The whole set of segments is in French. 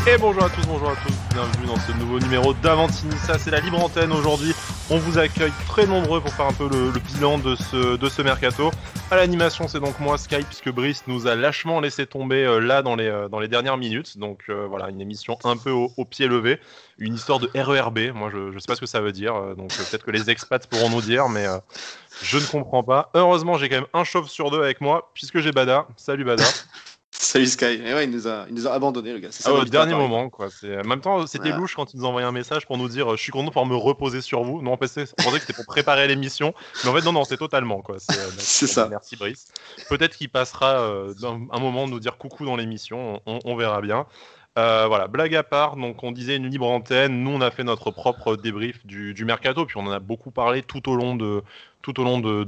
Et bonjour à tous, bienvenue dans ce nouveau numéro d'Avantinissa, c'est la libre antenne aujourd'hui. On vous accueille très nombreux pour faire un peu le bilan de ce mercato. À l'animation, c'est donc moi, Sky, puisque Brice nous a lâchement laissé tomber là dans les dernières minutes. Donc voilà, une émission un peu au pied levé, une histoire de RERB. Moi, je sais pas ce que ça veut dire, donc peut-être que les expats pourront nous dire, mais je ne comprends pas. Heureusement, j'ai quand même un chauve sur deux avec moi, puisque j'ai Bada. Salut Bada. Salut Sky. Et ouais, il nous a abandonné le gars. C'est ça, au dernier moment, quoi. En même temps, c'était louche quand il nous envoyait un message pour nous dire je suis content de pouvoir me reposer sur vous. Nous, on pensait que c'était pour préparer l'émission, mais en fait, non, c'est totalement, quoi. C'est ça. Merci Brice. Peut-être qu'il passera un moment nous dire coucou dans l'émission, on verra bien. Voilà, blague à part, donc on disait une libre antenne, nous on a fait notre propre débrief du mercato, puis on en a beaucoup parlé tout au long de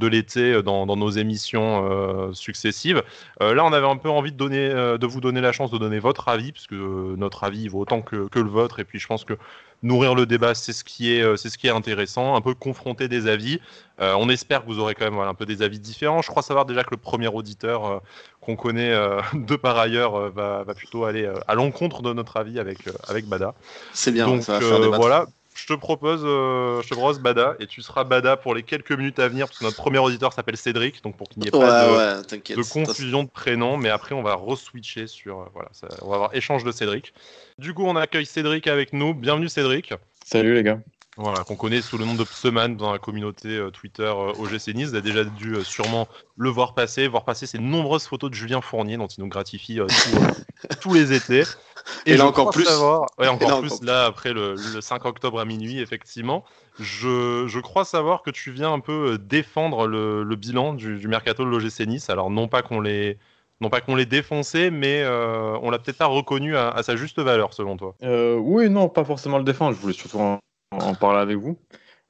l'été dans nos émissions successives. Là on avait un peu envie de vous donner la chance de donner votre avis, puisque notre avis vaut autant que le vôtre, et puis je pense que nourrir le débat c'est ce qui est intéressant, un peu confronter des avis. On espère que vous aurez quand même un peu des avis différents. Je crois savoir déjà que le premier auditeur qu'on connaît de par ailleurs va plutôt aller à l'encontre de notre avis avec Bada. C'est bien, donc ça va faire débattre. voilà, je te propose Bada, et tu seras Bada pour les quelques minutes à venir, parce que notre premier auditeur s'appelle Cédric, donc pour qu'il n'y ait pas de confusion de prénom, mais après on va re-switcher sur on va avoir échange de Cédric. Du coup on accueille Cédric avec nous. Bienvenue Cédric. Salut les gars. Voilà, qu'on connaît sous le nom de Pseman dans la communauté Twitter OGC Nice. Vous avez déjà dû sûrement le voir passer ces nombreuses photos de Julien Fournier dont il nous gratifie tous les étés. Et là encore plus. Là après le 5 octobre à minuit, effectivement. Je crois savoir que tu viens un peu défendre le bilan du mercato de l'OGC Nice. Alors non pas qu'on l'ait défoncé, mais on l'a peut-être pas reconnu à sa juste valeur, selon toi. Oui, non, pas forcément le défendre. Je voulais surtout en parler avec vous.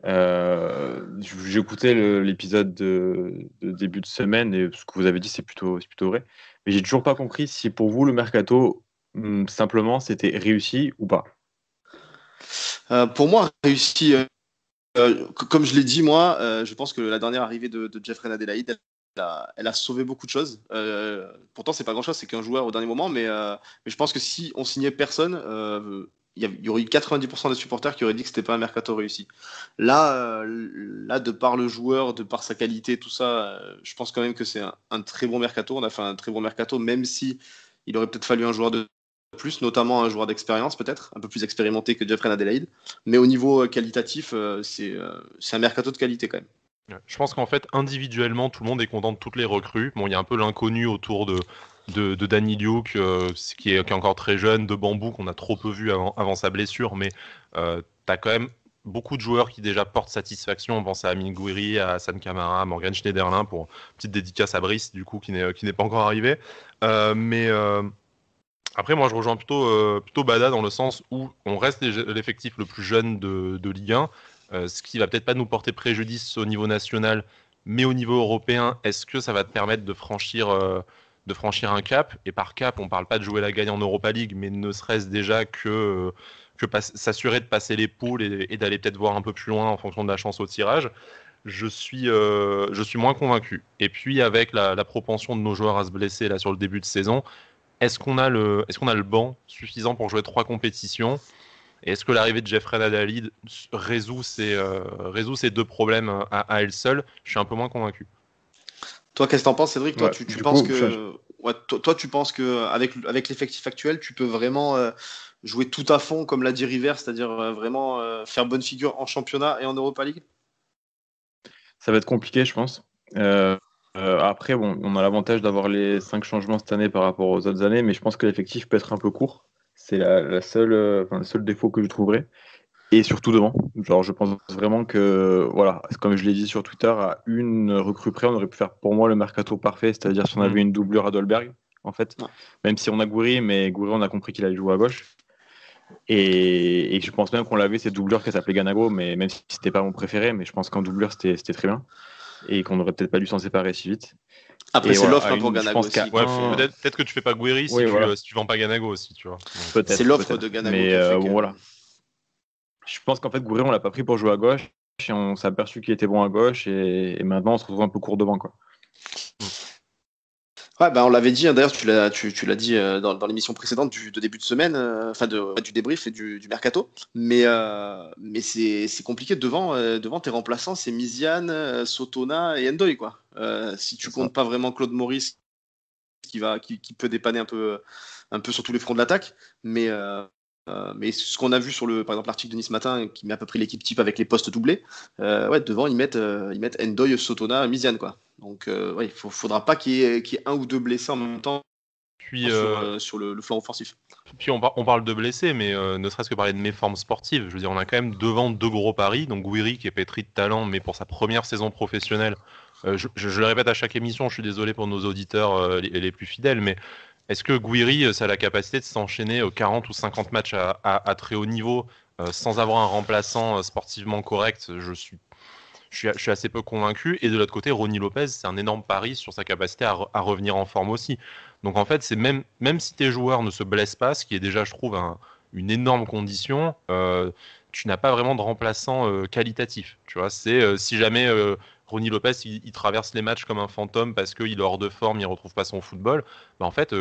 J'ai écouté l'épisode de début de semaine, et ce que vous avez dit, c'est plutôt vrai. Mais j'ai toujours pas compris si pour vous, le mercato, simplement, c'était réussi ou pas. Pour moi, réussi. Comme je l'ai dit, moi, je pense que la dernière arrivée de Jeffrey Adelaide, elle a sauvé beaucoup de choses. Pourtant, c'est pas grand-chose, c'est qu'un joueur au dernier moment, mais je pense que si on signait personne, il y aurait eu 90% des supporters qui auraient dit que c'était pas un mercato réussi. Là, de par le joueur, de par sa qualité, tout ça, je pense quand même que c'est un très bon mercato. On a fait un très bon mercato, même si il aurait peut-être fallu un joueur de plus, notamment un joueur d'expérience peut-être, un peu plus expérimenté que Jeffrey Adelaide. Mais au niveau qualitatif, c'est un mercato de qualité quand même. Je pense qu'en fait, individuellement, tout le monde est content de toutes les recrues. Bon, il y a un peu l'inconnu autour de Danny Luke, qui est encore très jeune, de Bambou, qu'on a trop peu vu avant sa blessure, mais tu as quand même beaucoup de joueurs qui déjà portent satisfaction. On pense à Amine Gouiri, à Hassan Kamara, à Morgan Schneiderlin, pour une petite dédicace à Brice, du coup, qui n'est pas encore arrivé. Après, moi, je rejoins plutôt Bada dans le sens où on reste l'effectif le plus jeune de Ligue 1, ce qui va peut-être pas nous porter préjudice au niveau national, mais au niveau européen, est-ce que ça va te permettre de franchir un cap? Et par cap, on parle pas de jouer la gagne en Europa League, mais ne serait-ce déjà que s'assurer de passer les poules et d'aller peut-être voir un peu plus loin en fonction de la chance au tirage. Je suis moins convaincu. Et puis, avec la propension de nos joueurs à se blesser là sur le début de saison, est-ce qu'on a le banc suffisant pour jouer 3 compétitions? Et est-ce que l'arrivée de Jeffrey Adelaide résout ces 2 problèmes à elle seule? Je suis un peu moins convaincu. Toi, qu'est-ce que t'en penses, Cédric? Toi, tu penses que avec l'effectif actuel, tu peux vraiment jouer tout à fond, comme l'a dit River, c'est-à-dire vraiment faire bonne figure en championnat et en Europa League? Ça va être compliqué, je pense. Après, bon, on a l'avantage d'avoir les 5 changements cette année par rapport aux autres années, mais je pense que l'effectif peut être un peu court. C'est le seul défaut que je trouverais. Et surtout devant. Genre, je pense vraiment que, voilà, comme je l'ai dit sur Twitter, à une recrue près, on aurait pu faire pour moi le mercato parfait, c'est-à-dire si on avait une doublure à Dolberg, en fait. Ouais. Même si on a Gouiri, mais Gouiri, on a compris qu'il allait jouer à gauche. Et je pense même qu'on l'avait, cette doublure qui s'appelait Ganago, mais même si c'était pas mon préféré, mais je pense qu'en doublure, c'était très bien. Et qu'on aurait peut-être pas dû s'en séparer si vite. Après, c'est l'offre pour Ganago aussi. Peut-être que tu fais pas Gouiri si tu vends pas Ganago aussi, tu vois. C'est l'offre de Ganago. Mais bon, voilà. Je pense qu'en fait, Gouiri, on l'a pas pris pour jouer à gauche, et on s'est aperçu qu'il était bon à gauche, et maintenant, on se retrouve un peu court devant, quoi. Ouais, bah, on l'avait dit, hein, d'ailleurs, tu l'as dit dans l'émission précédente de début de semaine, du débrief et du mercato. Mais c'est compliqué devant tes remplaçants, c'est Miziane, Sotona et Ndoye, quoi. Si tu C'est ça. comptes pas vraiment Claude Maurice qui peut dépanner un peu sur tous les fronts de l'attaque. Mais ce qu'on a vu par exemple, l'article de Nice Matin, qui met à peu près l'équipe type avec les postes doublés, ouais, devant, ils mettent Ndoye, Sotona, Miziane, quoi. Donc, ouais, faudra pas qu'il y ait un ou deux blessés en même temps Puis, sur le flanc offensif. puis on parle de blessés, mais ne serait-ce que parler de méformes sportives. Je veux dire, on a quand même devant deux gros paris. Donc Gouiri qui est pétri de talent, mais pour sa première saison professionnelle, je le répète à chaque émission, je suis désolé pour nos auditeurs les plus fidèles, mais est-ce que Gouiri, ça a la capacité de s'enchaîner 40 ou 50 matchs à très haut niveau sans avoir un remplaçant sportivement correct? Je suis assez peu convaincu. Et de l'autre côté, Ronny Lopez, c'est un énorme pari sur sa capacité à revenir en forme aussi. Donc en fait, c'est même si tes joueurs ne se blessent pas, ce qui est déjà, je trouve, une énorme condition, tu n'as pas vraiment de remplaçant qualitatif. Tu vois, si jamais Ronny Lopez il traverse les matchs comme un fantôme parce qu'il est hors de forme, il ne retrouve pas son football, bah en fait,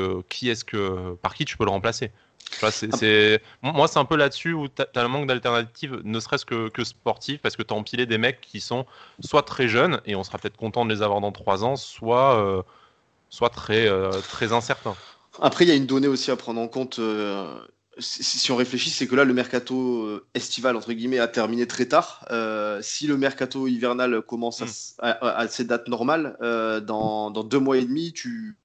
par qui tu peux le remplacer? Tu vois, moi, c'est un peu là-dessus où tu as le manque d'alternatives, ne serait-ce que sportif, parce que tu as empilé des mecs qui sont soit très jeunes, et on sera peut-être content de les avoir dans 3 ans, soit très incertains. Après, il y a une donnée aussi à prendre en compte. Si on réfléchit, c'est que là, le mercato estival, entre guillemets, a terminé très tard. Si le mercato hivernal commence à ses dates normales, dans 2 mois et demi, tu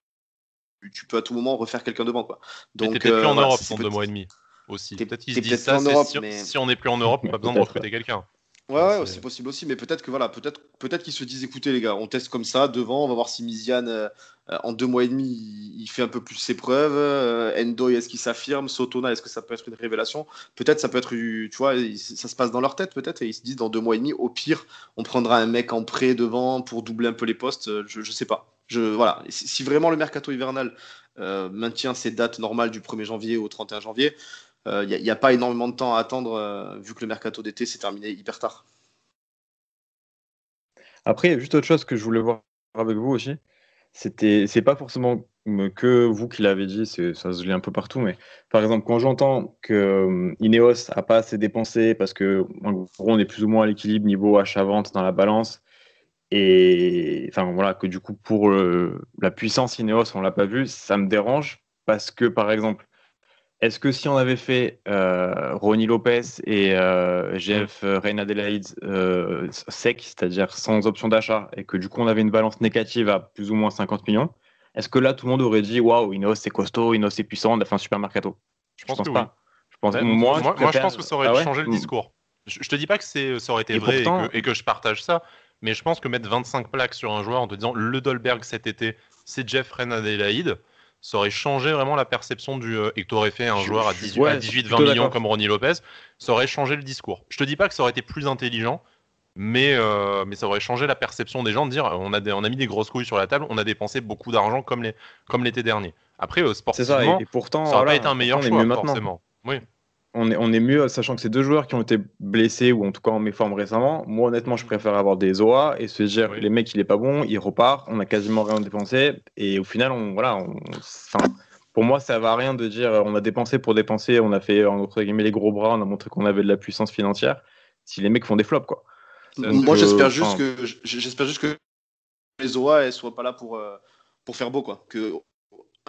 peux à tout moment refaire quelqu'un devant, quoi. Mais t'es Donc, peut-être plus en voilà, Europe dans 2 mois et demi aussi. Peut-être qu'ils se t'es disent peut-être plus ça, en Europe, si, mais si on n'est plus en Europe, pas besoin de Peut-être. recruter quelqu'un. Tu vois, ouais, c'est possible aussi. Mais peut-être que voilà, peut-être qu'ils se disent, écoutez les gars, on teste comme ça devant, on va voir si Miziane en 2 mois et demi il fait un peu plus ses preuves. Ndoye, est-ce qu'il s'affirme? Sotona, est-ce que ça peut être une révélation? Peut-être ça peut être, tu vois, ça se passe dans leur tête peut-être et ils se disent dans 2 mois et demi, au pire, on prendra un mec en prêt devant pour doubler un peu les postes. Je sais pas. Voilà. Si vraiment le mercato hivernal maintient ses dates normales du 1er janvier au 31 janvier, il n'y a pas énormément de temps à attendre vu que le mercato d'été s'est terminé hyper tard. Après, il y a juste autre chose que je voulais voir avec vous aussi. C'est pas forcément que vous qui l'avez dit, ça se lit un peu partout, mais par exemple, quand j'entends que Ineos a pas assez dépensé parce que en gros, on est plus ou moins à l'équilibre niveau achat-vente dans la balance, et enfin voilà, que du coup, pour la puissance Ineos, on l'a pas vu, ça me dérange parce que par exemple, est-ce que si on avait fait Ronny Lopez et GF Reine Adélaïde sec, c'est-à-dire sans option d'achat, et que du coup on avait une balance négative à plus ou moins 50 millions, est-ce que là tout le monde aurait dit waouh, Ineos c'est costaud, Ineos c'est puissant, on a fait un super mercato? Je Je pense que pense oui. pas. Je pense, Ouais, moi, je moi, je préfère. pense que ça aurait Ah ouais? changé le discours. Je te dis pas que ça aurait été Et vrai pourtant, et que je partage ça, mais je pense que mettre 25 plaques sur un joueur en te disant le Dolberg cet été, c'est Jeff Adélaïde, ça aurait changé vraiment la perception et que tu aurais fait un joueur à ouais, je suis 18-20 plutôt millions d'accord. comme Ronny Lopez, ça aurait changé le discours. Je te dis pas que ça aurait été plus intelligent, mais ça aurait changé la perception des gens de dire on a mis des grosses couilles sur la table, on a dépensé beaucoup d'argent comme l'été dernier. Après, C'est ça, et sportivement, pourtant, ça n'aurait pas été voilà, un pourtant meilleur on est mieux choix, maintenant. forcément. Oui. On est mieux, sachant que c'est deux joueurs qui ont été blessés ou en tout cas en méforme récemment. Moi, honnêtement, je préfère avoir des OA et se dire, Oui. les mecs, il est pas bon, il repart, on a quasiment rien dépensé. Et au final, enfin, pour moi, ça va à rien de dire, on a dépensé pour dépenser, on a fait, entre guillemets, les gros bras, on a montré qu'on avait de la puissance financière, si les mecs font des flops, quoi. C'est assez Donc, Moi, faux. j'espère juste que les OA elles soient pas là pour faire beau, quoi. Que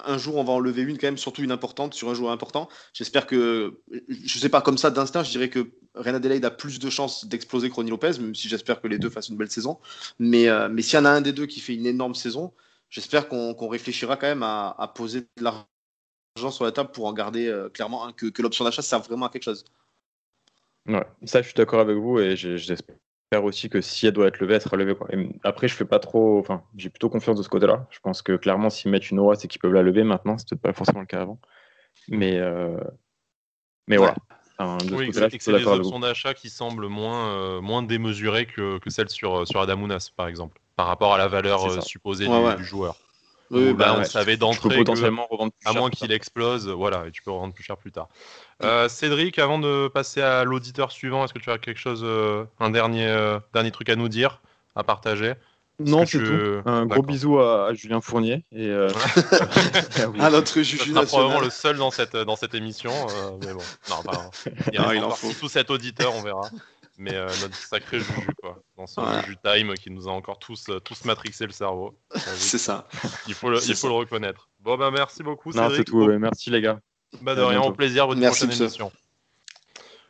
un jour on va en lever une quand même, surtout une importante sur un joueur important. J'espère que, je sais pas, comme ça d'instinct, je dirais que Reine Adelaide a plus de chances d'exploser que Ronny Lopez, même si j'espère que les deux fassent une belle saison. Mais s'il y en a un des deux qui fait une énorme saison, j'espère qu'on réfléchira quand même à poser de l'argent sur la table pour en garder clairement un, que l'option d'achat serve vraiment à quelque chose. ouais, ça, je suis d'accord avec vous et j'espère aussi que si elle doit être levée, elle sera levée, quoi. Et après, je fais pas trop, enfin, j'ai plutôt confiance de ce côté-là. Je pense que clairement, s'ils mettent une OA, c'est qu'ils peuvent la lever maintenant. C'était pas forcément le cas avant. Mais, euh, mais Ouais. voilà. Enfin, de ce Oui, côté-là, je et suis que plutôt c'est des d'accord avec vous. options d'achat qui semblent moins démesurées que celles sur Adamounas, par exemple, par rapport à la valeur C'est ça. supposée Ouais, ouais. du joueur. Oui, Où là, bah, on Ouais, savait tu peux d'entrée que, potentiellement revendre plus à cher moins plus qu'il tard. explose, voilà, et tu peux revendre plus cher plus tard. Cédric, avant de passer à l'auditeur suivant, est-ce que tu as quelque chose, un dernier truc à nous dire, à partager? Non, c'est tout. Un gros bisou à Julien Fournier. Et, à notre juge sera national. probablement le seul dans cette émission. Mais bon, non, il y a il en encore faut. 6 ou 7 auditeurs, on verra. Mais notre sacré Juju, quoi. Dans son Juju Time qui nous a encore tous matrixé le cerveau. C'est ça. Il faut le reconnaître. Bon, bah merci beaucoup, non, Cédric. c'est tout. Merci, les gars. Bah, de rien, au plaisir, votre prochaine monsieur. émission.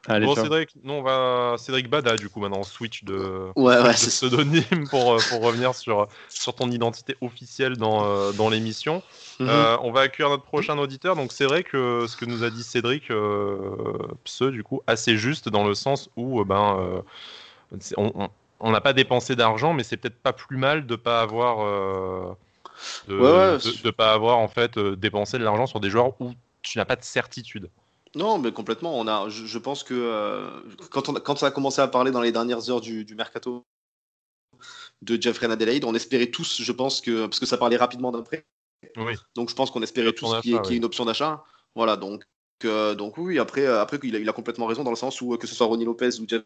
Allez, bon, ciao. Cédric, nous on va Cédric Bada, du coup, maintenant, on switch de pseudonyme pour revenir sur ton identité officielle dans l'émission. On va accueillir notre prochain auditeur. Donc, c'est vrai que ce que nous a dit Cédric, du coup, assez juste dans le sens où on n'a pas dépensé d'argent, mais c'est peut-être pas plus mal de pas avoir de pas avoir en fait dépensé de l'argent sur des joueurs où tu n'as pas de certitude. Non, mais complètement. Je pense que quand ça a commencé à parler dans les dernières heures du mercato de Jeffrey Adelaide, on espérait tous, je pense parce que ça parlait rapidement d'après. Oui. Donc je pense qu'on espérait tous qu'il y ait une option d'achat. Voilà, donc oui. Après il a complètement raison dans le sens où que ce soit Ronnie Lopez ou Jeffrey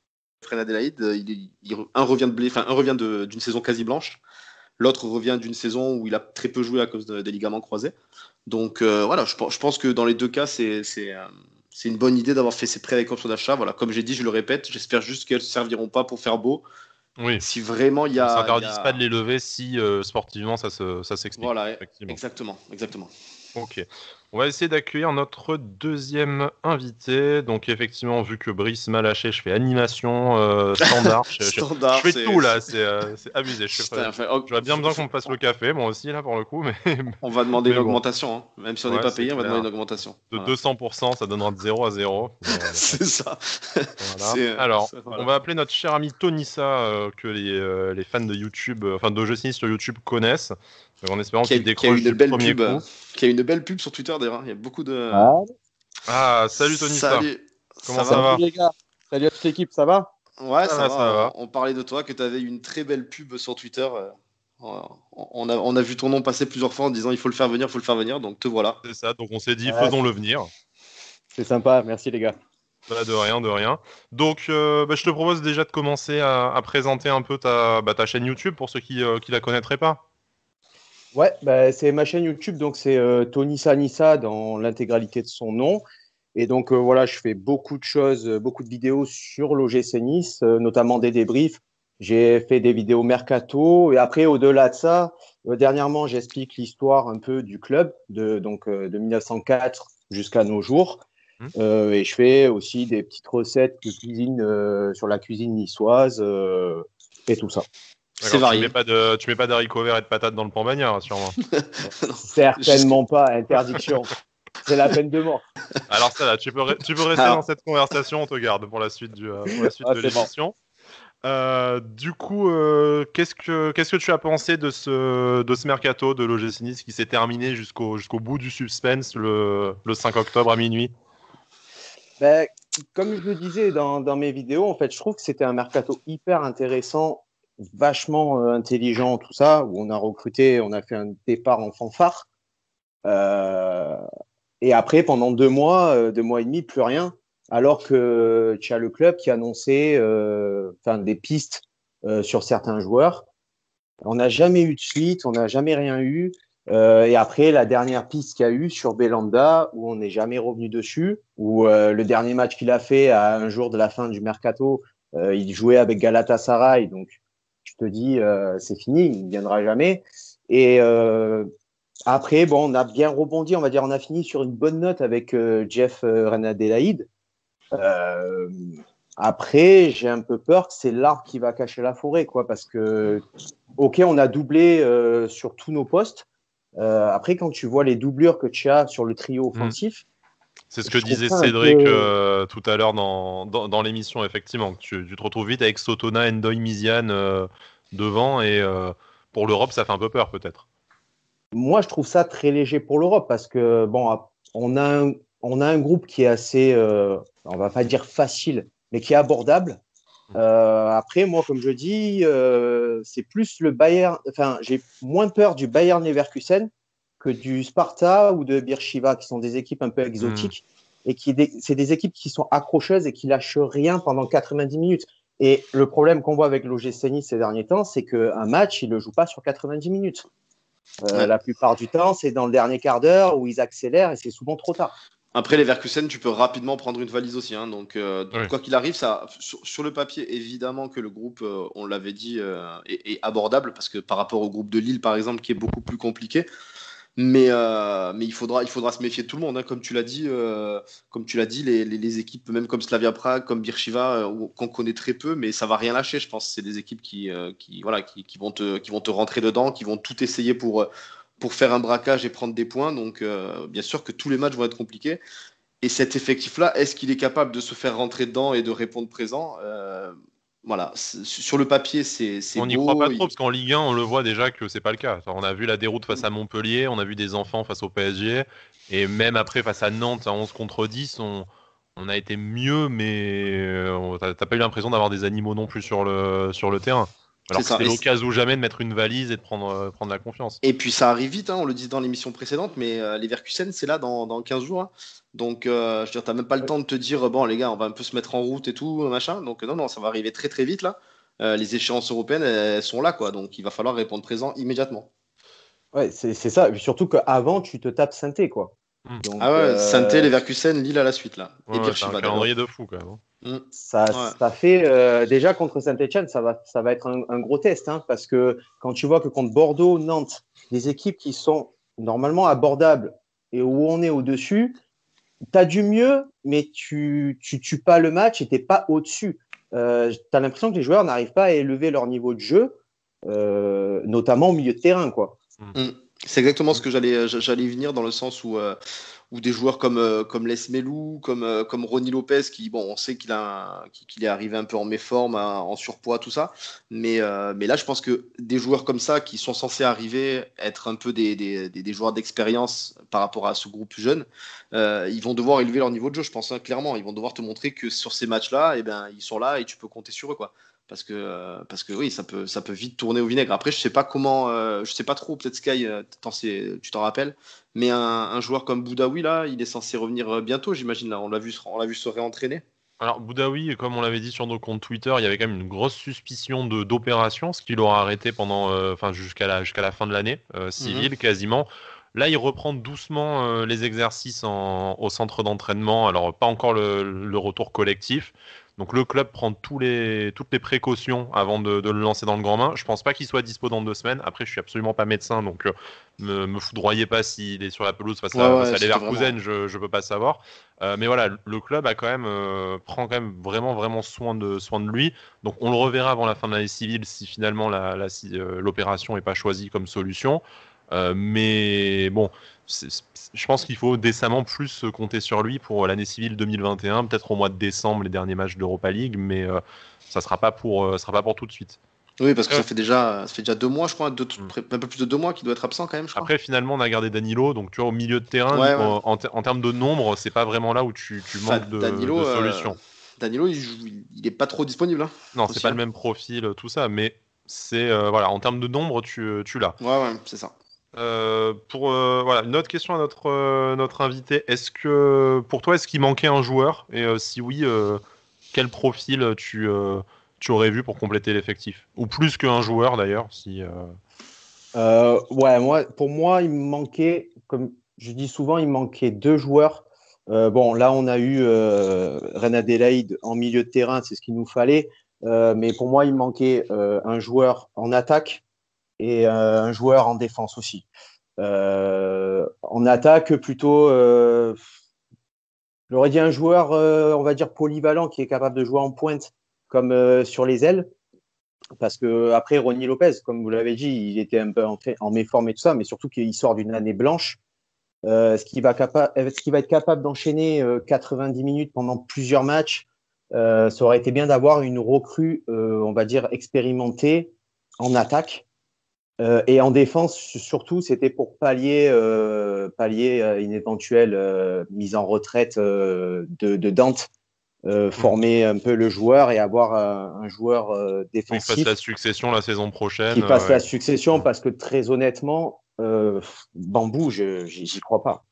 Adelaide, un revient d'une saison quasi blanche. L'autre revient d'une saison où il a très peu joué à cause des ligaments croisés. Donc voilà, je pense que dans les deux cas, c'est une bonne idée d'avoir fait ces prêts avec option d'achat. Voilà, comme j'ai dit, je le répète, j'espère juste qu'elles ne serviront pas pour faire beau. Oui. Si vraiment il y a. On ne s'interdise pas de les lever si sportivement ça s'explique. Voilà, exactement. Ok. On va essayer d'accueillir notre deuxième invité. Donc effectivement, vu que Brice m'a lâché, je fais animation standard. Je fais tout là, c'est abusé. J'aurais bien besoin qu'on me fasse le café, moi aussi là pour le coup. Mais on va demander une augmentation, hein. Même si on n'est pas payé, on va demander une augmentation. De 200%, ça donnera de 0 à 0. C'est ça. Voilà. Alors, on va appeler notre cher ami Tonissa, que les fans de YouTube, de Jeux sur YouTube connaissent. En espérant qu'il décroche du premier coup. Qui a une belle pub sur Twitter d'ailleurs. Il y a beaucoup de. Salut Tonissa. Salut. Comment ça va? Salut les gars. Salut à toute l'équipe, ça va? Ouais, ça va. On parlait de toi, que tu avais une très belle pub sur Twitter. On a vu ton nom passer plusieurs fois en disant il faut le faire venir, donc te voilà. C'est ça, donc on s'est dit faisons-le venir. C'est sympa, merci les gars. De rien. Donc je te propose déjà de commencer à présenter un peu ta chaîne YouTube pour ceux qui la connaîtraient pas. Ouais, c'est ma chaîne YouTube, donc c'est Tonissa Nissa dans l'intégralité de son nom. Et donc voilà, je fais beaucoup de choses, beaucoup de vidéos sur l'OGC Nice, notamment des débriefs. J'ai fait des vidéos mercato et après, au-delà de ça, dernièrement, j'explique l'histoire un peu du club de 1904 jusqu'à nos jours. Et je fais aussi des petites recettes de cuisine sur la cuisine niçoise et tout ça. C'est varié. Tu mets pas d'haricots verts et de patates dans le pan bagnard, sûrement. Certainement pas, interdiction. C'est la peine de mort. Alors ça là, tu peux rester dans cette conversation, on te garde pour la suite de l'émission. Bon. Du coup, qu'est-ce que tu as pensé de ce mercato de l'OGC Nice qui s'est terminé jusqu'au bout du suspense le 5 octobre à minuit? Comme je le disais dans mes vidéos, en fait, je trouve que c'était un mercato hyper intéressant, vachement intelligent, tout ça, où on a fait un départ en fanfare. Et après, pendant 2 mois et demi, plus rien. Alors que tu as le club qui annonçait des pistes sur certains joueurs. On n'a jamais eu de suite, on n'a jamais rien eu. Et après, la dernière piste qu'il y a eu sur Belanda, où on n'est jamais revenu dessus, où le dernier match qu'il a fait à un jour de la fin du mercato, il jouait avec Galatasaray. Donc, je te dis, c'est fini, il ne viendra jamais. Et après, on a bien rebondi, on va dire, on a fini sur une bonne note avec Jeff Adelaide. Après, j'ai un peu peur que c'est l'arbre qui va cacher la forêt, quoi, parce que, ok, on a doublé sur tous nos postes. Après, quand tu vois les doublures que tu as sur le trio offensif, c'est ce que disait Cédric tout à l'heure dans l'émission, effectivement. Tu te retrouves vite avec Sotona, Ndoye, Miziane devant, et pour l'Europe, ça fait un peu peur, peut-être. Moi, je trouve ça très léger pour l'Europe, parce que, on a un groupe qui est assez, on va pas dire facile, mais qui est abordable. Après, moi, comme je dis, c'est plus le Bayern. Enfin, j'ai moins peur du Bayern Leverkusen que du Sparta ou de Beersheva, qui sont des équipes un peu exotiques et c'est des équipes qui sont accrocheuses et qui lâchent rien pendant 90 minutes. Et le problème qu'on voit avec l'OGC Nice ces derniers temps, c'est qu'un match, ils ne le jouent pas sur 90 minutes. La plupart du temps, c'est dans le dernier quart d'heure où ils accélèrent et c'est souvent trop tard. Après, les Leverkusen, tu peux rapidement prendre une valise aussi. Hein. Donc, Oui. quoi qu'il arrive, ça, sur le papier, évidemment que le groupe, on l'avait dit, est abordable parce que par rapport au groupe de Lille, par exemple, qui est beaucoup plus compliqué. Mais il faudra se méfier de tout le monde, hein. Comme tu l'as dit, les équipes, même comme Slavia Prague, comme Beersheva, qu'on connaît très peu, mais ça va rien lâcher. Je pense que c'est des équipes qui vont te rentrer dedans, qui vont tout essayer pour faire un braquage et prendre des points. Donc, bien sûr que tous les matchs vont être compliqués. Et cet effectif-là, est-ce qu'il est capable de se faire rentrer dedans et de répondre présent? Voilà, sur le papier, c'est On n'y beau. croit pas trop parce qu'en Ligue 1, on le voit déjà que c'est pas le cas. On a vu la déroute face à Montpellier, on a vu des enfants face au PSG, et même après face à Nantes à 11 contre 10, on a été mieux, mais t'as pas eu l'impression d'avoir des animaux non plus sur le terrain. Alors que C'est ça. c'était l'occasion ou jamais de mettre une valise et de prendre la confiance. Et puis ça arrive vite, hein, on le dit dans l'émission précédente, mais les Leverkusen, c'est là dans 15 jours. Hein. Donc, je veux dire, tu n'as même pas le temps de te dire, bon, les gars, on va un peu se mettre en route et tout, machin. Donc, non, ça va arriver très, très vite, là. Les échéances européennes, elles sont là, quoi. Donc, il va falloir répondre présent immédiatement. Ouais, c'est ça. Et puis surtout qu'avant, tu te tapes Saint-Étienne, quoi. Donc, Ah ouais, Saint-Étienne, Leverkusen, Lille à la suite, là. Et Ouais, c'est un Beersheva, d'ailleurs. calendrier de fou quand même. Ça fait déjà contre Saint-Etienne, ça va être un gros test, hein, parce que quand tu vois que contre Bordeaux, Nantes, des équipes qui sont normalement abordables et où on est au-dessus, tu as du mieux, mais tu tues pas le match et tu n'es pas au-dessus. Tu as l'impression que les joueurs n'arrivent pas à élever leur niveau de jeu, notamment au milieu de terrain, quoi. C'est exactement ce que j'allais y venir dans le sens où des joueurs comme Les Melou, comme Ronny Lopez, qui, bon, on sait qu'il est arrivé un peu en méforme, en surpoids, tout ça. Mais là, je pense que des joueurs comme ça, qui sont censés arriver, être un peu des joueurs d'expérience par rapport à ce groupe jeune, ils vont devoir élever leur niveau de jeu, je pense, hein, clairement. Ils vont devoir te montrer que sur ces matchs-là, eh ben, ils sont là et tu peux compter sur eux, quoi. Parce que oui, ça peut vite tourner au vinaigre. Après, je sais pas comment, je sais pas trop, peut-être Sky, tu t'en rappelles, mais un joueur comme Boudaoui, là, il est censé revenir bientôt, j'imagine. Là, on l'a vu se réentraîner. Alors, Boudaoui, comme on l'avait dit sur nos comptes Twitter, il y avait quand même une grosse suspicion d'opération, ce qui l'aura arrêté jusqu'à la fin de l'année civile, quasiment. Là, il reprend doucement les exercices au centre d'entraînement. Alors, pas encore le retour collectif. Donc, le club prend toutes les précautions avant de le lancer dans le grand bain. Je pense pas qu'il soit dispo dans 2 semaines. Après, je suis absolument pas médecin, donc me foudroyez pas s'il est sur la pelouse face à Leverkusen, je peux pas savoir. Mais voilà, le club prend quand même vraiment, vraiment soin de lui. Donc, on le reverra avant la fin de l'année civile si finalement l'opération n'est pas choisie comme solution. Mais bon, je pense qu'il faut décemment plus compter sur lui pour l'année civile 2021, peut-être au mois de décembre, les derniers matchs d'Europa League, mais ça sera pas pour tout de suite. Oui, parce que ça fait déjà 2 mois, je crois, un peu plus de 2 mois qu'il doit être absent quand même, je crois. Après, finalement, on a gardé Danilo, donc tu vois, au milieu de terrain, en termes de nombre, c'est pas vraiment là où tu manques de solutions. Danilo, il est pas trop disponible. Hein, non, aussi, c'est pas le même profil, tout ça, mais c'est voilà, en termes de nombre, tu l'as. Ouais, c'est ça. Voilà, une autre question à notre invité. Pour toi, est-ce qu'il manquait un joueur? Et si oui, quel profil tu aurais vu pour compléter l'effectif? Ou plus qu'un joueur d'ailleurs, si. Pour moi, il me manquait, comme je dis souvent, il manquait 2 joueurs. Bon, là, on a eu Reine Adélaïde en milieu de terrain, c'est ce qu'il nous fallait. Mais pour moi, il manquait un joueur en attaque et un joueur en défense aussi. En attaque, plutôt, j'aurais dit un joueur, on va dire, polyvalent, qui est capable de jouer en pointe, comme sur les ailes. Parce que après, Ronny Lopez, comme vous l'avez dit, il était un peu en méforme et tout ça, mais surtout qu'il sort d'une année blanche. Est-ce qu'il va être capable d'enchaîner 90 minutes pendant plusieurs matchs? Ça aurait été bien d'avoir une recrue, on va dire, expérimentée en attaque. Et en défense, surtout, c'était pour pallier une éventuelle mise en retraite de Dante, former un peu le joueur et avoir un joueur défensif. Qui fasse la succession la saison prochaine. Qui fasse la succession, parce que très honnêtement, Bambou, j'y crois pas.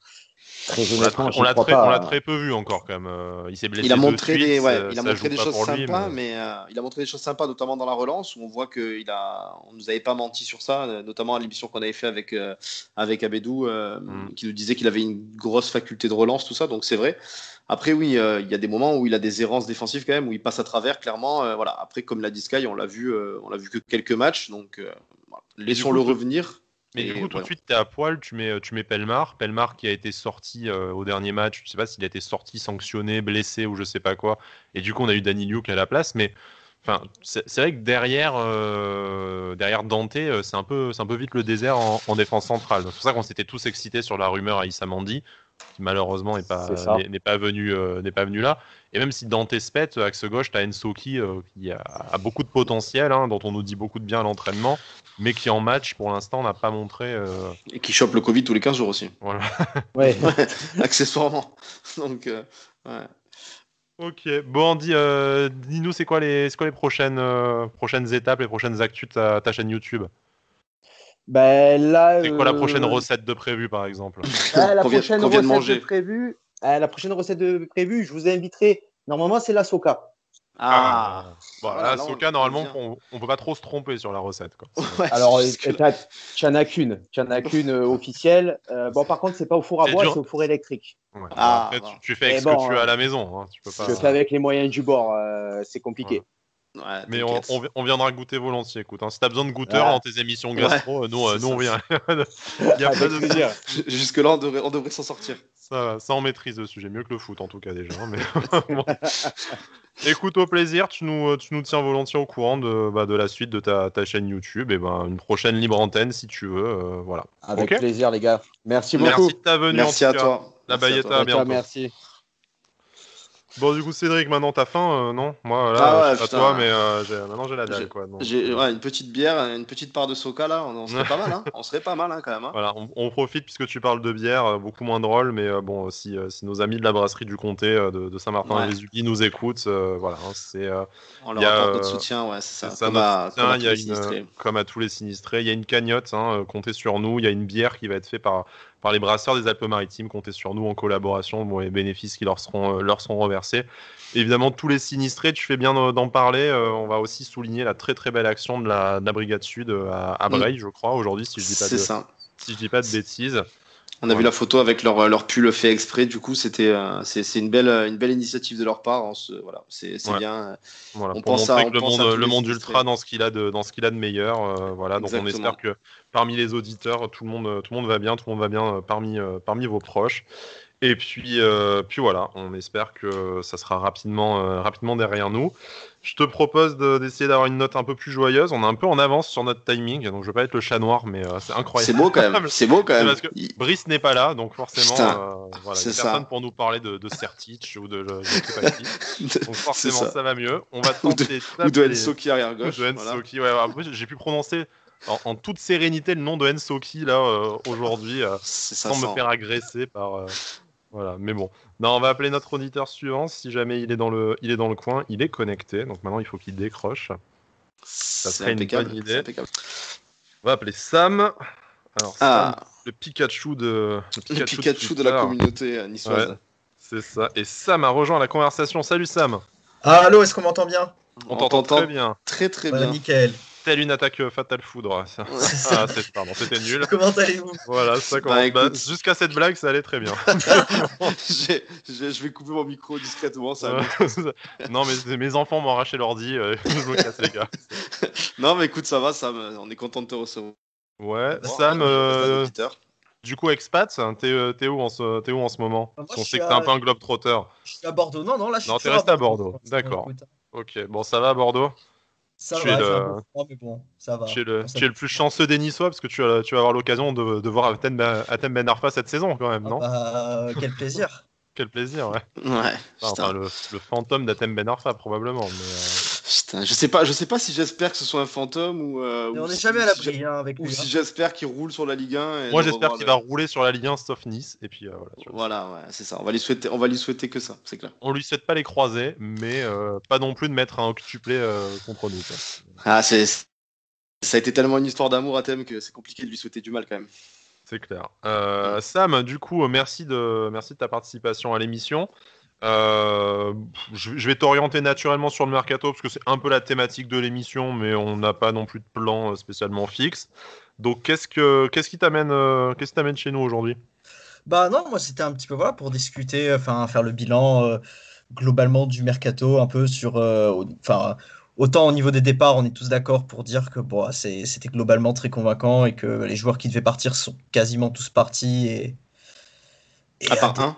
Très honnêtement, On l'a crois pas. très peu vu encore quand même. Il s'est blessé Il a de montré suite, il a ça montré joue des pas choses pour lui, sympas, mais il a montré des choses sympas, notamment dans la relance, où on voit on nous avait pas menti sur ça, notamment à l'émission qu'on avait fait avec Abedou, qui nous disait qu'il avait une grosse faculté de relance, tout ça, donc c'est vrai. Après, oui, il y a des moments où il a des errances défensives quand même, où il passe à travers, clairement. Voilà. Après, comme l'a dit Sky, on l'a vu que quelques matchs, donc voilà. Laissons-le revenir. Mais du coup, tout de voilà. suite, t'es à poil, tu mets Pellemar. Pellemar qui a été sorti au dernier match. Je sais pas s'il a été sorti, sanctionné, blessé ou je sais pas quoi. Et du coup, on a eu Danny Luke à la place. Mais enfin, c'est vrai que derrière Dante, c'est un peu vite le désert en défense centrale. C'est pour ça qu'on s'était tous excités sur la rumeur à Issa Mendy, qui malheureusement n'est pas venu là. Et même si Dante se pète, axe gauche, tu as Ensoki qui a beaucoup de potentiel, hein, dont on nous dit beaucoup de bien à l'entraînement, mais qui en match pour l'instant n'a pas montré. Et qui chope le Covid tous les 15 jours aussi. Voilà. Ouais. Accessoirement. Donc, ouais. Ok, bon Andy, dis-nous c'est quoi les prochaines étapes, les prochaines actus de ta chaîne YouTube? Ben là, C'est quoi la prochaine recette de prévue par exemple? la Qu'on prochaine vienne recette manger. de prévue, je vous inviterai. Normalement, c'est la Soca. Bon, voilà, la Soca, normalement, on peut pas trop se tromper sur la recette, quoi. Ouais, Alors, tu en as qu'une officielle. Bon, par contre, c'est pas au four à bois, c'est au four électrique. Ouais. Après, tu fais avec ce que tu as à la maison. Hein. Tu peux pas... Je fais avec les moyens du bord, c'est compliqué. Ouais, mais on viendra goûter volontiers, écoute. Hein. Si t'as besoin de goûteurs dans tes émissions gastro, nous on vient. Il y a pas de plaisir. Jusque-là, on devrait s'en sortir. Ça on maîtrise le sujet, mieux que le foot en tout cas déjà. Mais... bon. Écoute, au plaisir, tu nous tiens volontiers au courant de la suite de ta chaîne YouTube. Et une prochaine libre antenne si tu veux. Voilà. Avec plaisir, les gars. Merci beaucoup. Merci de ta venue. Merci en à tout cas. toi. La Bayeta, à bientôt. Merci. Bon, du coup, Cédric, maintenant t'as faim, non? Moi, là, je sais pas toi, mais maintenant j'ai la dalle, quoi. Donc, une petite bière, une petite part de Soca, là, on serait pas mal, hein. On serait pas mal, hein, quand même. Hein. Voilà, on profite puisque tu parles de bière, beaucoup moins drôle, mais bon, si nos amis de la brasserie du Comté de Saint-Martin-et-Vésubie nous écoutent, voilà, c'est... on leur apporte notre soutien, ouais, c'est ça. Comme à tous les sinistrés, il y a une cagnotte, comptez sur nous, il y a une bière qui va être faite par les brasseurs des Alpes-Maritimes, comptez sur nous en collaboration, bon, les bénéfices qui leur seront reversés. Évidemment, tous les sinistrés, tu fais bien d'en parler, on va aussi souligner la très très belle action de la Brigade Sud à Breil, je crois, aujourd'hui, si je dis pas de bêtises. On a vu la photo avec leur pull fait exprès, du coup, c'est une belle initiative de leur part. Voilà, c'est bien. Voilà, pour montrer que le monde ultra dans ce qu'il a de meilleur. Voilà, donc on espère que parmi les auditeurs, tout le monde va bien, parmi vos proches. Et puis voilà, on espère que ça sera rapidement derrière nous. Je te propose d'essayer d'avoir une note un peu plus joyeuse. On est un peu en avance sur notre timing, donc je veux pas être le chat noir, mais c'est incroyable. C'est beau quand même. C'est parce que Brice n'est pas là, donc forcément, voilà, il y a personne pour nous parler de Sertic ou de je sais pas qui. Donc forcément, ça va mieux. On va tenter ou de Ensoki arrière gauche. De Ensoki, ouais. Après, j'ai pu prononcer en toute sérénité le nom de Ensoki là aujourd'hui, sans me faire agresser par. Voilà, mais bon. Non, on va appeler notre auditeur suivant. Si jamais il est dans le coin, il est connecté. Donc maintenant, il faut qu'il décroche. Ça serait une bonne idée. On va appeler Sam. Alors, Sam, le Pikachu de la communauté niçoise. Ouais, c'est ça. Et Sam a rejoint la conversation. Salut Sam. Allô, est-ce qu'on m'entend bien? On t'entend très bien. Très très bien. Nickel. Telle une attaque Fatal Foudre. Pardon, c'était nul. Comment allez-vous? Voilà, ça commence. Jusqu'à cette blague, ça allait très bien. Je vais couper mon micro discrètement. Ça non, mais mes enfants m'ont arraché l'ordi. Je me casse les gars. Non, mais écoute, ça va, Sam. On est content de te recevoir. Ouais, Sam. Du coup, expat, t'es où en ce moment? On sait que t'es un peu un globe-trotter. Je suis à Bordeaux. Non, là, je suis Non, t'es resté à Bordeaux. D'accord. Ok, bon, ça va à Bordeaux? Ça va, mais bon, ça va. Tu es le plus chanceux des Niçois parce que tu vas avoir l'occasion de voir Atem Ben Arfa cette saison quand même, non? Quel plaisir. Quel plaisir, ouais. Ouais. Enfin, le fantôme d'Atem Ben Arfa probablement. Mais Putain, je sais pas si j'espère que ce soit un fantôme ou. On n'est jamais à l'abri avec lui. Ou si j'espère qu'il roule sur la Ligue 1. Moi, j'espère qu'il va rouler sur la Ligue 1 sauf Nice et puis voilà. Voilà, ouais, c'est ça. On va lui souhaiter que ça, c'est clair. On lui souhaite pas les croisés, mais pas non plus de mettre un octuplé contre nous. Quoi. Ça a été tellement une histoire d'amour à Thème que c'est compliqué de lui souhaiter du mal quand même. C'est clair. Sam, du coup, merci de ta participation à l'émission. Je vais t'orienter naturellement sur le mercato parce que c'est un peu la thématique de l'émission, mais on n'a pas non plus de plan spécialement fixe. Donc, qu'est-ce qui t'amène chez nous aujourd'hui? Bah non, moi c'était un petit peu voilà pour discuter, enfin faire le bilan globalement du mercato, un peu sur, enfin autant au niveau des départs, on est tous d'accord pour dire que bon, c'était globalement très convaincant et que les joueurs qui devaient partir sont quasiment tous partis À et part un.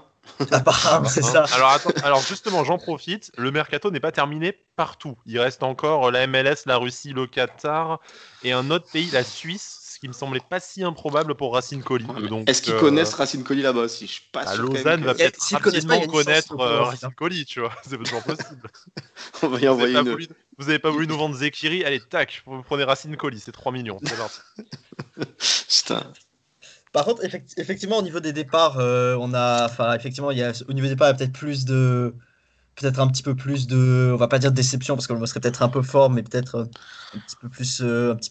à part un, c'est ça. Alors, attends, alors justement, j'en profite. Le mercato n'est pas terminé partout. Il reste encore la MLS, la Russie, le Qatar et un autre pays, la Suisse, ce qui me semblait pas si improbable pour Racine Colli. Donc, Est-ce qu'ils connaissent Racine Colli là-bas aussi? Je suis pas sûr. Lausanne va peut-être S'ils connaissent pas, il y a rapidement une chance connaître pour eux, Racine Colli, tu vois. C'est toujours possible. On va y envoyer une. Vous avez pas voulu nous vendre Zekiri? Allez, tac, vous prenez Racine Colli, c'est 3 millions. C'est parti. Putain. Par contre, effectivement, au niveau des départs, on a, enfin, effectivement, au niveau des départs, il y a peut-être un petit peu plus de, on va pas dire de déception parce que le mot serait peut-être un peu fort, mais peut-être un petit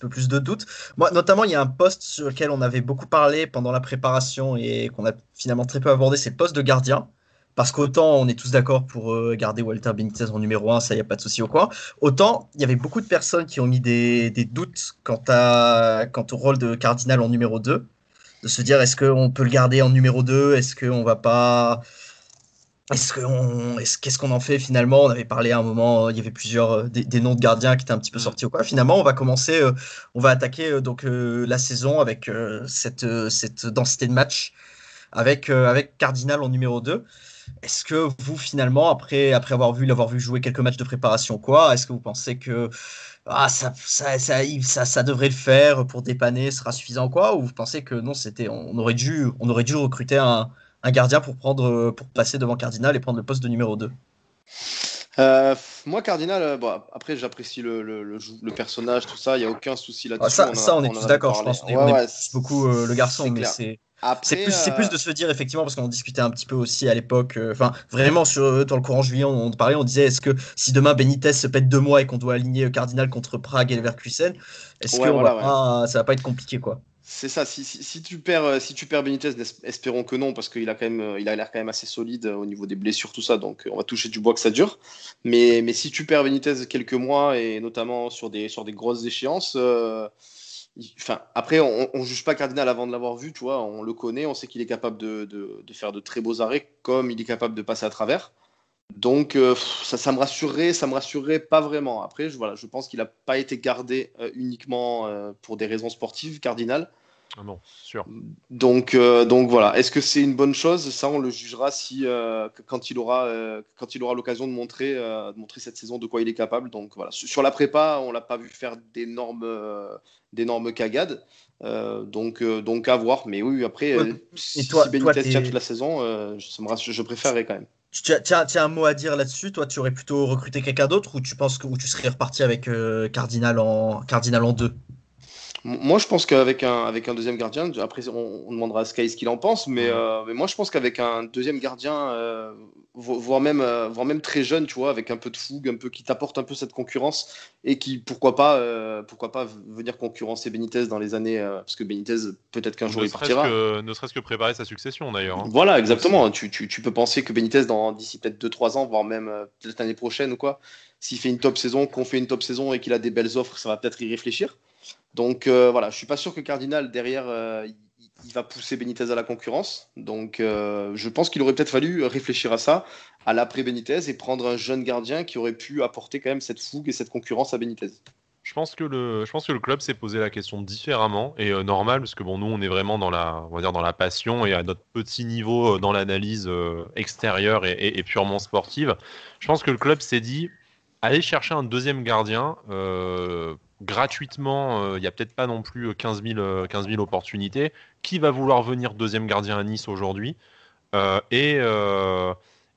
peu plus de doute. Moi, notamment, il y a un poste sur lequel on avait beaucoup parlé pendant la préparation et qu'on a finalement très peu abordé, c'est le poste de gardien. Parce qu'autant on est tous d'accord pour garder Walter Benitez en numéro 1, ça y a pas de souci au coin. Autant il y avait beaucoup de personnes qui ont mis des doutes quant au rôle de Cardinal en numéro 2, de se dire est-ce qu'on peut le garder en numéro 2, est-ce qu'on va pas qu'est-ce qu'on en fait finalement? On avait parlé à un moment, il y avait plusieurs des noms de gardiens qui étaient un petit peu sortis au coin. Finalement, on va commencer, on va attaquer la saison avec cette densité de match avec Cardinal en numéro 2. Est-ce que vous finalement, après l'avoir vu jouer quelques matchs de préparation, quoi, est-ce que vous pensez que ça devrait le faire pour dépanner, sera suffisant, quoi, ou vous pensez que non, on aurait dû recruter un gardien pour passer devant Cardinal et prendre le poste de numéro 2? Moi, Cardinal, bon, après, j'apprécie le personnage, tout ça, il n'y a aucun souci là-dessus. On est tous d'accord, je pense. On aime beaucoup le garçon, mais c'est c'est plus de se dire, effectivement, parce qu'on en discutait un petit peu aussi à l'époque, enfin, vraiment, dans le courant juillet, on parlait, on disait, est-ce que si demain Benitez se pète 2 mois et qu'on doit aligner Cardinal contre Prague et Leverkusen, est-ce que ça va pas être compliqué, quoi? C'est ça. Si tu perds Benitez, espérons que non, parce qu'il a l'air quand même assez solide au niveau des blessures, tout ça. Donc, on va toucher du bois que ça dure. Mais si tu perds Benitez quelques mois et notamment sur des grosses échéances, après, on juge pas Cardinal avant de l'avoir vu, tu vois. On le connaît, on sait qu'il est capable de faire de très beaux arrêts, comme il est capable de passer à travers. Donc ça me rassurerait pas vraiment. Après, je pense qu'il n'a pas été gardé uniquement pour des raisons sportives, Cardinal. Ah non, sûr. Donc voilà. Est-ce que c'est une bonne chose? Ça, on le jugera quand il aura l'occasion de montrer cette saison de quoi il est capable. Donc voilà. Sur la prépa, on l'a pas vu faire d'énormes cagades. Donc à voir. Mais oui, après, si Benitez tient toute la saison, je préférerais quand même. Tu as un mot à dire là-dessus? Toi, tu aurais plutôt recruté quelqu'un d'autre ou tu penses que tu serais reparti avec Cardinal en 2? Moi, je pense qu'avec un deuxième gardien, après, on demandera à Sky ce qu'il en pense, mais moi, je pense qu'avec un deuxième gardien, voire même très jeune, tu vois, avec un peu de fougue, un peu qui t'apporte un peu cette concurrence et qui, pourquoi pas venir concurrencer Benitez dans les années, parce que Benitez, peut-être qu'un jour il partira. Ne serait-ce que préparer sa succession d'ailleurs. Hein. Voilà, exactement. Tu peux penser que Benitez, d'ici peut-être 2-3 ans, voire même peut-être l'année prochaine ou quoi, s'il fait une top saison, qu'on fait une top saison et qu'il a des belles offres, ça va peut-être y réfléchir. Donc voilà, je suis pas sûr que Cardinal derrière il va pousser Benitez à la concurrence. Donc je pense qu'il aurait peut-être fallu réfléchir à ça à l'après Benitez et prendre un jeune gardien qui aurait pu apporter quand même cette fougue et cette concurrence à Benitez. Je pense que le club s'est posé la question différemment et normal parce que bon nous on est vraiment dans la passion et à notre petit niveau dans l'analyse extérieure et purement sportive. Je pense que le club s'est dit aller chercher un deuxième gardien gratuitement, il n'y a peut-être pas non plus 15 000 opportunités. Qui va vouloir venir deuxième gardien à Nice aujourd'hui et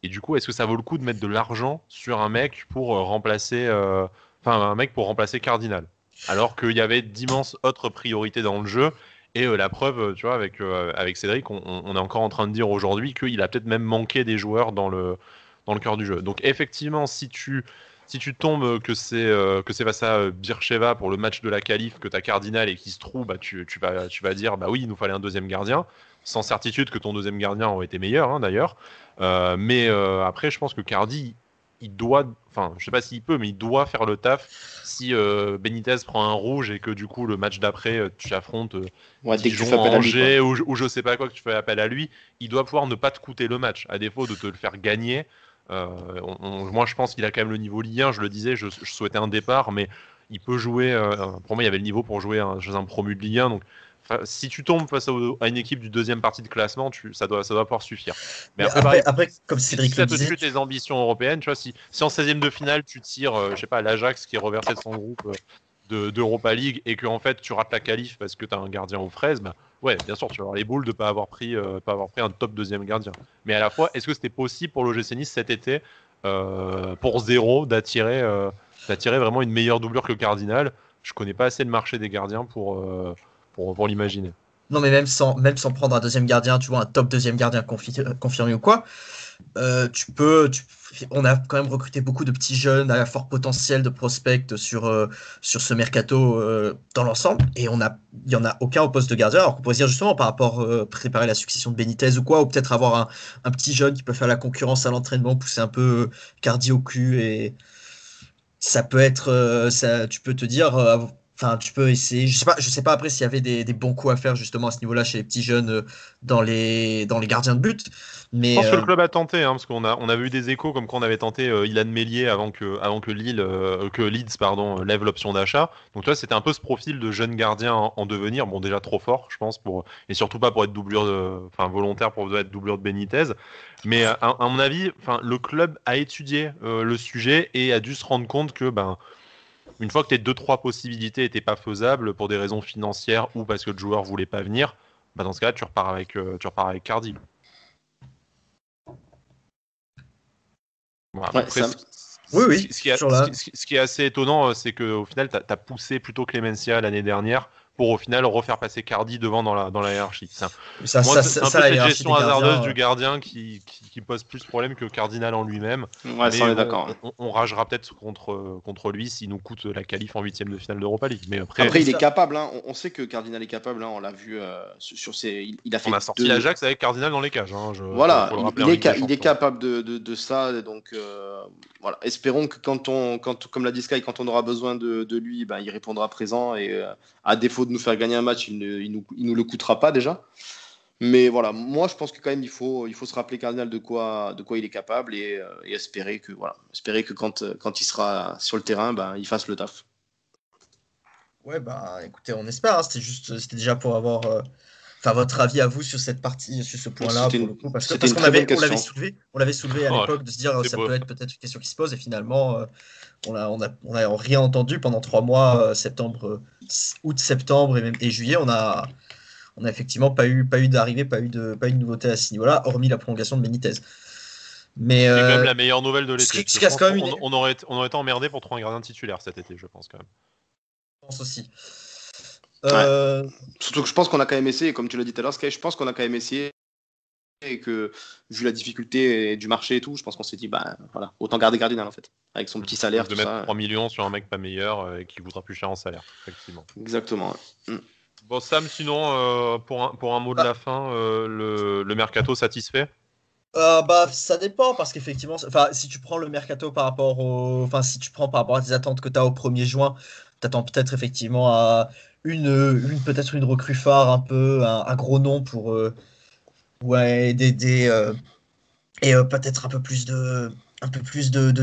du coup, est-ce que ça vaut le coup de mettre de l'argent sur un mec pour remplacer Cardinal alors qu'il y avait d'immenses autres priorités dans le jeu et la preuve, tu vois, avec Cédric, on est encore en train de dire aujourd'hui qu'il a peut-être même manqué des joueurs dans le cœur du jeu. Donc effectivement, si tu si tu tombes que c'est face à Beersheva pour le match de la qualif, que tu as Cardinal et qui se trouve, bah, tu vas dire bah oui, il nous fallait un deuxième gardien, sans certitude que ton deuxième gardien aurait été meilleur hein, d'ailleurs. Mais après, je pense que Cardi, il doit, enfin, je sais pas s'il peut, mais il doit faire le taf si Benitez prend un rouge et que du coup le match d'après tu affrontes Ouais, dès que tu Dijon, fais appel à lui, Angers ou je sais pas quoi, que tu fais appel à lui, il doit pouvoir ne pas te coûter le match, à défaut de te le faire gagner. Moi je pense qu'il a quand même le niveau Ligue 1, je le disais, je souhaitais un départ, mais il peut jouer, pour moi il y avait le niveau pour jouer chez un promu de Ligue 1, donc si tu tombes face à une équipe du deuxième partie de classement, ça doit pouvoir suffire. Mais après, comme si Cédric ça le te disait, tue tes ambitions européennes, tu vois, si en 16e de finale, tu tires, je sais pas, l'Ajax qui est reversé de son groupe d'Europa League et que en fait tu rates la qualif parce que tu as un gardien aux fraises, bah ouais, bien sûr, tu vas avoir les boules de pas avoir pris un top deuxième gardien. Mais à la fois, est-ce que c'était possible pour l'OGC Nice cet été pour zéro d'attirer vraiment une meilleure doublure que Cardinal? Je connais pas assez le marché des gardiens pour l'imaginer. non mais même sans prendre un deuxième gardien, tu vois, un top deuxième gardien confirmé ou quoi, on a quand même recruté beaucoup de petits jeunes à fort potentiel de prospects sur ce mercato dans l'ensemble, et il y en a aucun au poste de gardien, alors qu'on pourrait se dire justement par rapport préparer la succession de Benitez ou quoi, ou peut-être avoir un petit jeune qui peut faire la concurrence à l'entraînement, pousser un peu Cardi au cul, et ça peut être ça, tu peux te dire enfin tu peux essayer, je sais pas après s'il y avait des bons coups à faire justement à ce niveau-là chez les petits jeunes dans les gardiens de but, Je mais pense que le club a tenté, hein, parce qu'on avait eu des échos comme quand on avait tenté Ilan Meslier avant que Leeds lève l'option d'achat. Donc tu vois, c'était un peu ce profil de jeune gardien en devenir, bon déjà trop fort, je pense, et surtout pas pour être volontaire pour être doublure de Benitez. Mais à mon avis, le club a étudié le sujet et a dû se rendre compte que une fois que tes 2-3 possibilités n'étaient pas faisables pour des raisons financières ou parce que le joueur voulait pas venir, dans ce cas-là, tu repars avec Cardi. Bon, Ouais, après, ça- oui, ce qui est assez étonnant, c'est qu'au final, tu as poussé plutôt Clemencia l'année dernière pour au final refaire passer Cardi devant dans la hiérarchie. C'est un peu la cette hiérarchie gestion des gardiens, hasardeuse du gardien qui pose plus problème que Cardinal en lui-même. Ouais, ça, on est d'accord. On ragera peut-être contre lui s'il nous coûte la qualif en 8e de finale d'Europa League. Mais après, il est capable. Hein. On sait que Cardinal est capable. Hein. On l'a vu sur ses. Il a fait on a sorti l'Ajax avec Cardinal dans les cages. Hein, voilà, faut le rappeler, il est capable de ça. Donc voilà, espérons que comme l'a dit Sky, quand on aura besoin de lui, il répondra présent et à défaut de nous faire gagner un match, il nous le coûtera pas déjà. Mais voilà, moi je pense que quand même il faut se rappeler Cardinal de quoi il est capable et espérer que quand il sera sur le terrain, il fasse le taf. Ouais, écoutez, on espère, hein, c'était déjà pour avoir votre avis à vous sur cette partie, sur ce point-là, pour le coup, parce qu'on l'avait soulevé à l'époque de se dire ça peut être peut-être une question qui se pose, et finalement on a rien entendu pendant 3 mois, août-septembre et juillet, on a effectivement pas eu d'arrivée, pas eu de nouveauté à ce niveau-là, hormis la prolongation de Benitez. Mais c'est quand même la meilleure nouvelle de l'été. On aurait été emmerdé pour trouver un gardien titulaire cet été, je pense quand même. Aussi. Ouais. Surtout que je pense qu'on a quand même essayé, comme tu l'as dit tout à l'heure, Sky, je pense qu'on a quand même essayé et que vu la difficulté du marché et tout, je pense qu'on s'est dit voilà, autant garder Cardinal en fait, avec son petit salaire. De mettre 3 millions sur un mec pas meilleur et qui voudra plus cher en salaire, effectivement. Exactement. Ouais. Bon, Sam, sinon, pour un mot de la fin, le mercato satisfait? Ça dépend parce qu'effectivement, si tu prends le mercato par rapport à tes attentes que tu as au 1er juin, tu attends peut-être effectivement à peut-être une recrue phare, un peu un gros nom pour aider et peut-être un peu plus de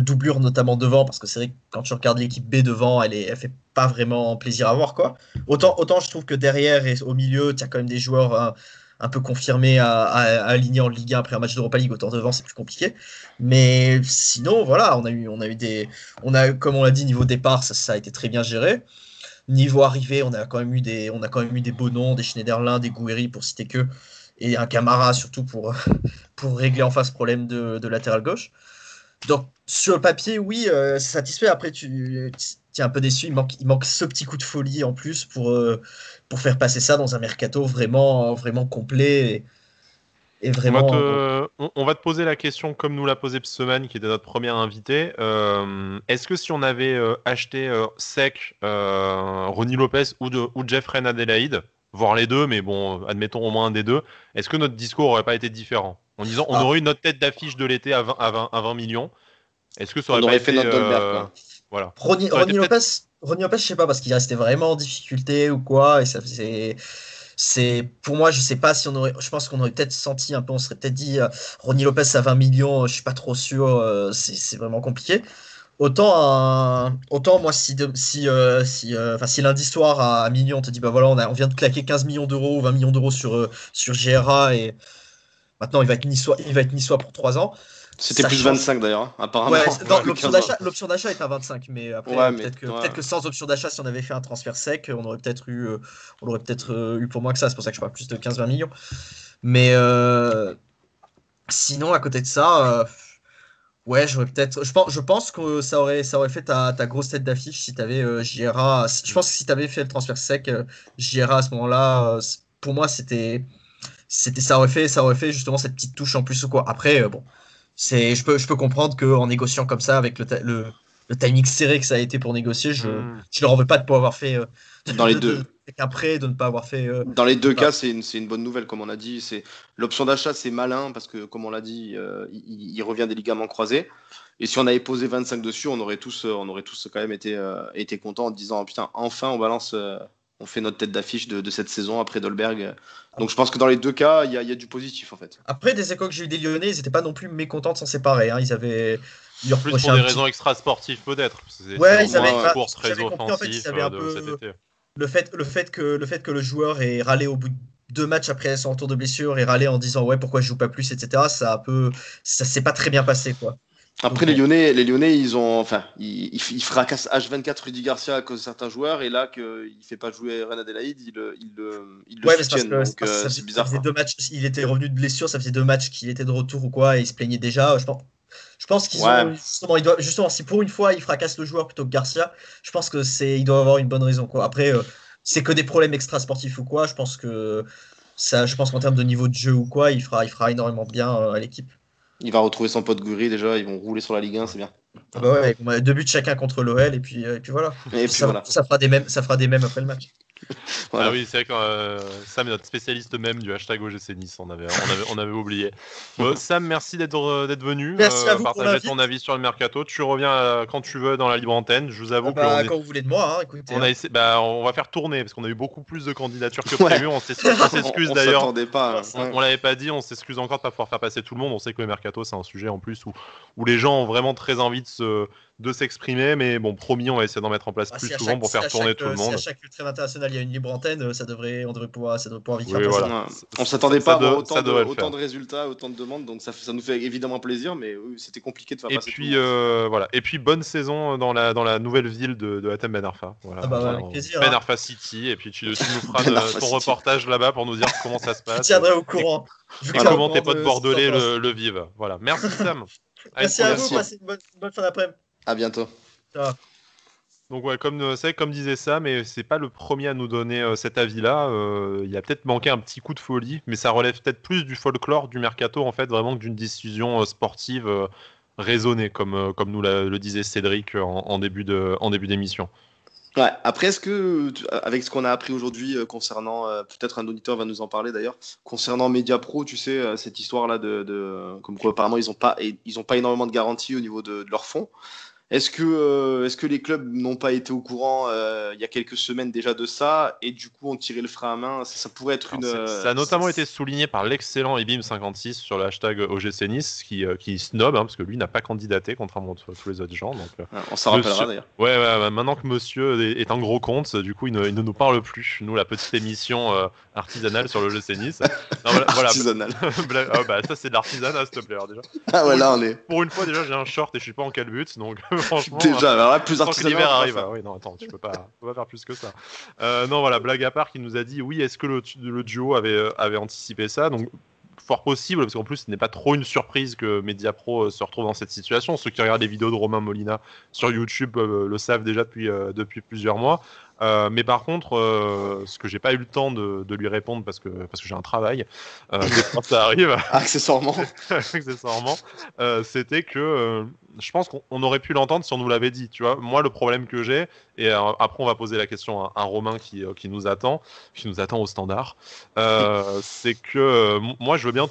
doublure, notamment devant, parce que c'est vrai que quand tu regardes l'équipe B devant, elle fait pas vraiment plaisir à voir, quoi. Autant je trouve que derrière et au milieu, tu as quand même des joueurs un peu confirmés à aligner en Ligue 1 après un match d'Europa League. Autant devant, c'est plus compliqué. Mais sinon, voilà, comme on l'a dit, niveau départ, ça a été très bien géré. Niveau arrivée, on a quand même eu des beaux noms, des Schneiderlin, des Gouiri pour citer que, et un Camara surtout pour régler en face problème de latéral gauche. Donc sur le papier, oui, c'est satisfait. Après, tu es un peu déçu. Il manque ce petit coup de folie en plus pour faire passer ça dans un mercato vraiment, vraiment complet est vraiment. On va te poser la question comme nous l'a posé Pseman, qui était notre premier invité. Est-ce que si on avait acheté sec Ronnie Lopez ou Jeffrey Adelaide, voire les deux, mais bon, admettons au moins un des deux, est-ce que notre discours aurait pas été différent en disant on aurait eu notre tête d'affiche de l'été à 20 millions? Est-ce que ça aurait On pas aurait été fait notre Dolberg, quoi. Voilà. Ronnie Lopez, je sais pas, parce qu'il restait vraiment en difficulté ou quoi, et ça faisait. Pour moi, je sais pas si on aurait. Je pense qu'on aurait peut-être senti un peu, on serait peut-être dit Ronnie Lopez à 20 millions, je suis pas trop sûr, c'est vraiment compliqué. Autant moi, si lundi soir à million, on te dit, bah voilà, on vient de claquer 15 millions d'euros ou 20 millions d'euros sur GRA et maintenant il va être niçois pour 3 ans. C'était Ça plus change. 25 d'ailleurs, apparemment. Ouais, non, Le 15. l'option d'achat est à 25, mais après, Ouais, mais peut-être que sans option d'achat, si on avait fait un transfert sec, on aurait peut-être eu pour moins que ça. C'est pour ça que je parle plus de 15-20 millions. Mais sinon, à côté de ça, ouais, je pense que ça aurait fait ta grosse tête d'affiche si tu avais JRA. Je pense que si tu avais fait le transfert sec, JRA à ce moment-là, pour moi, ça aurait fait justement cette petite touche en plus ou quoi. Après, bon. Je peux comprendre qu'en négociant comme ça, avec le timing serré que ça a été pour négocier, je ne leur en veux pas de pas avoir fait Dans les deux. qu'un prêt, de ne pas avoir fait. Dans les deux cas, c'est une bonne nouvelle, comme on a dit. L'option d'achat, c'est malin parce que, comme on l'a dit, il revient des ligaments croisés. Et si on avait posé 25 dessus, on aurait tous quand même été contents en disant putain, enfin, on fait notre tête d'affiche de cette saison après Dolberg. Donc je pense que dans les deux cas, il y a du positif en fait. Après, des échos que j'ai eu des Lyonnais, ils n'étaient pas non plus mécontents de s'en séparer. Hein. Ils avaient. Plus pour des raisons extra-sportives peut-être. Ouais, ils avaient un cours très offensif en fait, ils avaient un peu cet été. le fait que le joueur ait râlé au bout de 2 matchs après son retour de blessure et râlé en disant ouais pourquoi je joue pas plus, etc. Ça s'est pas très bien passé quoi. Après, les Lyonnais, ils fracassent H24 Rudy Garcia à cause de certains joueurs, et là, qu'il ne fait pas jouer Reine Adélaïde, ils le soutiennent. Donc, c'est bizarre. Ça faisait 2 matchs, il était revenu de blessure, ça faisait 2 matchs qu'il était de retour ou quoi, et il se plaignait déjà. Je pense qu'ils ont justement, si pour une fois il fracasse le joueur plutôt que Garcia, je pense que il doit avoir une bonne raison quoi. Après, c'est que des problèmes extra-sportifs ou quoi. Je pense qu'en termes de niveau de jeu ou quoi, il fera énormément de bien à l'équipe. Il va retrouver son pote Goury déjà, ils vont rouler sur la Ligue 1, c'est bien. Ah bah ouais, 2 buts chacun contre l'OL et puis voilà. Ça fera des mêmes après le match. Voilà. Ah oui, c'est vrai que Sam est notre spécialiste même du hashtag OGC Nice, on avait oublié. Sam, merci d'être venu, merci à vous partager ton avis sur le mercato. Tu reviens quand tu veux dans la libre antenne. Je vous avoue que quand vous voulez de moi, hein, écoutez. On va faire tourner parce qu'on a eu beaucoup plus de candidatures que prévu. On s'excuse d'ailleurs. On l'avait pas dit, on s'excuse encore de pas pouvoir faire passer tout le monde. On sait que le mercato c'est un sujet en plus où les gens ont vraiment très envie de s'exprimer, mais bon, promis, on va essayer d'en mettre en place plus souvent pour faire tourner tout le monde. Si à chaque trêve internationale il y a une libre antenne, ça devrait pouvoir vite faire passer. On s'attendait pas à avoir autant de résultats, autant de demandes, donc ça nous fait évidemment plaisir, mais oui, c'était compliqué de faire passer tout le monde. Voilà. Et puis bonne saison dans la nouvelle ville de Hatem Ben Arfa. Voilà. Avec plaisir. Ben Arfa City, et puis tu nous feras ton reportage là-bas pour nous dire comment ça se passe. Je tiendrai au courant. Et comment tes potes bordelais le vivent. Voilà. Merci Sam. Merci à vous, passez une bonne fin d'après-midi. À bientôt. Ciao. Donc ouais, comme disait Sam, mais c'est pas le premier à nous donner cet avis-là. Il a peut-être manqué un petit coup de folie, mais ça relève peut-être plus du folklore du mercato en fait, vraiment que d'une décision sportive raisonnée, comme nous le disait Cédric en début d'émission. Ouais. Après, est-ce que avec ce qu'on a appris aujourd'hui concernant, peut-être un auditeur va nous en parler d'ailleurs, concernant Mediapro, tu sais, cette histoire-là comme quoi apparemment ils ont pas énormément de garanties au niveau de leurs fonds. Est-ce que les clubs n'ont pas été au courant il y a quelques semaines déjà de ça et du coup ont tiré le frein à main? Ça pourrait être ça a notamment été souligné par l'excellent Ebim56 sur le hashtag OGC Nice qui snob parce que lui n'a pas candidaté contrairement à tous les autres gens. Donc, on s'en rappellera d'ailleurs. Ouais, maintenant que monsieur est un gros compte, du coup il ne nous parle plus. Nous, la petite émission artisanale sur le OGC Nice. Artisanale. Ça c'est de l'artisanat s'il te plaît alors, déjà. Ah ouais, là on est. Pour une fois déjà j'ai un short et je suis pas en calbut donc. Franchement, déjà, alors là, plus artisanal. L'hiver arrive. Oui, non, attends, tu peux pas faire plus que ça. Non, voilà, blague à part, qui nous a dit oui, est-ce que le duo avait anticipé ça? Donc, fort possible, parce qu'en plus, ce n'est pas trop une surprise que Mediapro se retrouve dans cette situation. Ceux qui regardent les vidéos de Romain Molina sur YouTube le savent déjà depuis plusieurs mois. Mais par contre, ce que j'ai pas eu le temps de lui répondre parce que j'ai un travail, des fois ça arrive. Accessoirement. Accessoirement, c'était que je pense qu'on aurait pu l'entendre si on nous l'avait dit. Tu vois, moi le problème que j'ai, et après on va poser la question à Romain qui nous attend au standard, c'est que moi je veux bien.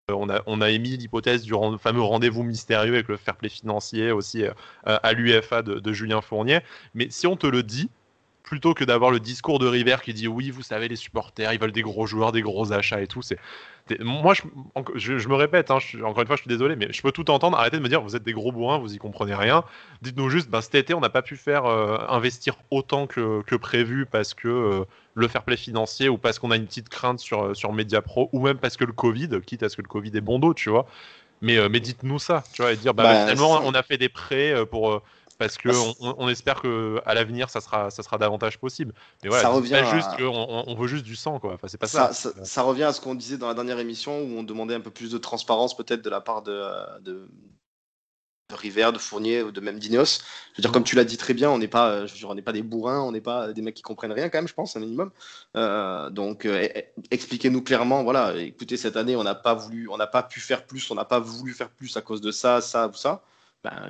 On a émis l'hypothèse du fameux rendez-vous mystérieux avec le fair play financier aussi à l'UEFA de Julien Fournier. Mais si on te le dit, plutôt que d'avoir le discours de River qui dit oui, vous savez, les supporters, ils veulent des gros joueurs, des gros achats et tout. Moi, je me répète, hein, encore une fois, je suis désolé, mais je peux tout entendre. Arrêtez de me dire, vous êtes des gros bourrins, vous y comprenez rien. Dites-nous juste, cet été, on n'a pas pu faire investir autant que prévu parce que le fair play financier ou parce qu'on a une petite crainte sur Mediapro ou même parce que le Covid, quitte à ce que le Covid est bon dos, tu vois. Mais dites-nous ça, tu vois, et dire, finalement, on a fait des prêts parce que on espère que à l'avenir ça sera davantage possible. Mais voilà, ça revient juste on veut juste du sang, quoi. Enfin, c'est pas ça. Ça revient à ce qu'on disait dans la dernière émission où on demandait un peu plus de transparence peut-être de la part de River, de Fournier ou de même d'Ineos. Je veux dire, comme tu l'as dit très bien, on n'est pas des bourrins, on n'est pas des mecs qui comprennent rien quand même, je pense, un minimum. Donc, expliquez-nous clairement. Voilà, écoutez, cette année, on n'a pas pu faire plus, on n'a pas voulu faire plus à cause de ça ou ça.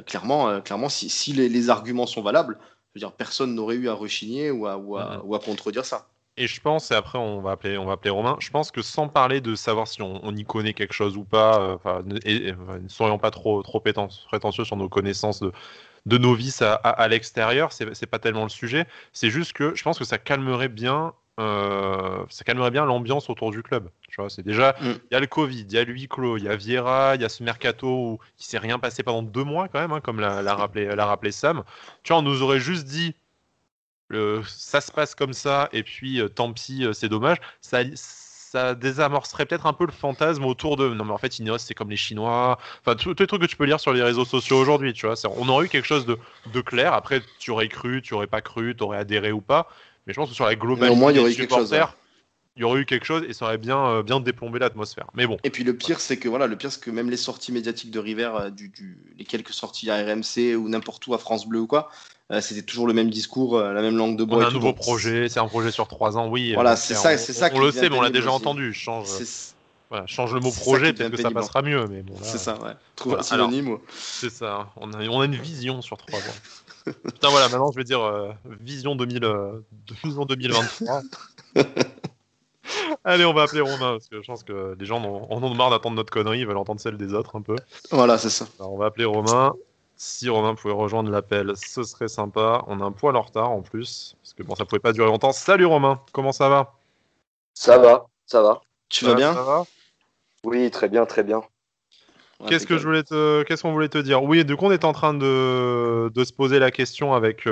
Clairement, si les arguments sont valables, je veux dire, personne n'aurait eu à rechigner ou à contredire ça. Et je pense, et après on va appeler Romain, je pense que sans parler de savoir si on y connaît quelque chose ou pas, ne soyons pas trop prétentieux sur nos connaissances de novices à l'extérieur, c'est pas tellement le sujet, c'est juste que je pense que ça calmerait bien l'ambiance autour du club. Tu vois, c'est déjà, il y a le Covid, il y a le huis clos, il y a Vieira, il y a ce mercato où il s'est rien passé pendant 2 mois quand même, hein, comme l'a rappelé Sam. Tu vois, on nous aurait juste dit ça se passe comme ça et puis tant pis, c'est dommage. Ça désamorcerait peut-être un peu le fantasme autour de non mais en fait Ineos c'est comme les Chinois, enfin tous les trucs que tu peux lire sur les réseaux sociaux aujourd'hui, tu vois, on aurait eu quelque chose de clair. Après tu aurais cru, tu aurais pas cru, tu aurais adhéré ou pas, mais je pense que sur la globalité des supporters, il y aurait eu quelque chose et ça aurait bien déplombé l'atmosphère. Mais bon. Et puis le pire c'est que même les sorties médiatiques de River, les quelques sorties à RMC ou n'importe où à France Bleu ou quoi, c'était toujours le même discours, la même langue de bois. On a un nouveau projet, c'est un projet sur 3 ans, oui. Voilà, c'est ça. On le sait, mais on l'a déjà entendu. Change le mot projet, peut-être que ça passera mieux. Mais bon, là, c'est ça, ouais. Trouve un synonyme. C'est ça. On a une vision sur 3 ans. Putain, voilà, maintenant je vais dire vision 2023. Allez, on va appeler Romain, parce que je pense que les gens en ont marre d'attendre notre connerie, ils veulent entendre celle des autres un peu. Voilà, c'est ça. Alors, on va appeler Romain. Si Romain pouvait rejoindre l'appel, ce serait sympa. On a un poil en retard en plus, parce que bon, ça pouvait pas durer longtemps. Salut Romain, comment ça va ? Ça va. Tu vas bien ? Ça va ? Oui, très bien. Ouais, qu'est-ce qu'on voulait te dire ? Oui, du coup, on est en train de se poser la question avec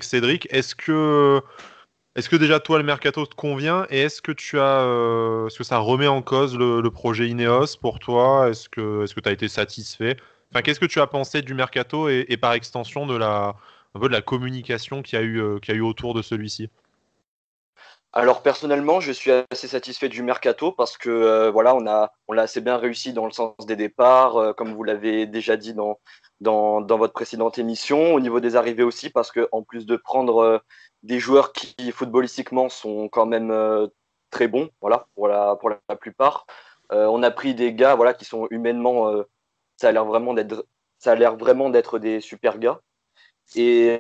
Cédric. Est-ce que déjà toi le mercato te convient et est-ce que ça remet en cause le projet Ineos pour toi ? Est-ce que tu as été satisfait ? Enfin, qu'est-ce que tu as pensé du mercato et par extension un peu de la communication qu'il y a eu autour de celui-ci ? Alors personnellement, je suis assez satisfait du mercato parce que voilà, on l'a assez bien réussi dans le sens des départs, comme vous l'avez déjà dit dans votre précédente émission. Au niveau des arrivées aussi, parce que en plus de prendre des joueurs qui footballistiquement sont quand même très bons, voilà, pour la plupart, on a pris des gars, voilà, qui sont humainement, ça a l'air vraiment d'être des super gars. Et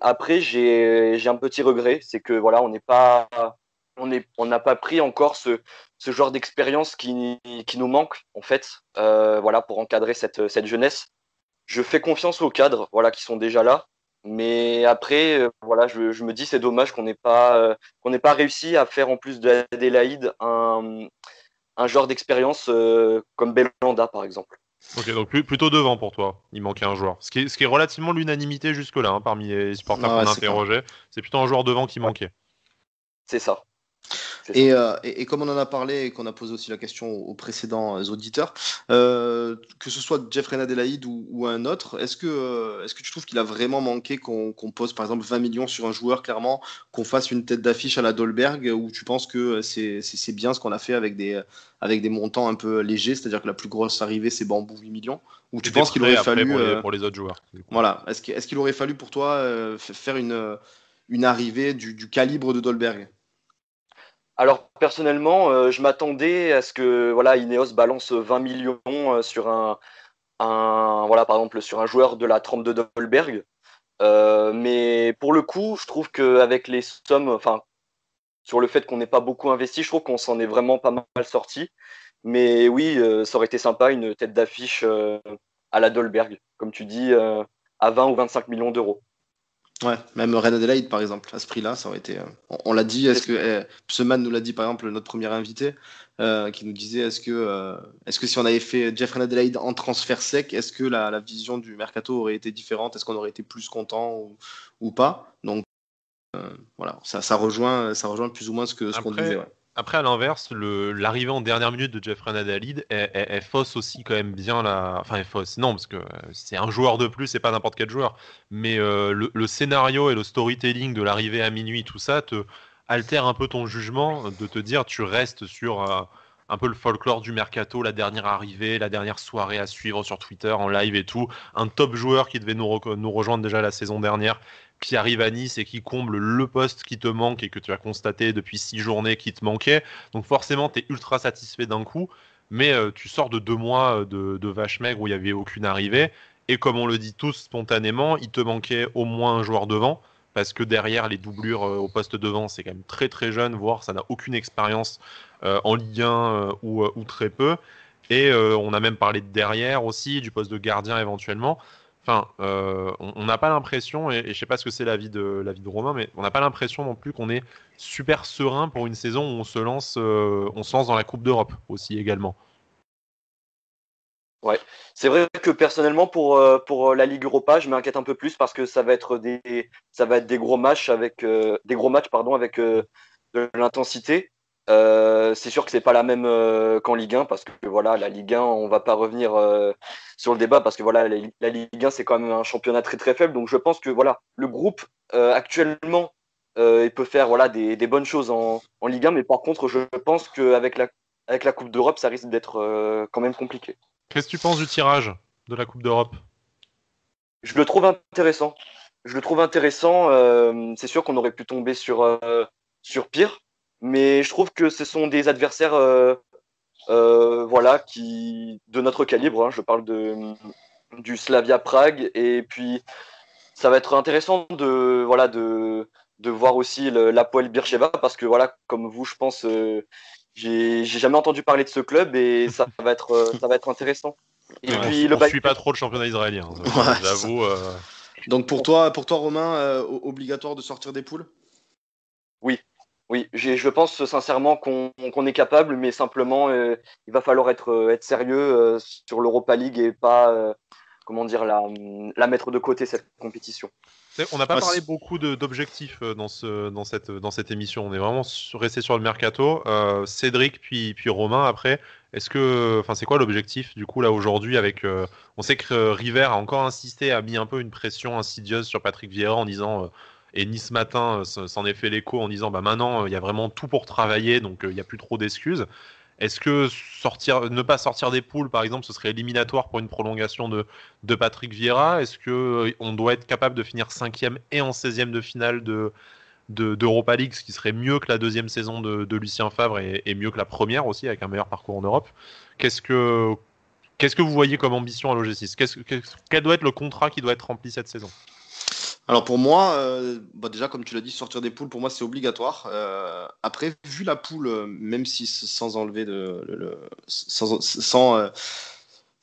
après, j'ai un petit regret, c'est que voilà, on n'a pas pris encore ce genre d'expérience qui nous manque en fait, voilà, pour encadrer cette jeunesse. Je fais confiance aux cadres, voilà, qui sont déjà là, mais après, voilà, je me dis c'est dommage qu'on n'ait pas réussi à faire en plus de Adélaïde un genre d'expérience comme Belhanda par exemple. Ok, donc plutôt devant pour toi, il manquait un joueur. Ce qui est relativement l'unanimité jusque-là, hein, parmi les supporters qu'on a interrogés. C'est plutôt un joueur devant qui manquait. C'est ça. Et comme on en a parlé et qu'on a posé aussi la question aux précédents auditeurs, que ce soit Jeffrey Adélaïde ou un autre, est-ce que tu trouves qu'il a vraiment manqué qu'on pose par exemple 20 millions sur un joueur clairement, qu'on fasse une tête d'affiche à la Dolberg, ou tu penses que c'est bien ce qu'on a fait avec des montants un peu légers, c'est-à-dire que la plus grosse arrivée c'est Bambou 8 millions, ou tu penses qu'il aurait fallu pour les autres joueurs. Voilà, est-ce qu'il aurait fallu pour toi faire une arrivée du calibre de Dolberg? Alors personnellement, je m'attendais à ce que voilà, Ineos balance 20 millions sur voilà, par exemple sur un joueur de la trempe de Dolberg. Mais pour le coup, je trouve qu'avec les sommes, enfin, sur le fait qu'on n'ait pas beaucoup investi, je trouve qu'on s'en est vraiment pas mal sorti. Mais oui, ça aurait été sympa, une tête d'affiche à la Dolberg, comme tu dis, à 20 ou 25 millions d'euros. Ouais, même Red Adelaide, par exemple, à ce prix-là, ça aurait été. On l'a dit, Pseman nous l'a dit, par exemple, notre premier invité, qui nous disait est-ce que si on avait fait Jeff Red Adelaide en transfert sec, est-ce que la vision du mercato aurait été différente? Est-ce qu'on aurait été plus content ou pas? Donc, voilà, ça rejoint plus ou moins ce qu'on disait. Ouais. Après, à l'inverse, l'arrivée en dernière minute de Jeffrey Nadalid, elle fausse aussi quand même bien la. Enfin, elle fausse, non, parce que c'est un joueur de plus, c'est pas n'importe quel joueur. Mais le scénario et le storytelling de l'arrivée à minuit, tout ça, te altère un peu ton jugement de te dire tu restes sur un peu le folklore du mercato, la dernière arrivée, la dernière soirée à suivre sur Twitter, en live et tout. Un top joueur qui devait nous rejoindre déjà la saison dernière qui arrive à Nice et qui comble le poste qui te manque et que tu as constaté depuis 6 journées qui te manquait. Donc forcément, tu es ultra satisfait d'un coup, mais tu sors de 2 mois de vache maigre où il n'y avait aucune arrivée. Et comme on le dit tous spontanément, il te manquait au moins un joueur devant, parce que derrière, les doublures au poste devant, c'est quand même très très jeune, voire ça n'a aucune expérience en Ligue 1 ou très peu. Et on a même parlé de derrière aussi, du poste de gardien éventuellement. Enfin, on n'a pas l'impression, et je sais pas ce que c'est l'avis de Romain, mais on n'a pas l'impression non plus qu'on est super serein pour une saison où on se lance dans la Coupe d'Europe aussi également. Ouais, c'est vrai que personnellement pour la Ligue Europa, je m'inquiète un peu plus parce que ça va être des gros matchs avec avec de l'intensité. C'est sûr que c'est pas la même qu'en Ligue 1 parce que voilà, la Ligue 1, on va pas revenir sur le débat parce que voilà, la Ligue 1 c'est quand même un championnat très très faible. Donc je pense que voilà, le groupe actuellement il peut faire voilà des bonnes choses en Ligue 1, mais par contre je pense qu'avec la Coupe d'Europe, ça risque d'être quand même compliqué. Qu'est-ce que tu penses du tirage de la Coupe d'Europe? Je le trouve intéressant. C'est sûr qu'on aurait pu tomber sur pire, mais je trouve que ce sont des adversaires voilà, de notre calibre. Hein. Je parle du Slavia Prague. Et puis, ça va être intéressant de voir aussi l'Hapoel Beersheva parce que, voilà, comme vous, je pense, j'ai jamais entendu parler de ce club et ça va être intéressant. Et Ouais, puis, on suit pas trop le championnat israélien, Ouais, j'avoue. Donc pour toi Romain, obligatoire de sortir des poules? Oui, oui, je pense sincèrement qu'on est capable, mais simplement il va falloir être sérieux sur l'Europa League et pas comment dire la mettre de côté cette compétition. On n'a pas parlé beaucoup d'objectifs dans cette émission. On est vraiment resté sur le mercato. Cédric puis Romain après. C'est quoi l'objectif du coup là aujourd'hui avec on sait que River a encore insisté, a mis un peu une pression insidieuse sur Patrick Vieira en disant et Nice Matin s'en est fait l'écho en disant bah maintenant il y a vraiment tout pour travailler donc il n'y a plus trop d'excuses. Est-ce que ne pas sortir des poules, par exemple, ce serait éliminatoire pour une prolongation de Patrick Vieira? Est-ce qu'on doit être capable de finir 5e et en 16e de finale d'Europa League, ce qui serait mieux que la deuxième saison de Lucien Favre et mieux que la première aussi, avec un meilleur parcours en Europe? Qu'est-ce que vous voyez comme ambition à l'OGC? Quel doit être le contrat qui doit être rempli cette saison? Alors pour moi, déjà comme tu l'as dit, sortir des poules, pour moi c'est obligatoire. Après, vu la poule, même si sans enlever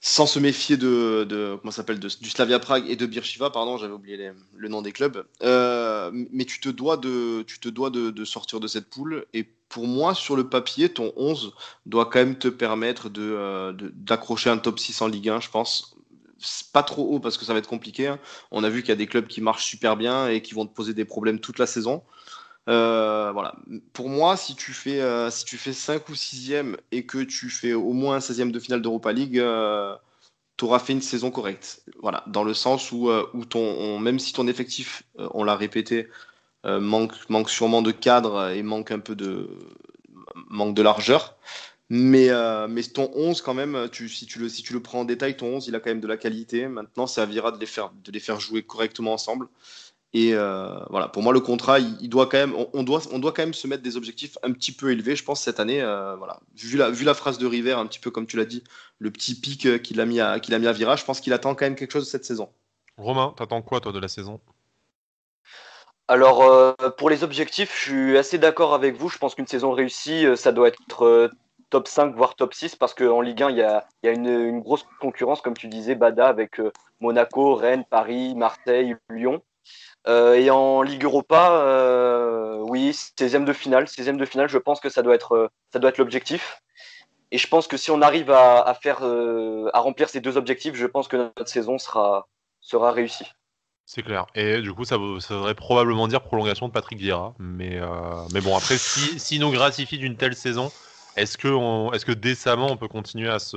sans se méfier comment ça s'appelle, du Slavia Prague et de Beersheva, pardon, j'avais oublié le nom des clubs. Mais tu te dois de sortir de cette poule. Et pour moi, sur le papier, ton 11 doit quand même te permettre d'accrocher un top 6 en Ligue 1, je pense. C'est pas trop haut parce que ça va être compliqué. Hein. On a vu qu'il y a des clubs qui marchent super bien et qui vont te poser des problèmes toute la saison. Voilà. Pour moi, si tu fais 5 ou 6e et que tu fais au moins un 16e de finale d'Europa League, tu auras fait une saison correcte. Voilà. Dans le sens où même si ton effectif, on l'a répété, manque sûrement de cadre et manque de largeur. Mais ton 11, quand même, si tu le prends en détail, ton 11, il a quand même de la qualité. Maintenant, c'est à Vieira de les faire jouer correctement ensemble. Et voilà, pour moi, le contrat, il doit quand même, on doit quand même se mettre des objectifs un petit peu élevés, je pense, cette année. Voilà. Vu la phrase de River, un petit peu comme tu l'as dit, le petit pic qu'il a mis à Vira, je pense qu'il attend quand même quelque chose de cette saison. Romain, t'attends quoi, toi, de la saison? Alors, pour les objectifs, je suis assez d'accord avec vous. Je pense qu'une saison réussie, ça doit être top 5, voire top 6, parce qu'en Ligue 1, il y a une grosse concurrence, comme tu disais, Bada, avec Monaco, Rennes, Paris, Marseille, Lyon. Et en Ligue Europa, oui, 16e de finale. 16e de finale, je pense que ça doit être l'objectif. Et je pense que si on arrive à remplir ces deux objectifs, je pense que notre saison sera réussie. C'est clair. Et du coup, ça voudrait probablement dire prolongation de Patrick Vieira. Mais bon, après, s'il nous gratifie d'une telle saison, est-ce que décemment on peut continuer à se...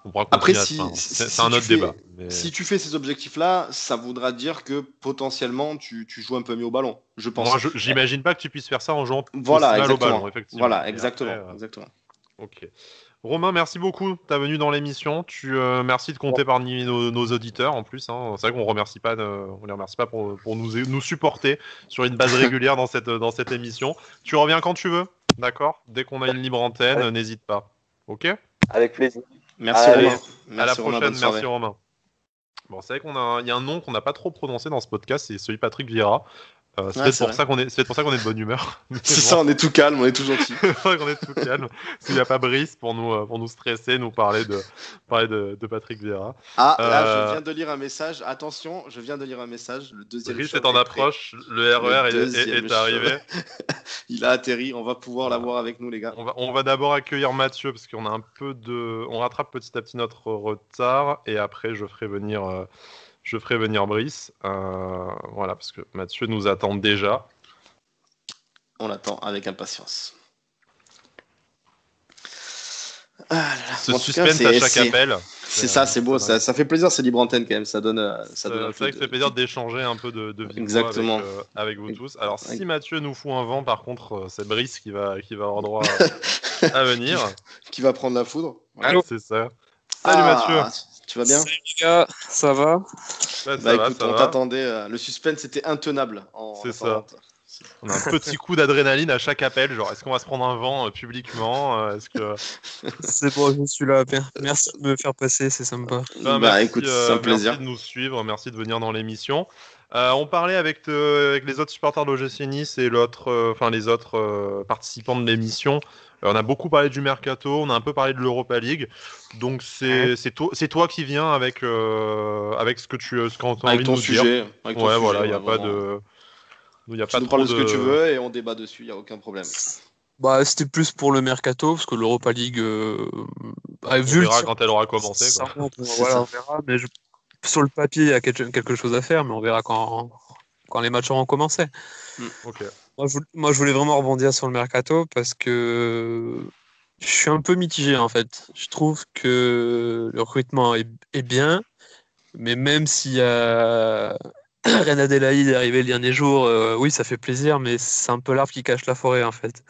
On pourra continuer Après, c'est un autre débat. Mais... Si tu fais ces objectifs-là, ça voudra dire que potentiellement tu joues un peu mieux au ballon, je pense. Moi, j'imagine pas que tu puisses faire ça en jouant voilà, aussi mal au exactement. ballon, effectivement. Voilà, exactement. Après, exactement. Ok. Romain, merci beaucoup. T'es venu dans l'émission. Merci de compter parmi nos auditeurs en plus. Hein. C'est vrai qu'on les remercie pas pour nous supporter sur une base régulière dans cette émission. Tu reviens quand tu veux, d'accord? Dès qu'on a une libre antenne, n'hésite pas. Ok? Avec plaisir. Merci Allez. Romain. À la Romain, prochaine. bonne soirée. Merci Romain. Bon, c'est vrai il y a un nom qu'on n'a pas trop prononcé dans ce podcast, c'est celui Patrick Vieira. C'est peut-être pour ça qu'on est de bonne humeur. C'est ça, on est tout calme, on est tout gentil. C'est vrai qu'on est tout calme. Parce qu'il n'y a pas Brice pour nous stresser, nous parler de Patrick Vieira. Là, je viens de lire un message. Attention, je viens de lire un message. Le deuxième Brice choc est en approche. Le RER est arrivé. Il a atterri. On va pouvoir l'avoir avec nous, les gars. On va d'abord accueillir Mathieu parce qu'on a on rattrape petit à petit notre retard et après je ferai venir Brice. Voilà, parce que Mathieu nous attend déjà. On l'attend avec impatience. Ce suspense à chaque appel. C'est ça, c'est beau. Ça fait plaisir, c'est libre antenne quand même. Ça donne c'est vrai que ça fait plaisir d'échanger un peu de vive voix avec vous tous. Alors, si Mathieu nous fout un vent, par contre, c'est Brice qui va avoir droit à venir. Qui va prendre la foudre. Allô. C'est ça. Salut Mathieu. Tu vas bien? Salut les gars, ça va? Écoute, on t'attendait. Le suspense était intenable. C'est ça. On a un petit coup d'adrénaline à chaque appel. Genre, est-ce qu'on va se prendre un vent publiquement? C'est bon, je suis là. Merci de me faire passer, c'est sympa. Écoute, c'est un plaisir. Merci de nous suivre, merci de venir dans l'émission. On parlait avec les autres supporters de l'OGC Nice et les autres participants de l'émission. On a beaucoup parlé du Mercato, on a un peu parlé de l'Europa League. Donc c'est toi qui viens avec ce que tu as envie de nous sujet, dire. Avec ton sujet. Voilà, il n'y a pas de... Tu nous parles de ce que tu veux et on débat dessus, il n'y a aucun problème. C'était plus pour le Mercato, parce que l'Europa League... on verra quand elle aura commencé. Voilà, on verra, mais sur le papier, il y a quelque chose à faire, mais on verra quand les matchs auront commencé. Ok. Moi, je voulais vraiment rebondir sur le Mercato, parce que je suis un peu mitigé, en fait. Je trouve que le recrutement est bien, mais même s'il y a... Reine Adélaïde est arrivé le dernier jour, oui, ça fait plaisir, mais c'est un peu l'arbre qui cache la forêt, en fait.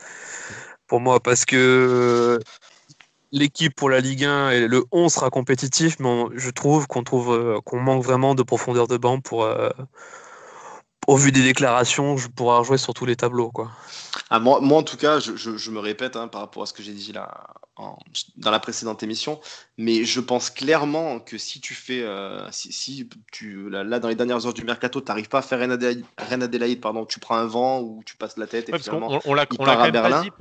Pour moi, parce que l'équipe pour la Ligue 1 et le 11 sera compétitif, mais je trouve qu'on manque vraiment de profondeur de banc pour, au vu des déclarations, pouvoir jouer sur tous les tableaux, quoi. Moi, en tout cas, je me répète par rapport à ce que j'ai dit là dans la précédente émission, mais je pense clairement que si tu fais, là dans les dernières heures du mercato, tu n'arrives pas à faire Reine Adélaïde, tu prends un vent ou tu passes la tête et finalement on l'a quand même pas dit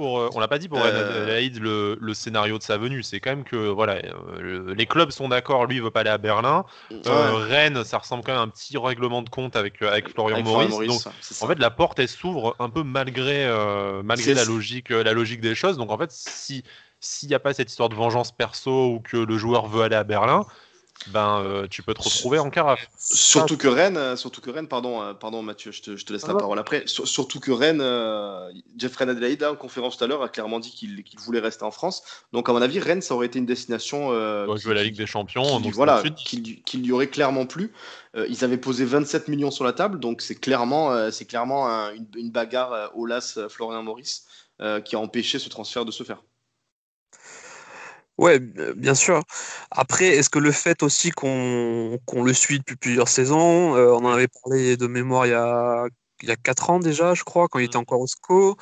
pour Reine Adélaïde le scénario de sa venue. C'est quand même que voilà, les clubs sont d'accord, lui il veut pas aller à Berlin. Rennes, ça ressemble quand même à un petit règlement de compte avec Florian Maurice. Donc en fait la porte elle s'ouvre un peu malgré la logique des choses. Donc en fait s'il n'y a pas cette histoire de vengeance perso ou que le joueur veut aller à Berlin, tu peux te retrouver en carafe. Surtout que Rennes, pardon Mathieu, je te laisse la parole après. Surtout que Rennes, Jeffrey Adélaïde en conférence tout à l'heure a clairement dit qu'il voulait rester en France. Donc à mon avis, Rennes ça aurait été une destination jouer la Ligue des Champions, qu'il lui aurait clairement plu. Ils avaient posé 27 millions sur la table, donc c'est clairement une bagarre Aulas Florian Maurice qui a empêché ce transfert de se faire. Ouais, bien sûr. Après, est-ce que le fait aussi qu'on le suit depuis plusieurs saisons, on en avait parlé de mémoire il y a 4 ans déjà, je crois, quand il était encore au SCO.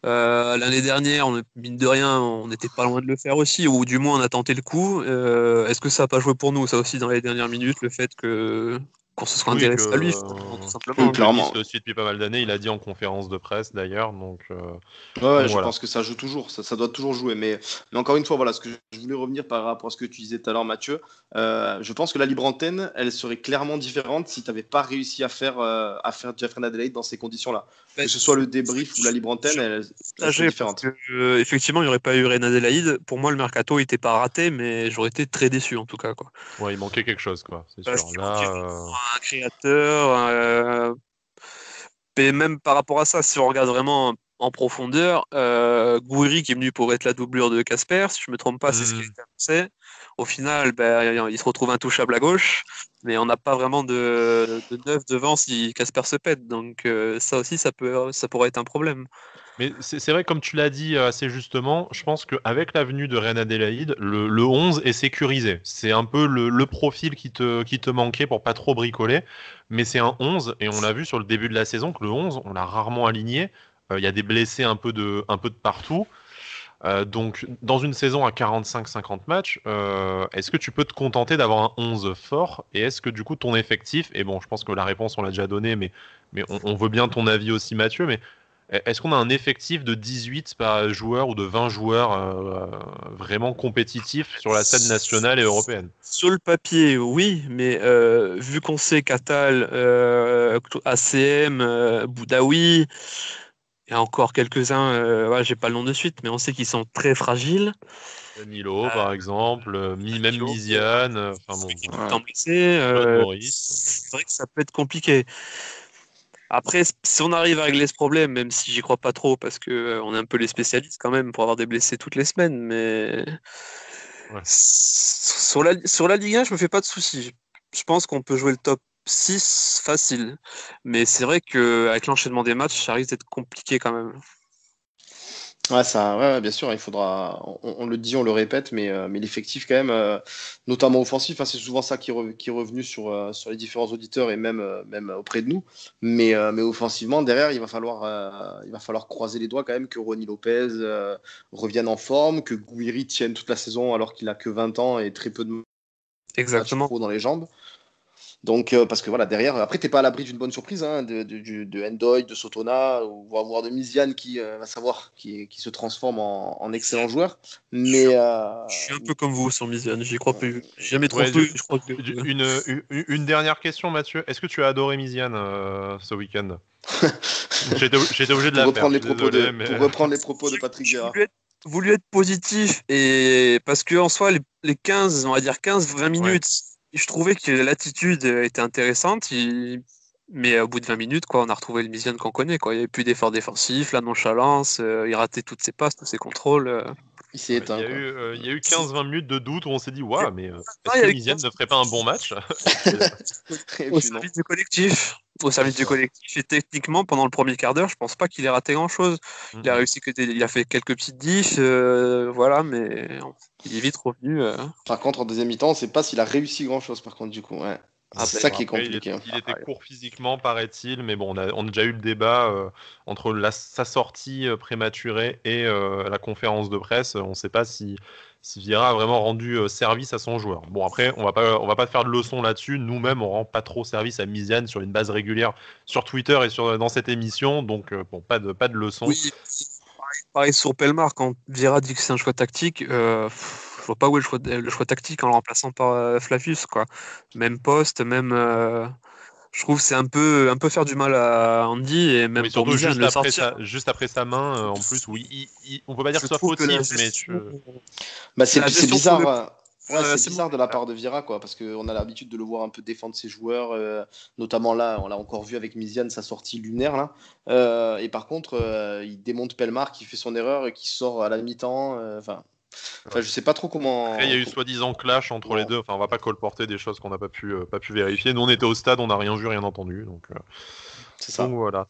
L'année dernière, mine de rien, on n'était pas loin de le faire aussi, ou du moins on a tenté le coup. Est-ce que ça n'a pas joué pour nous, ça aussi, dans les dernières minutes, le fait qu'on se soit Oui, intéressé à lui, finalement, tout Oui, simplement. clairement. Le suit depuis pas mal d'années, il a dit en conférence de presse d'ailleurs, Ouais, donc je voilà. pense que ça joue toujours, ça doit toujours jouer. Mais encore une fois, voilà, ce que je voulais revenir par rapport à ce que tu disais tout à l'heure, Mathieu, je pense que la libre antenne, elle serait clairement différente si tu n'avais pas réussi à faire Jeffrey Adelaide dans ces conditions-là. Que ce soit le débrief ou la libre antenne, elle serait Parce différente. que, effectivement, il n'y aurait pas eu Reine Adélaïde. Pour moi, le mercato n'était pas raté, mais j'aurais été très déçu en tout cas, quoi. Ouais, il manquait quelque chose, quoi, c'est Parce sûr. qu'il Là, manquait vraiment un créateur. Et même par rapport à ça, si on regarde vraiment en profondeur, Gouiri qui est venu pour être la doublure de Casper, si je me trompe pas, c'est ce qui a été annoncé. Au final, ben, il se retrouve intouchable à gauche, mais on n'a pas vraiment de neuf devant si Casper se pète. Donc ça aussi, ça pourrait être un problème. mais c'est vrai, comme tu l'as dit assez justement, je pense qu'avec la venue de Reine Adélaïde, le 11 est sécurisé. C'est un peu le profil qui te manquait pour pas trop bricoler, mais c'est un 11, et on l'a vu sur le début de la saison que le 11, on l'a rarement aligné. Il y a des blessés un peu de partout. Donc, dans une saison à 45-50 matchs, est-ce que tu peux te contenter d'avoir un 11 fort? Et est-ce que du coup ton effectif, et bon, je pense que la réponse on l'a déjà donnée, mais on veut bien ton avis aussi, Mathieu, mais est-ce qu'on a un effectif de 18 par joueur ou de 20 joueurs vraiment compétitifs sur la scène nationale et européenne? Sur le papier, oui, mais vu qu'on sait qu'Atal, ACM, Boudaoui, et encore quelques-uns, ouais, j'ai pas le nom de suite, mais on sait qu'ils sont très fragiles. Milo, par exemple, même Milo, Misiane, enfin c'est vrai bon, qu'il est tout le Ouais. temps blessé. Claude Maurice. C'est vrai que ça peut être compliqué. Après, si on arrive à régler ce problème, même si j'y crois pas trop, parce que on est un peu les spécialistes quand même pour avoir des blessés toutes les semaines, mais Ouais. sur la Ligue 1, je me fais pas de soucis. Je pense qu'on peut jouer le top 6 facile. Mais c'est vrai qu'avec l'enchaînement des matchs, ça risque d'être compliqué quand même. Ouais, ouais, bien sûr, il faudra. On le dit, on le répète, mais l'effectif, quand même, notamment offensif, hein, c'est souvent ça qui est revenu sur les différents auditeurs et même auprès de nous. Mais offensivement, derrière, il va falloir croiser les doigts quand même que Ronny Lopez revienne en forme, que Gouiri tienne toute la saison alors qu'il a que 20 ans et très peu de matchs Exactement. pro dans les jambes. Donc, parce que voilà, derrière, après, t'es pas à l'abri d'une bonne surprise, hein, de Ndoye, de Sotona, ou voire de Miziane qui va savoir, qui se transforme en excellent joueur. Mais Je suis un peu comme vous sur Miziane, j'y crois plus. J'ai jamais trop Ouais, cru, je crois que. une dernière question, Mathieu. Est-ce que tu as adoré Misiane ce week-end? J'ai été obligé de pour la faire, reprendre je les suis propos désolé, mais pour reprendre les propos de Patrick J'ai Vieira. voulu être positif et parce que en soi les 15, on va dire 15-20 minutes, je trouvais que l'attitude était intéressante, mais au bout de 20 minutes quoi, on a retrouvé le Miziane qu'on connaît quoi, il n'y avait plus d'efforts défensifs, la nonchalance, il ratait toutes ses passes, tous ses contrôles. Il s'est éteint, quoi. il y a eu 15-20 minutes de doute où on s'est dit, waouh, mais Ah, est-ce il y que avait Misiane ne ferait pas un bon match? Et au puis non. service du collectif. Au service du collectif et techniquement pendant le premier quart d'heure, je pense pas qu'il ait raté grand-chose. Il a réussi il a fait quelques petites diffs, voilà, mais il est vite revenu. Par contre, en deuxième mi-temps, on sait pas s'il a réussi grand-chose, par contre, du coup. Ouais. Ah C'est ben, ça Bon, qui est après, compliqué, hein. il était court physiquement, paraît-il, mais bon, on a déjà eu le débat entre sa sortie prématurée et la conférence de presse. On ne sait pas si Vieira a vraiment rendu service à son joueur. Bon, après, on va pas faire de leçon là-dessus. Nous-mêmes, on rend pas trop service à Misiane sur une base régulière sur Twitter et dans cette émission, donc bon, pas de leçon. oui, pareil sur Pelmar, quand Vieira dit que c'est un choix tactique, je vois pas où est le choix tactique en le remplaçant par Flavius, quoi. Même poste, même. Je trouve que c'est un peu faire du mal à Andy et même Oui, pour surtout Misiane le sortir. juste après sa main, en plus, oui, on peut pas dire Je que ce soit trouve que la fautif, mais gestion, Bah, la c'est gestion sur bizarre. Ouais, c'est c'est bizarre mauvais. de la part de Vieira, quoi, parce qu'on a l'habitude de le voir un peu défendre ses joueurs, notamment là, on l'a encore vu avec Miziane, sa sortie lunaire, là. Et par contre, il démonte Pelmar qui fait son erreur et qui sort à la mi-temps. Enfin, je sais pas trop Après, il y a eu comment. soi-disant clash entre les comment- deux. Enfin, on va pas colporter des choses qu'on n'a pas pu vérifier. Nous, on était au stade, on n'a rien vu, rien entendu. C'est Donc ça. voilà.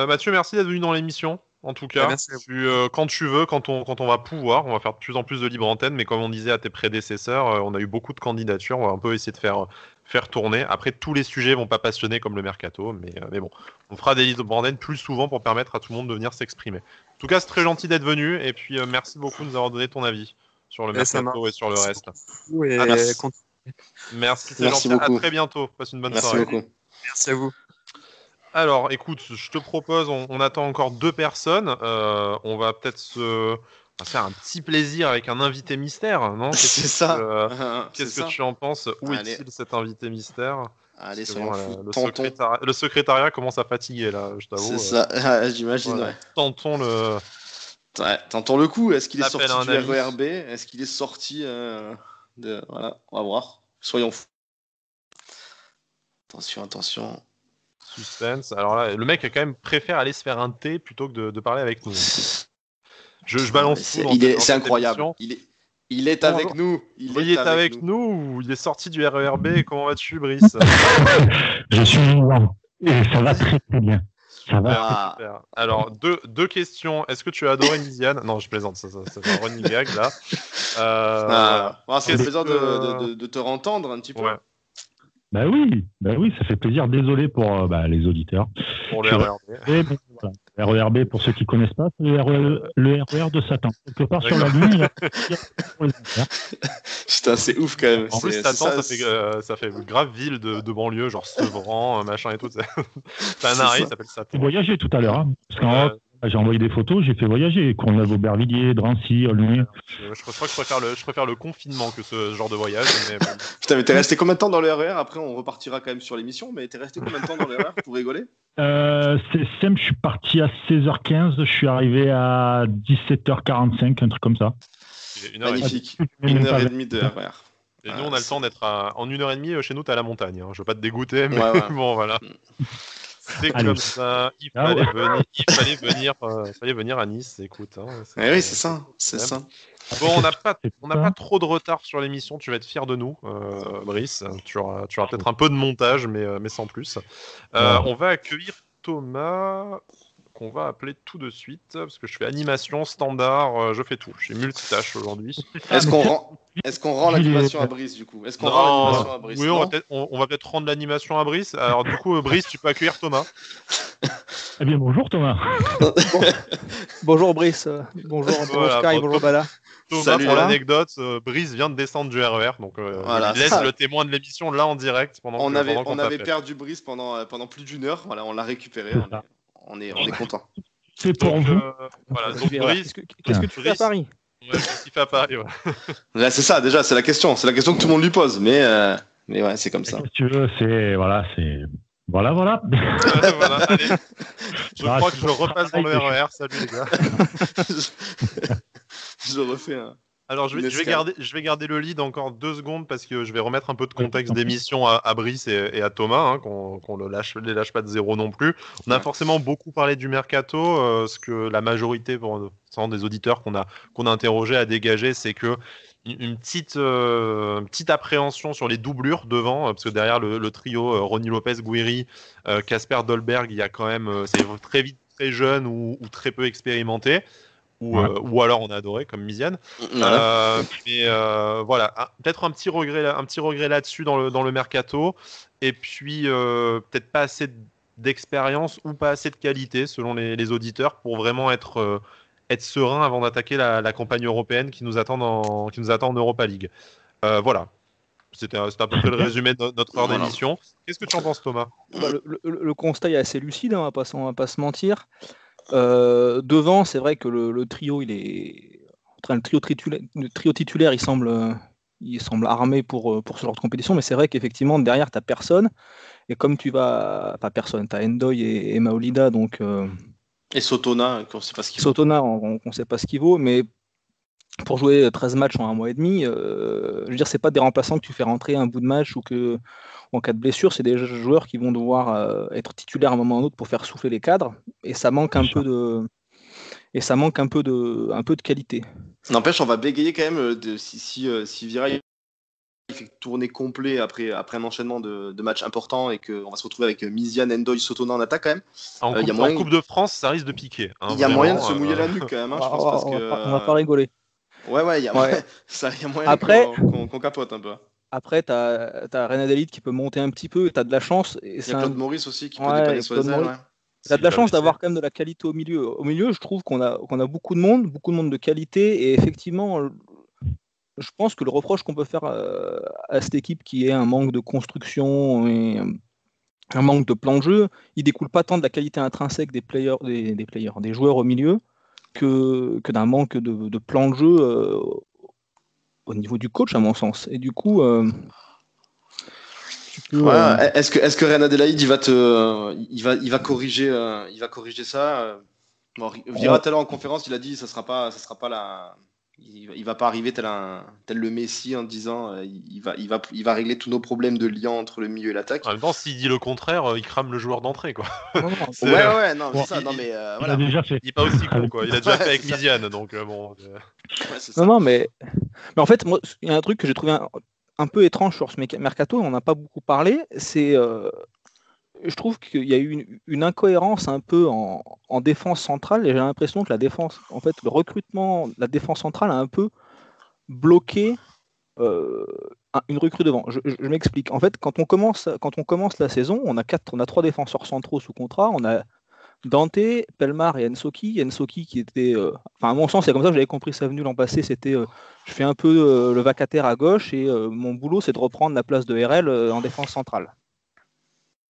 Mathieu, merci d'être venu dans l'émission. En tout cas, merci à quand tu veux, quand on va pouvoir, on va faire de plus en plus de libre antenne, mais comme on disait à tes prédécesseurs, on a eu beaucoup de candidatures, on va un peu essayer de faire tourner. Après, tous les sujets vont pas passionner comme le mercato, mais bon, on fera des libre antennes plus souvent pour permettre à tout le monde de venir s'exprimer. En tout cas, c'est très gentil d'être venu, et puis merci beaucoup de nous avoir donné ton avis sur le Ça mercato et sur le reste. vous. Et merci. Merci, c'est Merci gentil. À beaucoup. très bientôt. Passe une bonne Merci soirée. beaucoup. Merci à vous. Alors, écoute, je te propose, on attend encore 2 personnes. On va peut-être se faire un petit plaisir avec un invité mystère, non? C'est ça. Qu'est-ce C'est que ça. tu en penses? Où Allez. est-il cet invité mystère? Allez, Parce que soyons bon, fous. le, Tentons. le secrétariat commence à fatiguer là, je t'avoue. C'est ça. Ah, j'imagine, Voilà. ouais. Tentons le. Ouais, tentons le coup. Est-ce qu'il est Appelle sorti un du ami. RERB? Est-ce qu'il est sorti de... Voilà, on va voir. Soyons fous. Attention. Suspense. Alors là, le mec quand même préfère aller se faire un thé plutôt que de parler avec nous. Je balance tout dans C'est cette incroyable. émission. Il est avec nous. Il est avec nous ou il est sorti du RERB? Comment vas-tu, Brice? Je suis vivant et ça va très très bien. Ça va. Super. Alors, deux questions. Est-ce que tu as adoré Nisiane? Non, je plaisante, ça fait un running gag là. Ça fait Qu'est-ce plaisir que- de te entendre un petit peu. Ouais, Bah oui, ça fait plaisir. Désolé pour les auditeurs. pour le Je- RERB. Et bon, voilà. RERB, pour ceux qui connaissent pas, c'est le RER de Satan. Quelque part sur la Lune, il y a pour les enfers. Putain, c'est ouf quand même. En plus, C'est Satan, ça fait grave ville de banlieue, genre Sevran, machin et tout. T'as un arrêt, ça. il s'appelle J'ai Satan. voyagé tout à l'heure. Hein, parce qu'en Ouais. Europe, j'ai envoyé des photos, j'ai fait voyager. Courneuve-Aubervilliers, Drancy, Aulnay. Je crois que je préfère le confinement que ce genre de voyage. Mais bon. Putain, mais t'es resté combien de temps dans le RER? Après, on repartira quand même sur l'émission, mais t'es resté combien de temps dans le RER pour rigoler? C'est simple, je suis parti à 16h15, je suis arrivé à 17h45, un truc comme ça. C'est 1h30. Magnifique. Même Une pas heure et vers- demie de RER. Et nous, on a le temps d'être en 1h30 chez nous, t'es à la montagne. Hein. Je veux pas te dégoûter, mais Ouais. bon, voilà. C'est Allez. comme ça. Il Ah ouais. fallait venir à Nice. Écoute. Hein, Eh oui, c'est ça. C'est ça. Bon, on n'a pas trop de retard sur l'émission. Tu vas être fier de nous, Brice. Tu auras peut-être un peu de montage, mais sans plus. On va accueillir Thomas, qu'on va appeler tout de suite, parce que je fais animation standard. Je fais tout. Je suis multitâche aujourd'hui. Est-ce qu'on rend l'animation à Brice du coup? Est-ce qu'on rend l'animation à Brice? Oui, Non on va peut-être rendre l'animation à Brice. Alors du coup, Brice, tu peux accueillir Thomas. Eh bien, bonjour Thomas. Bonjour Brice, bonjour Voilà, Sky, bon, bonjour Bala. Thomas, Salut, pour là. l'anecdote, Brice vient de descendre du RER, donc Voilà, il laisse ça. le témoin de l'émission là en direct pendant On qu'on avait t'appelle. perdu Brice pendant plus d'une heure. Voilà, on l'a récupéré. C'est ça. On est content. C'est pour Donc, vous. voilà, donc Brice, Qu'est-ce que tu fais à Paris? ouais, qu'est-ce qu'il fait à Paris, ouais. Là, c'est ça. Déjà, c'est la question. C'est la question que tout le monde lui pose. Mais ouais, c'est comme ça. Qu'est-ce que tu veux, c'est. Voilà. Voilà, allez. Je Ah, crois c'est que je pour repasse dans le travail que RER. Salut les gars. Je refais un. Alors, je Une vais escale. garder le lead encore 2 secondes parce que je vais remettre un peu de contexte d'émission à Brice et à Thomas, hein, qu'on les lâche pas de zéro non plus. On a Ouais. forcément beaucoup parlé du mercato. Ce que la majorité des auditeurs qu'on a interrogés a dégagé, c'est que une petite appréhension sur les doublures devant, parce que derrière le trio Ronny Lopez, Guiri, Casper Dolberg, il y a quand même, c'est très vite très jeune ou très peu expérimenté. Ou alors on a adoré comme Misiane. Voilà. Mais voilà, peut-être un petit regret là-dessus dans le mercato. Et puis peut-être pas assez d'expérience ou pas assez de qualité selon les auditeurs pour vraiment être serein avant d'attaquer la campagne européenne qui nous attend en Europa League. Voilà. C'était à peu près le résumé de notre heure Voilà. d'émission. Qu'est-ce que tu en penses, Thomas? Bah, le constat est assez lucide, hein, on va pas se mentir. Devant, c'est vrai que le trio, le trio titulaire, il semble armé pour ce genre de compétition, mais c'est vrai qu'effectivement, derrière, tu n'as personne. Et comme tu vas. Pas personne, tu as Endoy et Maolida, donc. Et Sotona, qu'on ne sait pas ce qu'il faut. Sotona, on ne sait pas ce qu'il vaut, mais pour jouer 13 matchs en un mois et demi, je veux dire, c'est pas des remplaçants que tu fais rentrer un bout de match ou que, en cas de blessure, c'est des joueurs qui vont devoir être titulaires à un moment ou à un autre pour faire souffler les cadres, et ça manque un peu de qualité. N'empêche, on va bégayer quand même si Vira il fait tourner complet après un enchaînement de matchs importants et qu'on va se retrouver avec Miziane, Endoy, Sotona en attaque quand même. En Il y a en moyen, Coupe de France, ça risque de piquer. Hein, il y a moyen de vraiment, se mouiller la nuque quand même, je pense, parce que On va pas rigoler. ouais, il y a Ouais. il y a moyen Après, qu'on capote un peu. après t'as Reine Adélaïde qui peut monter un petit peu, t'as de la chance. Et Il y c'est a un- Claude Maurice aussi qui peut Ouais, dépanner sur les Claude ailes. Maurice. Ouais. T'as de la S'il va chance laisser. d'avoir quand même de la qualité au milieu. Au milieu, je trouve qu'on a beaucoup de monde de qualité. Et effectivement, je pense que le reproche qu'on peut faire à cette équipe qui est un manque de construction et un manque de plan de jeu, il découle pas tant de la qualité intrinsèque des joueurs au milieu que d'un manque de plan de jeu au niveau du coach, à mon sens. Et du coup, tu peux. Ouais, est-ce que Reine Adélaïde il va corriger ça. Bon, Vira tout à l'heure en conférence, il a dit ça sera pas il va pas arriver tel le Messi en disant il va régler tous nos problèmes de lien entre le milieu et l'attaque. En même temps, s'il dit le contraire, il crame le joueur d'entrée, quoi. Non, C'est- Ouais, non, Bon, c'est ça. Non, mais Il voilà. a déjà fait. Il est pas aussi con, quoi. Il a déjà Ouais, fait avec c'est ça. Miziane, donc bon. Ouais, c'est ça. Non, mais en fait, moi, il y a un truc que j'ai trouvé un peu étrange sur ce mercato, on n'en a pas beaucoup parlé, c'est je trouve qu'il y a eu une incohérence un peu en défense centrale, et j'ai l'impression que la défense, en fait, le recrutement de la défense centrale a un peu bloqué une recrue devant. Je m'explique. En fait, quand on commence la saison, on a 3 défenseurs centraux sous contrat, on a Dante, Pelmar et Ensoki. Ensoki qui était, à mon sens, c'est comme ça que j'avais compris ça venu l'an passé, c'était je fais un peu le vacataire à gauche et mon boulot c'est de reprendre la place de RL en défense centrale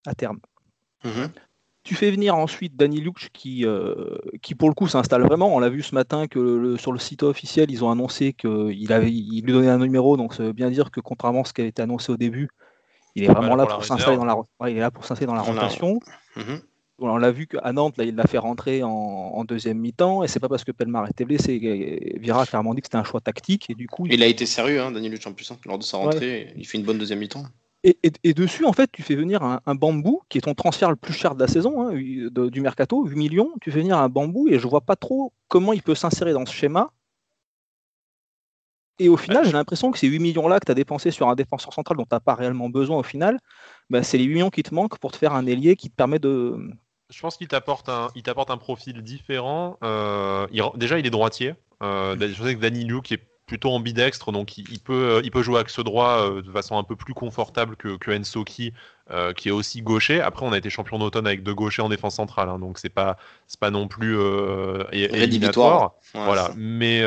à terme. Mhm. Tu fais venir ensuite Danny Luch qui pour le coup s'installe vraiment. On l'a vu ce matin que sur le site officiel ils ont annoncé qu'il lui donnait un numéro, donc ça veut bien dire que contrairement à ce qui avait été annoncé au début, il est vraiment là pour s'installer il est là pour s'installer dans la rotation. Mhm. On l'a vu qu'à Nantes, là, il l'a fait rentrer en deuxième mi-temps, et c'est pas parce que Pelmar était blessé. Vira a clairement dit que c'était un choix tactique, et du coup. Il a été sérieux, hein, Daniel Luch en plus. Lors de sa rentrée, il fait une bonne deuxième mi-temps. Et dessus, en fait, tu fais venir un Bambou, qui est ton transfert le plus cher de la saison, hein, du mercato, 8 millions. Tu fais venir un Bambou, et je vois pas trop comment il peut s'insérer dans ce schéma. Et au final, j'ai l'impression que ces 8 millions-là que tu as dépensés sur un défenseur central dont tu n'as pas réellement besoin au final, c'est les 8 millions qui te manquent pour te faire un ailier qui te permet de. Je pense qu'il t'apporte un profil différent. Déjà, il est droitier. Je sais que Danny Luke est plutôt ambidextre, donc il peut jouer axe droit de façon un peu plus confortable que Ensoki, qui est aussi gaucher. Après, on a été champion d'automne avec 2 gauchers en défense centrale, hein, donc c'est pas non plus éliminatoire. Ouais, voilà. Mais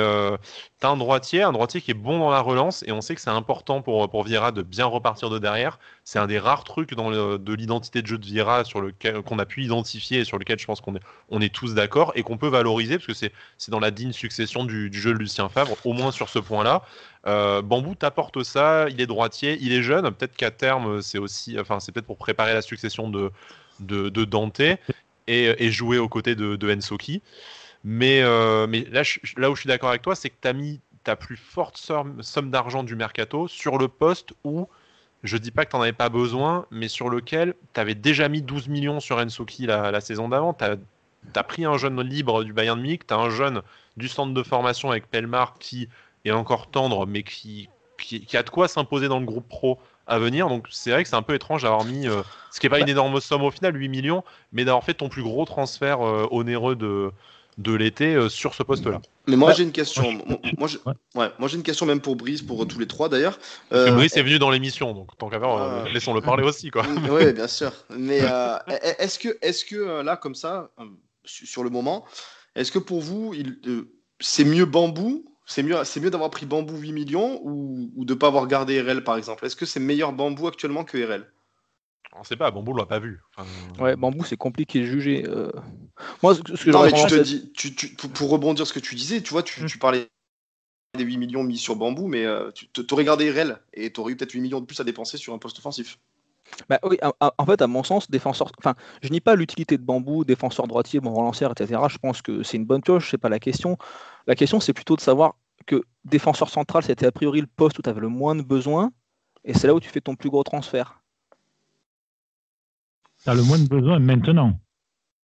t'as un droitier qui est bon dans la relance, et on sait que c'est important pour Vieira de bien repartir de derrière. C'est un des rares trucs de l'identité de jeu de Vieira qu'on a pu identifier et sur lequel je pense qu'on est tous d'accord et qu'on peut valoriser, parce que c'est dans la digne succession du jeu de Lucien Favre, au moins sur ce point-là. Bambou t'apporte ça, il est droitier, il est jeune, peut-être qu'à terme c'est peut-être pour préparer la succession de Dante et jouer aux côtés de Ensoki. Mais là où je suis d'accord avec toi, c'est que tu as mis ta plus forte somme d'argent du mercato sur le poste où, je dis pas que tu n'en avais pas besoin, mais sur lequel tu avais déjà mis 12 millions sur Ensoki la saison d'avant. Tu as pris un jeune libre du Bayern Munich, tu as un jeune du centre de formation avec Pelmar qui est encore tendre, mais qui a de quoi s'imposer dans le groupe pro à venir. Donc c'est vrai que c'est un peu étrange d'avoir mis, ce qui n'est pas une énorme somme au final, 8 millions, mais d'avoir fait ton plus gros transfert onéreux de l'été sur ce poste-là. Mais moi j'ai une question. Moi j'ai une question même pour Brice, pour tous les trois d'ailleurs. Parce que Brice est venu dans l'émission, donc tant qu'à faire, laissons-le parler aussi, quoi. Oui, bien sûr. Mais est-ce que là comme ça, sur le moment, est-ce que pour vous c'est mieux Bambou? C'est mieux d'avoir pris Bambou 8 millions ou de ne pas avoir gardé RL par exemple? Est-ce que c'est meilleur Bambou actuellement que RL? On ne sait pas, Bambou ne l'a pas vu. Ouais, Bambou, c'est compliqué de juger. Moi, ce que non, mais tu te dis, pour rebondir ce que tu disais, tu vois, tu parlais des 8 millions mis sur Bambou, mais tu aurais gardé RL et tu aurais eu peut-être 8 millions de plus à dépenser sur un poste offensif. Bah, oui, en fait, à mon sens, je nie pas l'utilité de Bambou, défenseur droitier, bon relanceur, etc. Je pense que c'est une bonne pioche, c'est pas la question. La question, c'est plutôt de savoir que défenseur central, c'était a priori le poste où tu avais le moins de besoin, et c'est là où tu fais ton plus gros transfert. Tu as le moins de besoin maintenant.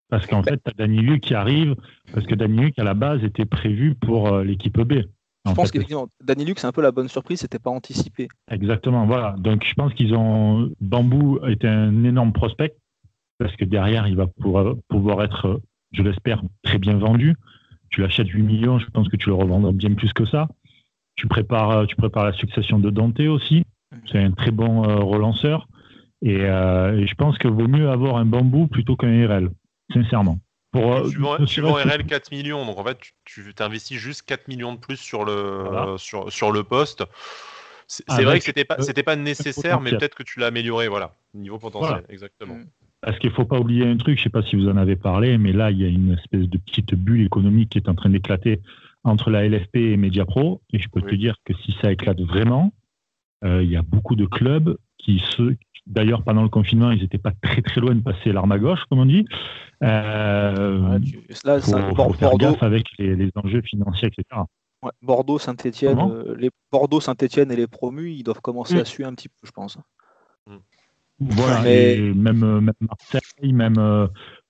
Parce qu'en fait, tu as Danny Luc qui arrive, parce que Danny Luc, à la base, était prévu pour l'équipe B. Je pense qu'effectivement, Danny Luke, c'est un peu la bonne surprise, c'était pas anticipé. Exactement, voilà. Donc je pense Bambou est un énorme prospect parce que derrière, il va pouvoir être, je l'espère, très bien vendu. Tu l'achètes 8 millions, je pense que tu le revendras bien plus que ça. Tu prépares la succession de Dante aussi. C'est un très bon relanceur. Et je pense que vaut mieux avoir un Bambou plutôt qu'un RL, sincèrement. Tu vends RL 4 millions, donc en fait, tu t'investis juste 4 millions de plus sur le poste. C'est vrai que c'était pas nécessaire, mais peut-être que tu l'as amélioré, voilà, niveau potentiel, exactement. Parce qu'il ne faut pas oublier un truc, je ne sais pas si vous en avez parlé, mais là, il y a une espèce de petite bulle économique qui est en train d'éclater entre la LFP et Mediapro. Et je peux te dire que si ça éclate vraiment, il y a beaucoup de clubs d'ailleurs, pendant le confinement, ils n'étaient pas très très loin de passer l'arme à gauche, comme on dit. Faut faire gaffe avec les enjeux financiers, etc. Ouais, Bordeaux, Saint-Étienne, et les promus, ils doivent commencer à suer un petit peu, je pense. Voilà, et même Marseille,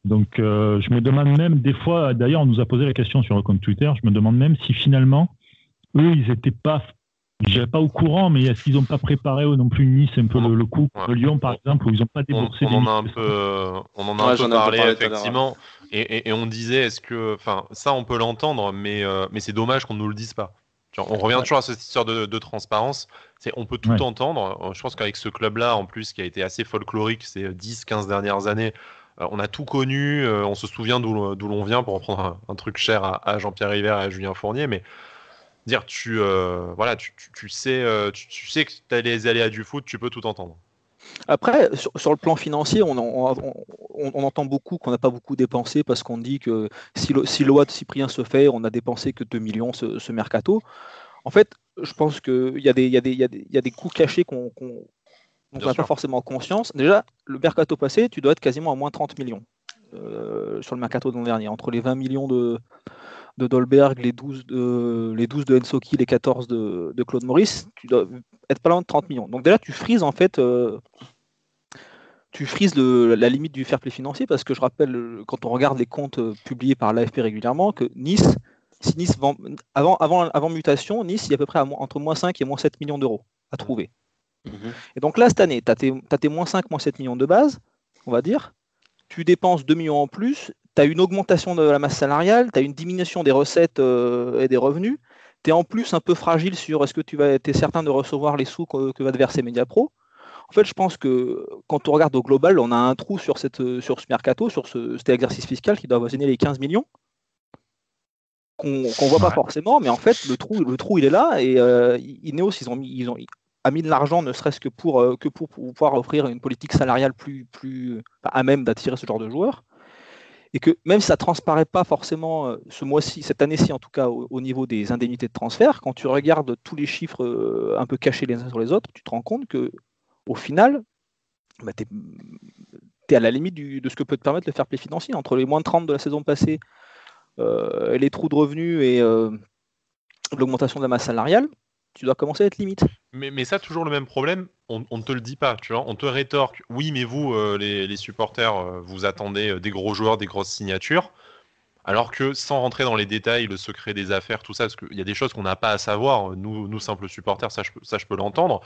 donc je me demande même des fois, d'ailleurs on nous a posé la question sur le compte Twitter, je me demande même si finalement eux ils n'étaient pas, je dirais pas au courant, mais est-ce qu'ils n'ont pas préparé eux non plus Nice un peu le coup de Lyon par exemple, où ils n'ont pas déboursé on en a un peu parlé effectivement, et on disait est-ce que, enfin ça on peut l'entendre, mais c'est dommage qu'on nous le dise pas. On revient toujours à cette histoire de transparence. On peut tout entendre. Je pense qu'avec ce club-là, en plus, qui a été assez folklorique ces 10-15 dernières années, on a tout connu. On se souvient d'où l'on vient, pour reprendre un truc cher à Jean-Pierre River et à Julien Fournier. Mais dire, tu sais que tu as les aléas du foot, tu peux tout entendre. Après, sur le plan financier, on entend beaucoup qu'on n'a pas beaucoup dépensé parce qu'on dit que si le loi de Cyprien se fait, on n'a dépensé que 2 millions ce mercato. En fait, je pense qu'il y a des coûts cachés dont on n'a pas forcément conscience. Déjà, le mercato passé, tu dois être quasiment à moins 30 millions sur le mercato de l'an dernier. Entre les 20 millions de Dolberg, les 12 de Ensoki, les 14 de Claude Maurice, tu dois être pas loin de 30 millions. Donc déjà, tu frises en fait la limite du fair play financier, parce que je rappelle, quand on regarde les comptes publiés par l'AFP régulièrement, que Nice vend, avant mutation, Nice, il y a à peu près entre moins 5 et moins 7 millions d'euros à trouver. Et donc là, cette année, tu as tes moins 5, moins 7 millions de base, on va dire. Tu dépenses 2 millions en plus, tu as une augmentation de la masse salariale, tu as une diminution des recettes et des revenus. Tu es en plus un peu fragile sur est-ce que tu es certain de recevoir les sous que va te verser Mediapro. En fait, je pense que quand on regarde au global, on a un trou sur ce mercato, sur cet exercice fiscal qui doit avoisiner les 15 millions, qu'on ne voit pas forcément, mais en fait, le trou il est là, et Ineos, ils ont mis de l'argent, ne serait-ce que pour pouvoir offrir une politique salariale plus à même d'attirer ce genre de joueurs. Et que même si ça ne transparaît pas forcément ce mois-ci, cette année-ci en tout cas, au niveau des indemnités de transfert, quand tu regardes tous les chiffres un peu cachés les uns sur les autres, tu te rends compte que au final, tu es à la limite de ce que peut te permettre le fair play financier. Entre les moins de 30 de la saison passée, les trous de revenus et l'augmentation de la masse salariale, tu dois commencer à être limite. Mais ça, toujours le même problème, on ne te le dit pas, tu vois. On te rétorque, oui, mais vous, les supporters, vous attendez des gros joueurs, des grosses signatures. Alors que, sans rentrer dans les détails, le secret des affaires, tout ça, parce qu'il y a des choses qu'on n'a pas à savoir, nous simples supporters, ça je peux l'entendre.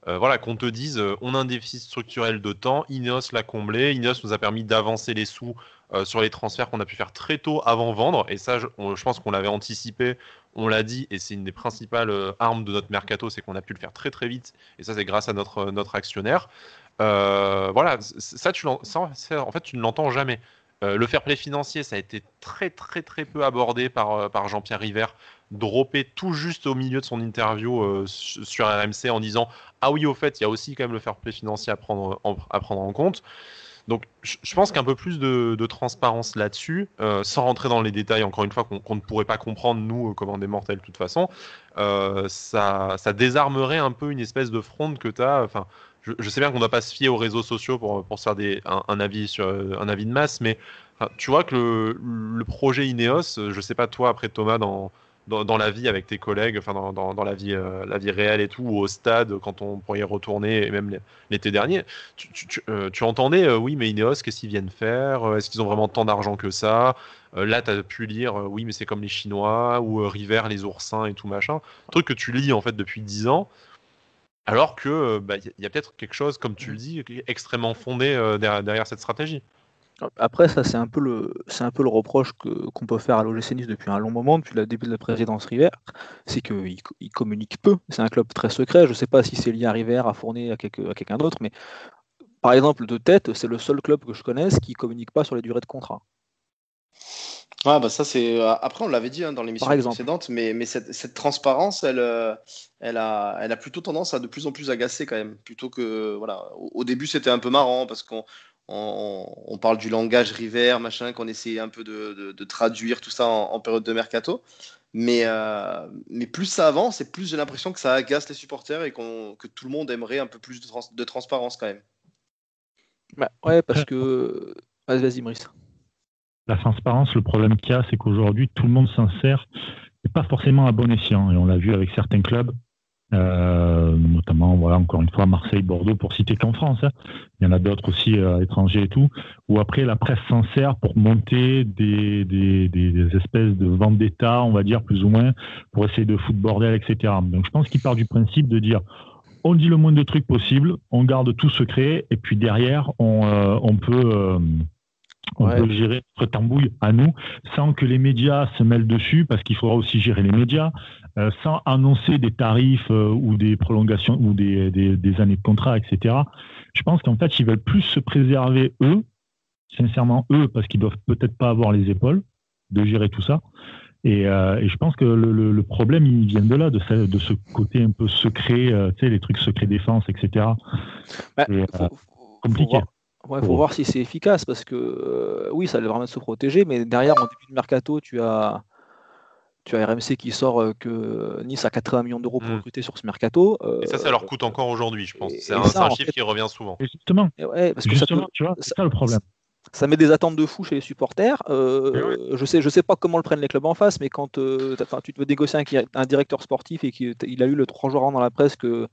Voilà, qu'on te dise, on a un déficit structurel de temps, Ineos l'a comblé, Ineos nous a permis d'avancer les sous sur les transferts qu'on a pu faire très tôt avant vendre, et ça, je pense qu'on l'avait anticipé, on l'a dit, et c'est une des principales armes de notre mercato, c'est qu'on a pu le faire très très vite, et ça c'est grâce à notre actionnaire. Voilà, ça en fait tu ne l'entends jamais. Le fair play financier, ça a été très très très peu abordé par Jean-Pierre River, droppé tout juste au milieu de son interview sur RMC en disant « Ah oui, au fait, il y a aussi quand même le fair play financier à prendre en compte ». Donc je pense qu'un peu plus de transparence là-dessus, sans rentrer dans les détails, encore une fois, qu'on ne pourrait pas comprendre, nous, comme des mortels, de toute façon, ça désarmerait un peu une espèce de fronde que tu as. Enfin, je sais bien qu'on ne doit pas se fier aux réseaux sociaux pour se faire un avis de masse, mais enfin, tu vois que le projet Ineos, je ne sais pas toi, après Thomas, dans dans la vie avec tes collègues, enfin dans la vie réelle et tout, ou au stade quand on pourrait y retourner, et même l'été dernier, tu entendais, oui, mais Ineos, qu'est-ce qu'ils viennent faire? Est-ce qu'ils ont vraiment tant d'argent que ça? Là, tu as pu lire, oui, mais c'est comme les Chinois, ou River, les oursins et tout machin. Truc que tu lis en fait depuis 10 ans. Alors que y a peut-être quelque chose, comme tu le dis, qui est extrêmement fondé derrière cette stratégie. Après, ça, c'est un peu le reproche qu'on peut faire à l'OGC Nice depuis un long moment, depuis le début de la présidence River, c'est qu'il communique peu. C'est un club très secret. Je ne sais pas si c'est lié à River, à Fournier, à quelqu'un d'autre, mais par exemple, de tête, c'est le seul club que je connaisse qui communique pas sur les durées de contrat. Ah bah ça c'est après on l'avait dit dans l'émission précédente, mais cette transparence elle a plutôt tendance à de plus en plus agacer quand même, plutôt que voilà, au début c'était un peu marrant parce qu'on parle du langage River machin, qu'on essayait un peu de traduire tout ça en période de mercato, mais plus ça avance et plus j'ai l'impression que ça agace les supporters et que tout le monde aimerait un peu plus de transparence quand même. Bah, ouais, parce que vas-y Brice. La transparence, le problème qu'il y a, c'est qu'aujourd'hui, tout le monde s'insère, et pas forcément à bon escient. Et on l'a vu avec certains clubs, notamment, voilà, encore une fois, Marseille, Bordeaux, pour citer qu'en France. Hein. Il y en a d'autres aussi à l'étranger et tout, où après, la presse s'insère pour monter des espèces de vendetta, on va dire, plus ou moins, pour essayer de foutre bordel, etc. Donc, je pense qu'il part du principe de dire, on dit le moins de trucs possible, on garde tout secret, et puis derrière, on peut... On peut gérer notre tambouille à nous, sans que les médias se mêlent dessus, parce qu'il faudra aussi gérer les médias, sans annoncer des tarifs ou des prolongations ou des années de contrat, etc. Je pense qu'en fait, ils veulent plus se préserver eux, sincèrement eux, parce qu'ils doivent peut-être pas avoir les épaules de gérer tout ça. Et je pense que le problème, il vient de là, de ce côté un peu secret, tu sais, les trucs secret défense, etc. Compliqué. Il faut voir si c'est efficace, parce que oui, ça allait vraiment se protéger, mais derrière, en début de mercato, tu as RMC qui sort que Nice a 80 millions d'euros pour recruter sur ce mercato. Et ça leur coûte encore aujourd'hui, je pense. C'est un chiffre qui revient souvent. Et justement, parce que tu vois, c'est ça le problème. Ça met des attentes de fou chez les supporters. Je sais pas comment le prennent les clubs en face, mais quand tu te veux négocier un directeur sportif et qu'il a eu le 3 jours avant dans la presse que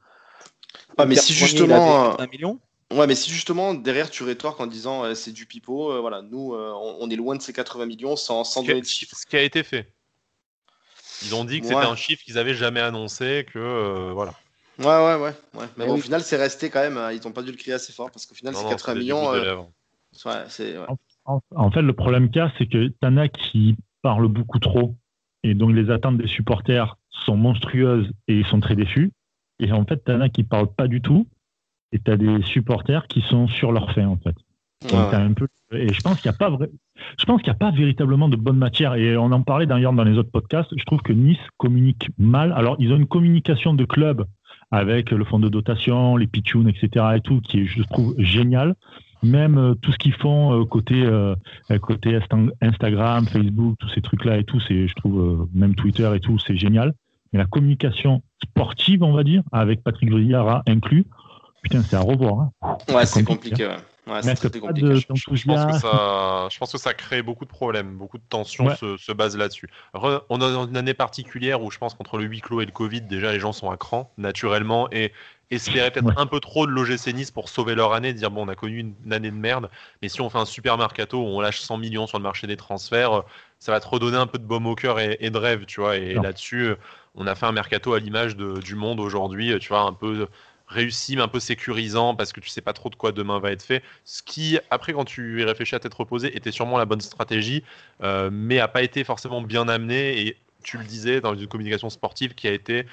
mais si justement 1 million. Ouais, mais si justement derrière tu rétorques en disant c'est du pipeau, voilà, nous on est loin de ces 80 millions sans donner de chiffres. Ce qui a été fait. Ils ont dit que c'était un chiffre qu'ils avaient jamais annoncé, que voilà. Ouais. Mais bon, au final c'est resté quand même. Ils n'ont pas dû le crier assez fort parce qu'au final c'est 80 millions. En fait, le problème qu'il y a, c'est que t'en as qui parlent beaucoup trop et donc les attentes des supporters sont monstrueuses et ils sont très déçus. Et en fait, t'en as qui parlent pas du tout. Et tu as des supporters qui sont sur leur fin, en fait. Donc, et je pense qu'il n'y a pas véritablement de bonne matière. Et on en parlait d'ailleurs dans les autres podcasts. Je trouve que Nice communique mal. Alors, ils ont une communication de club avec le fonds de dotation, les pitchouns, etc. et tout, qui est, je trouve, génial. Même tout ce qu'ils font côté Instagram, Facebook, tous ces trucs-là et tout, je trouve, même Twitter et tout, c'est génial. Mais la communication sportive, on va dire, avec Patrick Vieira inclus, putain, c'est à revoir. Hein. Ouais, c'est compliqué. Ouais, c'est très compliqué. Je pense que ça crée beaucoup de problèmes, beaucoup de tensions se basent là-dessus. On a une année particulière où je pense qu'entre le huis clos et le Covid, déjà les gens sont à cran, naturellement, et espéraient peut-être un peu trop de l'OGC Nice pour sauver leur année, dire bon, on a connu une année de merde, mais si on fait un super mercato où on lâche 100 millions sur le marché des transferts, ça va te redonner un peu de baume au cœur et de rêve, tu vois. Et là-dessus, on a fait un mercato à l'image du monde aujourd'hui, tu vois, un peu réussi mais un peu sécurisant parce que tu sais pas trop de quoi demain va être fait, ce qui après quand tu y réfléchis à tête reposée était sûrement la bonne stratégie, mais a pas été forcément bien amené, et tu le disais dans une communication sportive qui a été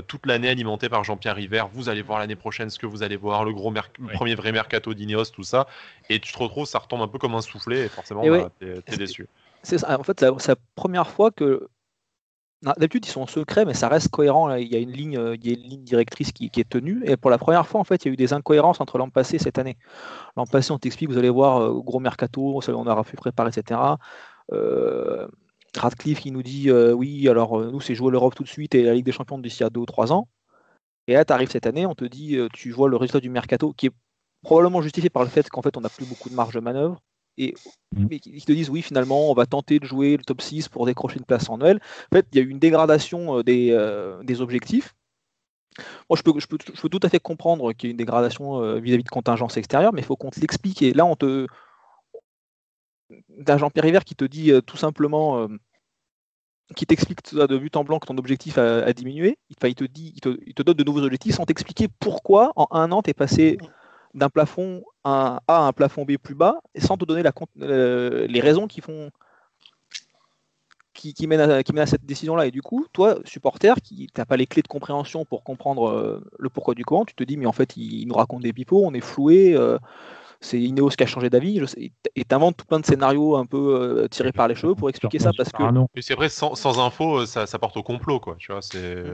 toute l'année alimentée par Jean-Pierre River. Vous allez voir l'année prochaine ce que vous allez voir, le premier vrai mercato d'Ineos, tout ça, et tu te retrouves, ça retombe un peu comme un soufflet et forcément t'es déçu. C'est ça, en fait c'est la première fois que d'habitude, ils sont secrets, mais ça reste cohérent. Il y a une ligne directrice qui est tenue. Et pour la première fois, en fait, il y a eu des incohérences entre l'an passé et cette année. L'an passé, on t'explique, vous allez voir, gros mercato, on aura fait préparer, etc. Radcliffe qui nous dit, oui, alors nous, c'est jouer l'Europe tout de suite et la Ligue des Champions d'ici à 2 ou 3 ans. Et là, tu arrives cette année, on te dit, tu vois le résultat du mercato qui est probablement justifié par le fait qu'en fait, on n'a plus beaucoup de marge de manœuvre. mais qui te disent oui, finalement, on va tenter de jouer le top 6 pour décrocher une place en Noël. En fait, il y a eu une dégradation des objectifs. Moi, je peux tout à fait comprendre qu'il y ait une dégradation vis-à-vis de contingences extérieures, mais il faut qu'on te l'explique. Et là, t'as Jean-Pierre River qui te dit tout simplement, qui t'explique de but en blanc que ton objectif a diminué. Il te donne de nouveaux objectifs sans t'expliquer pourquoi en un an tu es passé d'un plafond A à un plafond B plus bas, et sans te donner les raisons qui mènent à cette décision-là. Et du coup, toi, supporter, qui n'as pas les clés de compréhension pour comprendre le pourquoi du comment, tu te dis, mais en fait, il nous raconte des pipeaux, on est floué, c'est Ineos qui a changé d'avis, et t'inventes tout plein de scénarios un peu tirés par les cheveux pour expliquer ça, parce que... Mais c'est vrai, sans info, ça porte au complot, quoi. Tu vois, c'est...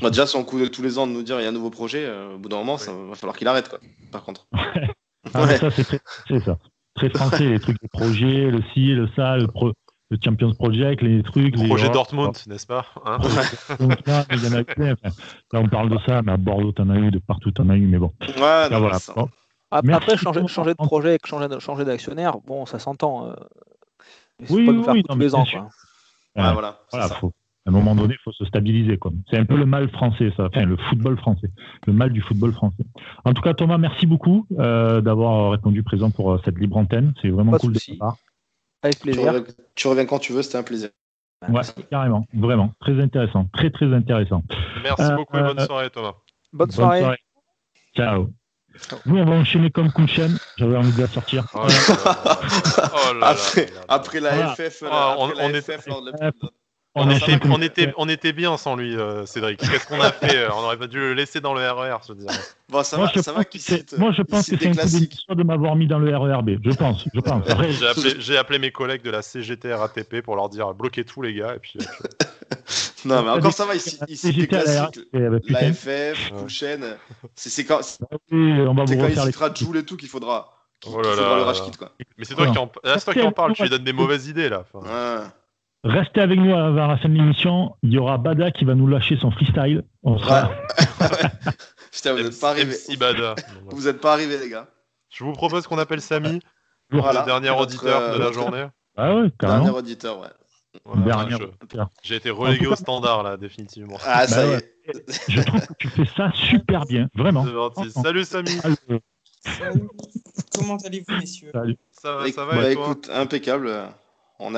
Déjà, si on coûte tous les ans de nous dire il y a un nouveau projet, au bout d'un moment, ça va falloir qu'il arrête, quoi. Par contre. Ça, c'est très français, ça. Très français, les trucs de projet, le ci, le ça, le Champions Project, les trucs. Projet Dortmund, n'est-ce pas, hein? Donc, là, il y en a plein. Là, on parle de ça, mais à Bordeaux, t'en as eu, de partout, t'en as eu, mais bon. Ouais, non, voilà. bon. Après, changer de projet, changer d'actionnaire, bon, ça s'entend. Mais oui, pas nous faire oui, tous les ans, quoi. Ouais, voilà. À un moment donné, il faut se stabiliser, quoi. C'est un peu le mal français, ça. Enfin, le football français. Le mal du football français. En tout cas, Thomas, merci beaucoup d'avoir répondu présent pour cette libre antenne. C'est vraiment Pas cool de souci. ta part. Avec plaisir. Tu reviens quand tu veux, c'était un plaisir. Ouais, carrément. Vraiment. Très intéressant. Très, très intéressant. Merci beaucoup et bonne soirée, Thomas. Bonne soirée. Ciao. Nous, on va enchaîner comme Kouchen. J'avais envie de la sortir. Après la FF, on était bien sans lui, Cédric. Qu'est-ce qu'on a fait? On aurait pas dû le laisser dans le RER, je veux dire. Bon, ça va qu'il cite. Moi, je pense que c'est un coup d'histoire de m'avoir mis dans le RERB. Je pense. Après, j'ai appelé mes collègues de la CGT RATP pour leur dire bloquez tout, les gars. Et puis, non, mais encore ça va, ici des classiques. La FF, Kouchen. C'est quand il citera Joule et tout qu'il faudra le rage kit, quoi. Mais c'est toi qui en parles, tu lui donnes des mauvaises idées, là. Restez avec nous à la fin de l'émission. Il y aura Bada qui va nous lâcher son freestyle. On sera... Putain, vous n'êtes pas arrivés. Vous n'êtes pas arrivés, les gars. Je vous propose qu'on appelle Samy, voilà, le dernier auditeur de la journée. Ah ouais, carrément. Dernier auditeur, ouais. Voilà, j'ai été relégué au standard, là, définitivement. Ah, ça y est. Je trouve que tu fais ça super bien, vraiment. C'est gentil. Salut, Samy. Salut. Comment allez-vous, messieurs? Salut. Ça va, et toi? Écoute, impeccable. On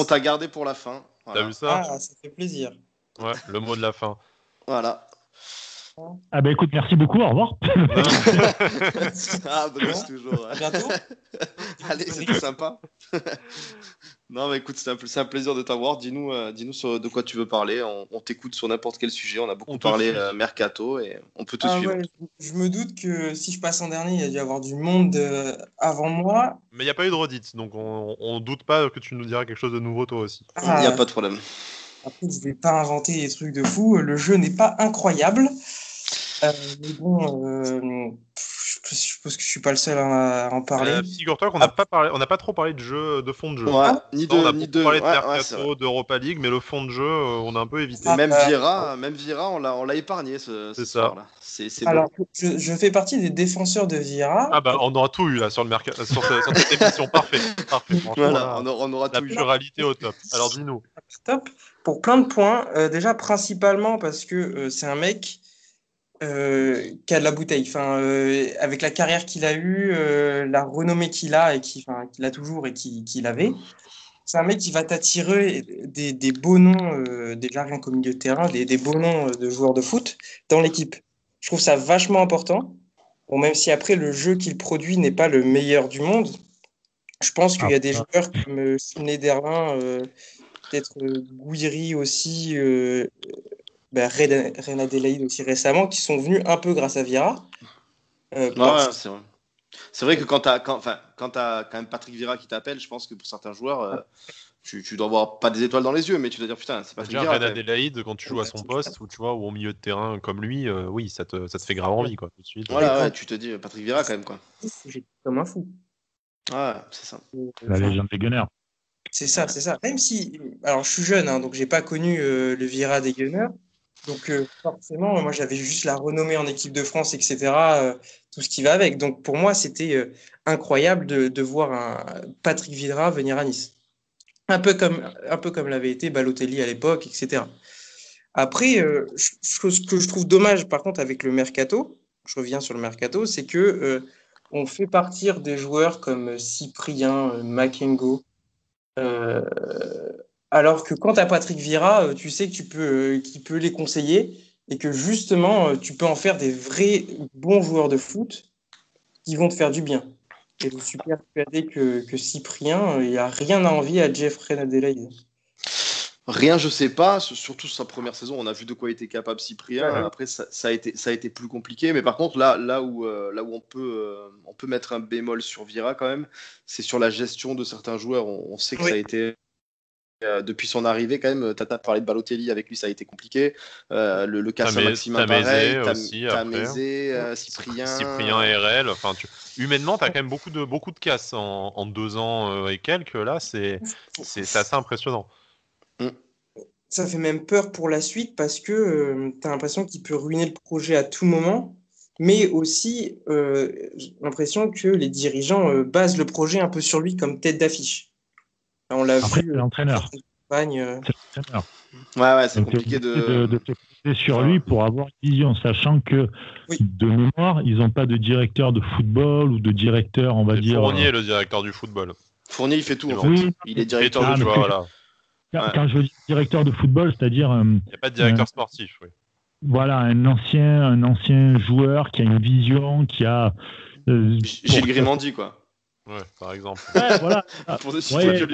t'a gardé pour la fin. Voilà. T'as vu ça? Ah, ça fait plaisir. Ouais, le mot de la fin. Voilà. Ah bah écoute, merci beaucoup, au revoir. Bruce toujours. À bientôt. Allez, c'était sympa. Non, mais écoute, c'est un plaisir de t'avoir. Dis-nous de quoi tu veux parler. On t'écoute sur n'importe quel sujet. On a beaucoup parlé mercato et on peut te suivre. Ouais, je me doute que si je passe en dernier, il y a dû y avoir du monde avant moi. Mais il n'y a pas eu de redite, donc on doute pas que tu nous diras quelque chose de nouveau toi aussi. Il n'y a pas de problème. Après, je vais pas inventer des trucs de fou. Le jeu n'est pas incroyable. Mais bon, je suppose que je suis pas le seul à en parler. Figure-toi qu'on n'a pas trop parlé de jeu, de fond de jeu. Ouais, on a beaucoup parlé de mercato, d'Europa League, mais le fond de jeu, on a un peu évité. Même Vieira, on l'a épargné ce soir-là. Alors, je fais partie des défenseurs de Vieira. Ah bah, on aura tout eu là sur le mercato, sur cette émission. Parfait. Voilà, on aura tout eu. La pluralité au top. Alors dis-nous. Top. Pour plein de points. Déjà, principalement parce que c'est un mec qui a de la bouteille. Enfin, avec la carrière qu'il a eue, la renommée qu'il a et qu'il a toujours et qu'il avait. C'est un mec qui va t'attirer des beaux noms, déjà rien qu'au milieu de terrain, des beaux noms de joueurs de foot dans l'équipe. Je trouve ça vachement important. Bon, même si après le jeu qu'il produit n'est pas le meilleur du monde, je pense qu'il y a des joueurs comme Schneiderlin, peut-être Gouiri aussi, Reine Adélaïde aussi récemment, qui sont venus un peu grâce à Vieira. C'est vrai. C'est vrai que quand t'as quand même Patrick Vieira qui t'appelle, je pense que pour certains joueurs, tu dois avoir pas des étoiles dans les yeux, mais tu dois dire putain, c'est Patrick Vieira. Reine Adélaïde, quand tu joues à son poste, ou tu vois, ou au milieu de terrain comme lui, oui, ça te fait grave envie, quoi, tout de suite. Voilà, ouais, tu te dis Patrick Vieira quand même, quoi. J'ai comme un fou. Ouais, c'est ça. La légende des Gunners. C'est ça. Même si, alors je suis jeune, hein, donc j'ai pas connu le Vieira des Gunners. Donc forcément, moi j'avais juste la renommée en équipe de France, etc. tout ce qui va avec. Donc pour moi, c'était incroyable de voir un Patrick Vieira venir à Nice. Un peu comme l'avait été Balotelli à l'époque, etc. Après, ce que je trouve dommage, par contre, avec le mercato, je reviens sur le mercato, c'est que on fait partir des joueurs comme Cyprien, Makengo, alors que quand tu as Patrick Vieira, tu sais que qu'il peut les conseiller et que justement, tu peux en faire des vrais bons joueurs de foot qui vont te faire du bien. Et je suis persuadé que Cyprien, il n'a rien à envier à Jeffrey Adelaide. Rien, je sais pas. Surtout sa première saison, on a vu de quoi était capable Cyprien. Ouais. Après, ça a été plus compliqué. Mais par contre, là où on peut mettre un bémol sur Vieira quand même, c'est sur la gestion de certains joueurs. On sait que ça a été depuis son arrivée quand même. Tata parlé de Balotelli, avec lui ça a été compliqué. Le cas Saint-Maximin pareil, Tamézé, Cyprien et RL. Enfin, humainement, tu as quand même beaucoup de casses en 2 ans et quelques. Là, c'est assez impressionnant. Ça fait même peur pour la suite parce que tu as l'impression qu'il peut ruiner le projet à tout moment, mais aussi j'ai l'impression que les dirigeants basent le projet un peu sur lui comme tête d'affiche. On l'a Après, vu. c'est l'entraîneur. C'est l'entraîneur. Ouais, c'est Donc, compliqué de te poser sur lui pour avoir une vision, sachant que de mémoire, ils n'ont pas de directeur de football ou de directeur, on va dire. Fournier, le directeur du football. Fournier, il fait tout. En fait. Oui, il est directeur de football. voilà. Quand je dis directeur de football, c'est-à-dire. Il n'y a pas de directeur sportif, oui. Voilà, un ancien joueur qui a une vision, qui a. Gilles Grimandi, quoi. Ouais, par exemple. Ouais, voilà. Pour des citer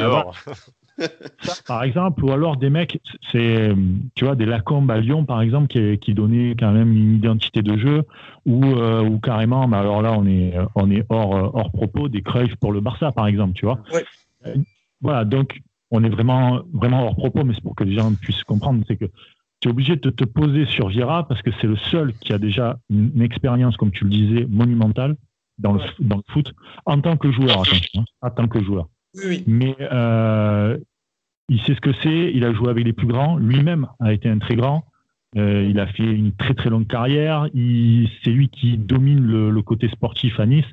ça, par exemple, ou alors des mecs, c'est, tu vois, des Lacombe à Lyon, par exemple, qui donnaient quand même une identité de jeu, ou carrément, mais alors là, on est hors propos, des Cruyff pour le Barça, par exemple, tu vois. Ouais. Voilà, donc, on est vraiment hors propos, mais c'est pour que les gens puissent comprendre, c'est que tu es obligé de te poser sur Vieira parce que c'est le seul qui a déjà une expérience, comme tu le disais, monumentale dans le foot, en tant que joueur, attention, en tant que joueur. Oui. Mais il sait ce que c'est, il a joué avec les plus grands, lui-même a été un très grand, il a fait une très très longue carrière, c'est lui qui domine le côté sportif à Nice.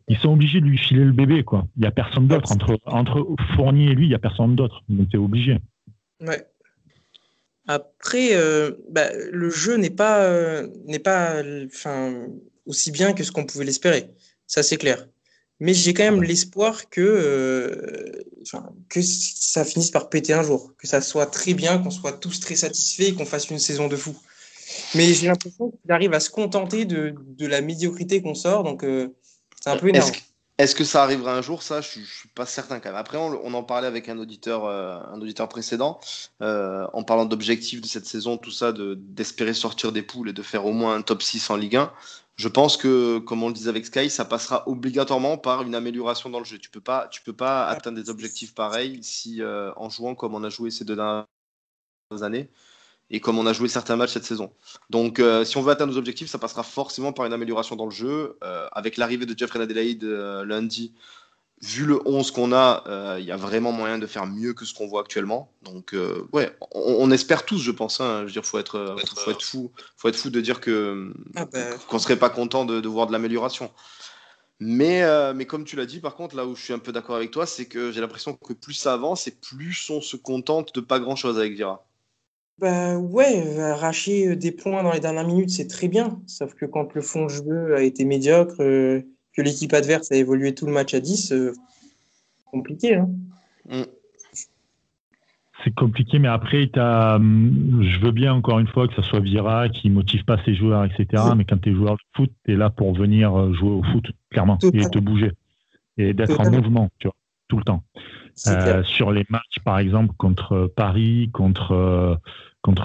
Ils sont obligés de lui filer le bébé, quoi. Il n'y a personne d'autre. Entre Fournier et lui, il n'y a personne d'autre. Donc, tu es obligé. Ouais. Après, le jeu n'est pas aussi bien que ce qu'on pouvait l'espérer. Ça, c'est clair. Mais j'ai quand même l'espoir que ça finisse par péter un jour. Que ça soit très bien, qu'on soit tous très satisfaits et qu'on fasse une saison de fou. Mais j'ai l'impression qu'il arrive à se contenter de la médiocrité qu'on sort. Donc, c'est un peu énervant. Est-ce que ça arrivera un jour? Ça, je suis pas certain quand même. Après, on en parlait avec un auditeur précédent, en parlant d'objectifs de cette saison, tout ça, d'espérer sortir des poules et de faire au moins un top 6 en Ligue 1. Je pense que, comme on le disait avec Sky, ça passera obligatoirement par une amélioration dans le jeu. Tu peux pas atteindre des objectifs pareils si, en jouant comme on a joué ces 2 dernières années, et comme on a joué certains matchs cette saison. Donc, si on veut atteindre nos objectifs, ça passera forcément par une amélioration dans le jeu. Avec l'arrivée de Jeffrey Adelaide lundi, vu le 11 qu'on a, il y a vraiment moyen de faire mieux que ce qu'on voit actuellement. Donc, on espère tous, je pense. Hein. Je veux dire, faut être fou de dire qu'on serait pas content de voir de l'amélioration. Mais comme tu l'as dit, par contre, là où je suis un peu d'accord avec toi, c'est que j'ai l'impression que plus ça avance et plus on se contente de pas grand-chose avec Vieira. Arracher des points dans les dernières minutes, c'est très bien. Sauf que quand le fond de jeu a été médiocre, que l'équipe adverse a évolué tout le match à 10, compliqué. Hein. C'est compliqué, mais après, je veux bien, encore une fois, que ce soit Vieira qui ne motive pas ses joueurs, etc. Mais quand tu es joueur de foot, tu es là pour venir jouer au foot, clairement, et te bouger. Et d'être en mouvement, tu vois, tout le temps. Sur les matchs, par exemple, contre Paris, contre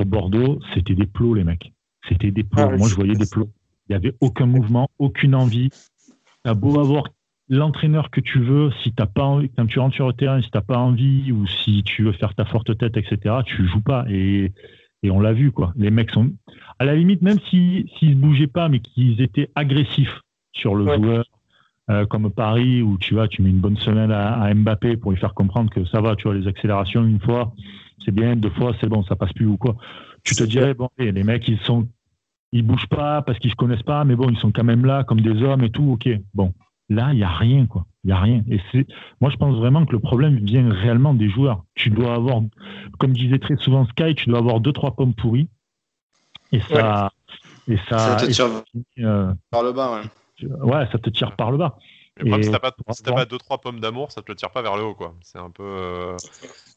Bordeaux, c'était des plots, les mecs. C'était des plots. Moi, je voyais des plots. Il n'y avait aucun mouvement, aucune envie. Tu as beau avoir l'entraîneur que tu veux, si t'as pas envie, quand tu rentres sur le terrain, si tu n'as pas envie ou si tu veux faire ta forte tête, etc., tu ne joues pas. Et on l'a vu, quoi. Les mecs sont, à la limite, même s'ils ne bougeaient pas, mais qu'ils étaient agressifs sur le joueur, comme Paris, où tu mets une bonne semaine à Mbappé pour lui faire comprendre que ça va, tu vois, les accélérations, une fois, c'est bien, 2 fois, c'est bon, ça passe plus ou quoi. Tu te dirais, bon, les mecs, ils sont ils bougent pas parce qu'ils se connaissent pas, mais bon, ils sont quand même là comme des hommes et tout. Ok, bon, là, il y a rien, quoi. Il y a rien. Et moi, je pense vraiment que le problème vient réellement des joueurs. Tu dois avoir, comme disait très souvent Sky, tu dois avoir 2-3 pommes pourries. Et ça, Ça te tire euh, par le bas, ouais, ça te tire par le bas. Le problème, si t'as pas 2-3 pommes d'amour, ça te le tire pas vers le haut, quoi. C'est un peu.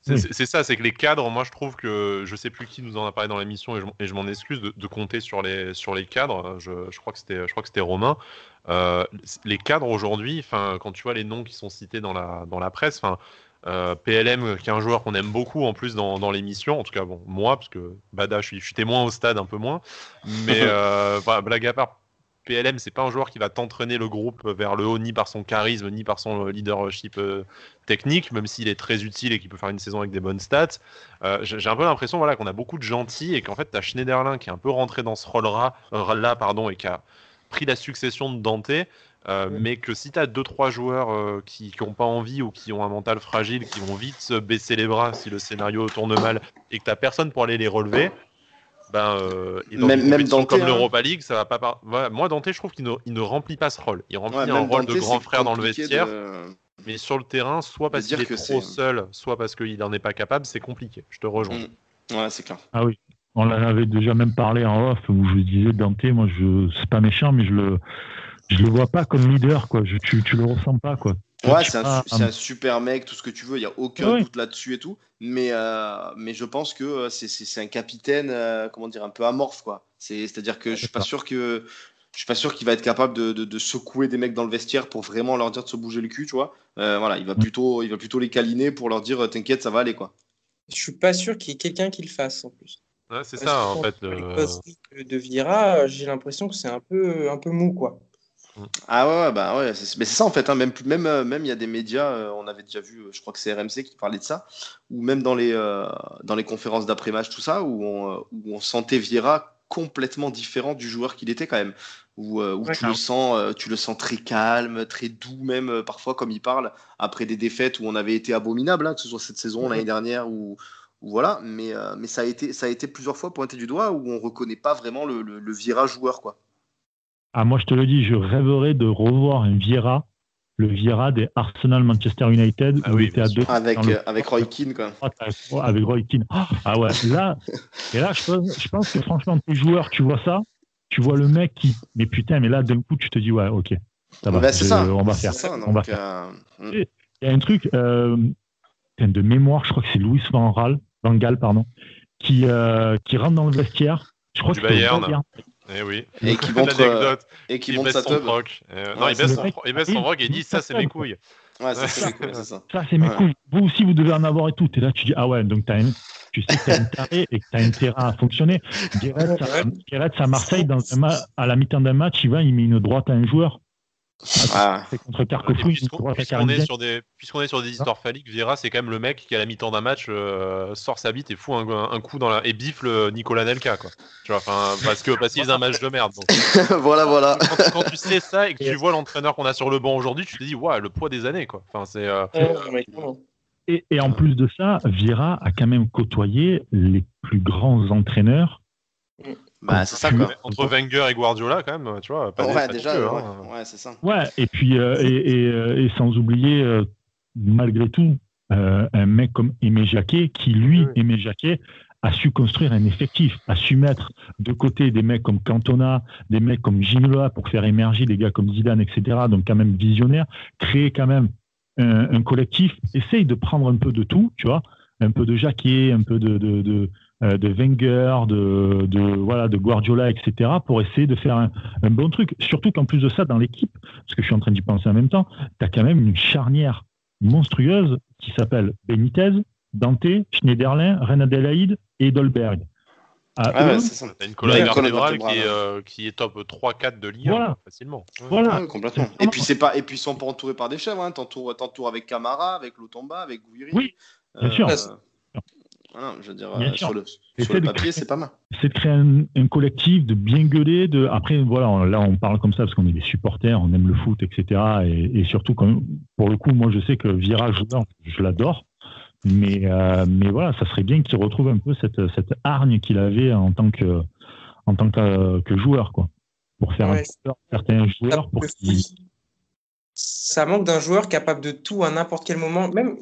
C'est ça, c'est que les cadres, moi je trouve que je sais plus qui nous en a parlé dans l'émission et je m'en excuse de compter sur les cadres. Je crois que c'était Romain. Les cadres aujourd'hui, quand tu vois les noms qui sont cités dans la presse, PLM, qui est un joueur qu'on aime beaucoup en plus dans l'émission, en tout cas bon moi parce que Bada, je suis témoin au stade un peu moins, mais blague à part. PLM, c'est pas un joueur qui va t'entraîner le groupe vers le haut, ni par son charisme, ni par son leadership technique, même s'il est très utile et qu'il peut faire une saison avec des bonnes stats. J'ai un peu l'impression qu'on a beaucoup de gentils et qu'en fait, tu as Schneiderlin qui est un peu rentré dans ce rôle-là et qui a pris la succession de Dante, mais que si tu as 2-3 joueurs qui n'ont pas envie ou qui ont un mental fragile, qui vont vite se baisser les bras si le scénario tourne mal et que tu n'as personne pour aller les relever, même Dante, comme l'Europa League, ça va pas. Moi, Dante, je trouve qu'il ne remplit pas ce rôle. Il remplit un rôle de grand frère dans le vestiaire, mais sur le terrain, soit parce qu'il est trop seul, soit parce qu'il n'en est pas capable, c'est compliqué. Je te rejoins. Ouais, c'est clair. Ah oui, on en avait déjà même parlé en off où je disais Dante, moi, c'est pas méchant, mais je le vois pas comme leader, quoi. Tu le ressens pas, quoi. Ouais, c'est un super mec, tout ce que tu veux, il n'y a aucun doute là-dessus et tout. Mais je pense que c'est un capitaine, comment dire, un peu amorphe, quoi. C'est-à-dire que je suis pas sûr qu'il va être capable de secouer des mecs dans le vestiaire pour vraiment leur dire de se bouger le cul, tu vois. Il va plutôt les câliner pour leur dire t'inquiète, ça va aller, quoi. Je suis pas sûr qu'il y ait quelqu'un qui le fasse en plus. Ouais, c'est ça, en fait. Le poste de Vieira, j'ai l'impression que c'est un peu mou, quoi. Ah ouais, mais c'est ça en fait, hein. Même il y a des médias, on avait déjà vu, je crois que c'est RMC qui parlait de ça, ou même dans les conférences d'après-match, tout ça, où on sentait Vieira complètement différent du joueur qu'il était quand même, où tu le sens très calme, très doux même parfois comme il parle après des défaites où on avait été abominable, hein, que ce soit cette saison, l'année dernière ou voilà, mais ça a été plusieurs fois pointé du doigt où on reconnaît pas vraiment le Vieira joueur, quoi. Ah, moi, je te le dis, je rêverais de revoir le Vieira des Arsenal Manchester United. Ah, où il était à 2 avec Roy Keane, quoi. Avec Roy Keane. Ah ouais, là, je pense que franchement, tes joueurs, tu vois ça, tu vois le mec qui. Mais putain, mais là, d'un coup, tu te dis, ouais, ok, ça va. On va faire. Il y a un truc, de mémoire, je crois que c'est Louis Van Gaal, qui rentre dans le vestiaire. Je crois du que Bayern. Eh oui. Et qui montre sa son froc. Non, il baisse son froc et il dit ça, c'est mes couilles. Ouais, c'est mes couilles, c'est ça. Ça, c'est mes couilles. Vous aussi, vous devez en avoir et tout. Et là, tu dis, ah ouais, donc tu sais que t'as un taré et que t'as un terrain à fonctionner. Guéret, à Marseille, à la mi-temps d'un match, il met une droite à un joueur. C'est contre Carquefou. Puisqu'on est sur des histoires phalliques, Vieira, c'est quand même le mec qui, à la mi-temps d'un match, sort sa bite et fout un coup et bifle Nicolas Nelka, quoi. Tu vois, parce qu'il faisait un match de merde. Donc. Voilà. Quand tu sais ça et que tu vois l'entraîneur qu'on a sur le banc aujourd'hui, tu te dis, ouais, le poids des années, quoi. Et en plus de ça, Vieira a quand même côtoyé les plus grands entraîneurs. C'est ça, quoi. Entre Wenger et Guardiola, quand même, tu vois. Ouais, c'est ça. Ouais, et puis, et sans oublier, malgré tout, un mec comme Aimé Jacquet, qui, lui, Aimé Jacquet, a su construire un effectif, a su mettre de côté des mecs comme Cantona, des mecs comme Ginola pour faire émerger des gars comme Zidane, etc. Donc, quand même visionnaire, créer quand même un collectif, essaye de prendre un peu de tout, tu vois, un peu de Jacquet, un peu de Wenger, de Guardiola, etc., pour essayer de faire un bon truc. Surtout qu'en plus de ça, dans l'équipe, parce que je suis en train d'y penser en même temps, tu as quand même une charnière monstrueuse qui s'appelle Benitez, Dante, Schneiderlin, Reine Adélaïde et Dolberg. C'est ça. T'as une colonne vertébrale qui est top 3-4 de Ligue 1, facilement. Voilà. Complètement. Et puis ils sont pas entourés par des chèvres, hein. T'entoures avec Camara, avec Lotomba, avec Gouiri. Oui, bien sûr. Voilà, je veux dire, sur le papier, c'est pas mal. C'est de créer un collectif, de bien gueuler. Après, voilà, là, on parle comme ça parce qu'on est des supporters, on aime le foot, etc. Et surtout, pour le coup, moi, je sais que Vieira, je l'adore. Mais voilà, ça serait bien qu'il retrouve un peu cette hargne qu'il avait en tant en tant que joueur, quoi. Pour faire Ouais, peur certains joueurs, pour qu'ils... ça manque d'un joueur capable de tout à n'importe quel moment, même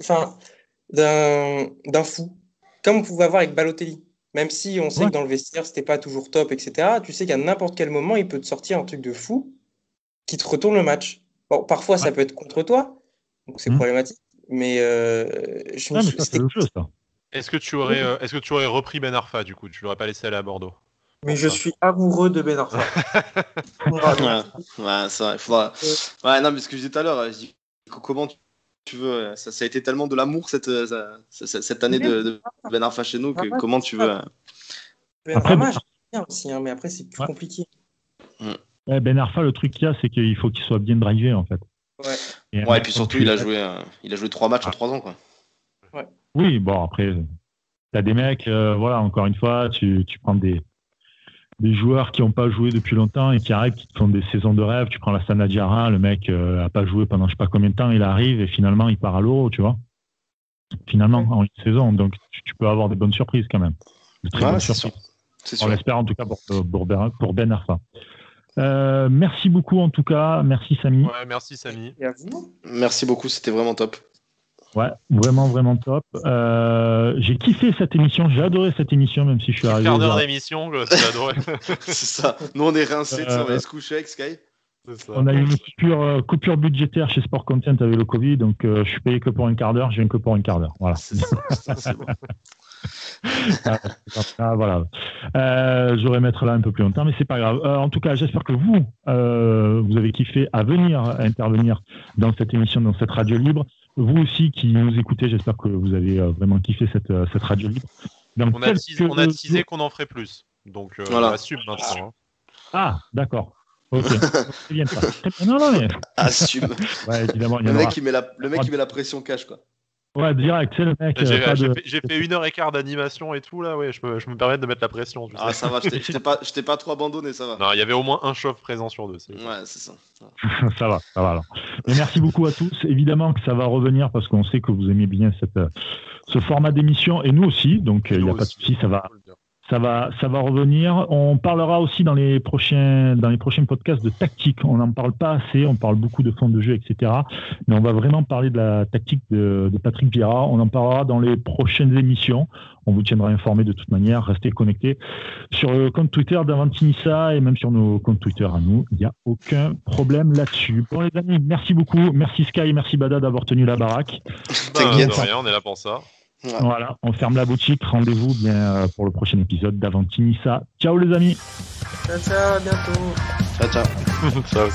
d'un fou, comme on pouvait avoir avec Balotelli. Même si on sait que dans le vestiaire, c'était pas toujours top, etc., tu sais qu'à n'importe quel moment, il peut te sortir un truc de fou qui te retourne le match. Bon, parfois, ça peut être contre toi, donc c'est problématique, mais c'est le jeu, ça. Est-ce que tu aurais repris Ben Arfa, du coup? Tu l'aurais pas laissé aller à Bordeaux? Mais je suis amoureux de Ben Arfa. Ouais, c'est vrai. Il faudra... Ouais, non, mais ce que je disais tout à l'heure, je dis comment tu veux. Ça a été tellement de l'amour cette année de Ben Arfa chez nous que comment tu veux. Ben Arfa, j'aime bien aussi, hein, mais après, c'est plus compliqué. Ben Arfa, le truc qu'il y a, c'est qu'il faut qu'il soit bien drivé, en fait. Et puis surtout, il a joué 3 matchs en 3 ans, quoi. Ouais. Oui, bon, après, t'as des mecs, voilà, encore une fois, tu prends des joueurs qui n'ont pas joué depuis longtemps et qui arrivent, qui te font des saisons de rêve. Tu prends la Sana Diarra, le mec n'a pas joué pendant je sais pas combien de temps, il arrive et finalement il part à l'Euro, tu vois. Finalement, en une saison, donc tu peux avoir des bonnes surprises quand même. De très bonnes surprises. On l'espère en tout cas pour Ben Arfa. Merci beaucoup en tout cas, merci Samy. Ouais, merci Samy. Et à vous. Merci beaucoup, c'était vraiment top. Ouais, vraiment top. J'ai kiffé cette émission, j'ai adoré cette émission, même si je suis arrivé. Quart d'heure d'émission, j'ai adoré. C'est ça. Nous, on est rincés, on va aller se coucher avec Sky. On a eu une coupure budgétaire chez Sport Content avec le Covid, donc je suis payé que pour un quart d'heure, je viens que pour un quart d'heure. Voilà. C'est bon. Voilà. J'aurais mettre là un peu plus longtemps, mais c'est pas grave. En tout cas, j'espère que vous avez kiffé à intervenir dans cette émission, dans cette radio libre. Vous aussi qui nous écoutez, j'espère que vous avez vraiment kiffé cette radio libre. Donc, on a teasé qu'on en ferait plus. Donc, on assume maintenant. Hein. Ah, d'accord. Ok. Bien ça. Non, mais... Assume. Ouais, évidemment, le mec qui met la pression cash, quoi. Ouais, direct, c'est le mec. J'ai fait 1h15 d'animation et tout, là, ouais, je me permets de mettre la pression. Ah, ça va, je t'ai pas trop abandonné, ça va. Non, il y avait au moins un chauve présent sur 2. Ouais, c'est ça. Ça va alors. Mais merci beaucoup à tous. Évidemment que ça va revenir parce qu'on sait que vous aimez bien ce format d'émission et nous aussi, donc il n'y a pas de souci, ça va revenir. On parlera aussi dans les prochains podcasts de tactique. On n'en parle pas assez, on parle beaucoup de fond de jeu, etc. Mais on va vraiment parler de la tactique de Patrick Vieira. On en parlera dans les prochaines émissions. On vous tiendra informé de toute manière. Restez connectés sur le compte Twitter d'Avantinissa et même sur nos comptes Twitter à nous. Il n'y a aucun problème là-dessus. Bon les amis, merci beaucoup. Merci Sky, merci Bada d'avoir tenu la baraque. T'inquiète, rien, on est là pour ça. Voilà, on ferme la boutique. Rendez-vous bien pour le prochain épisode d'Avantinissa. Ciao les amis. Ciao, à bientôt. Ciao. Ciao.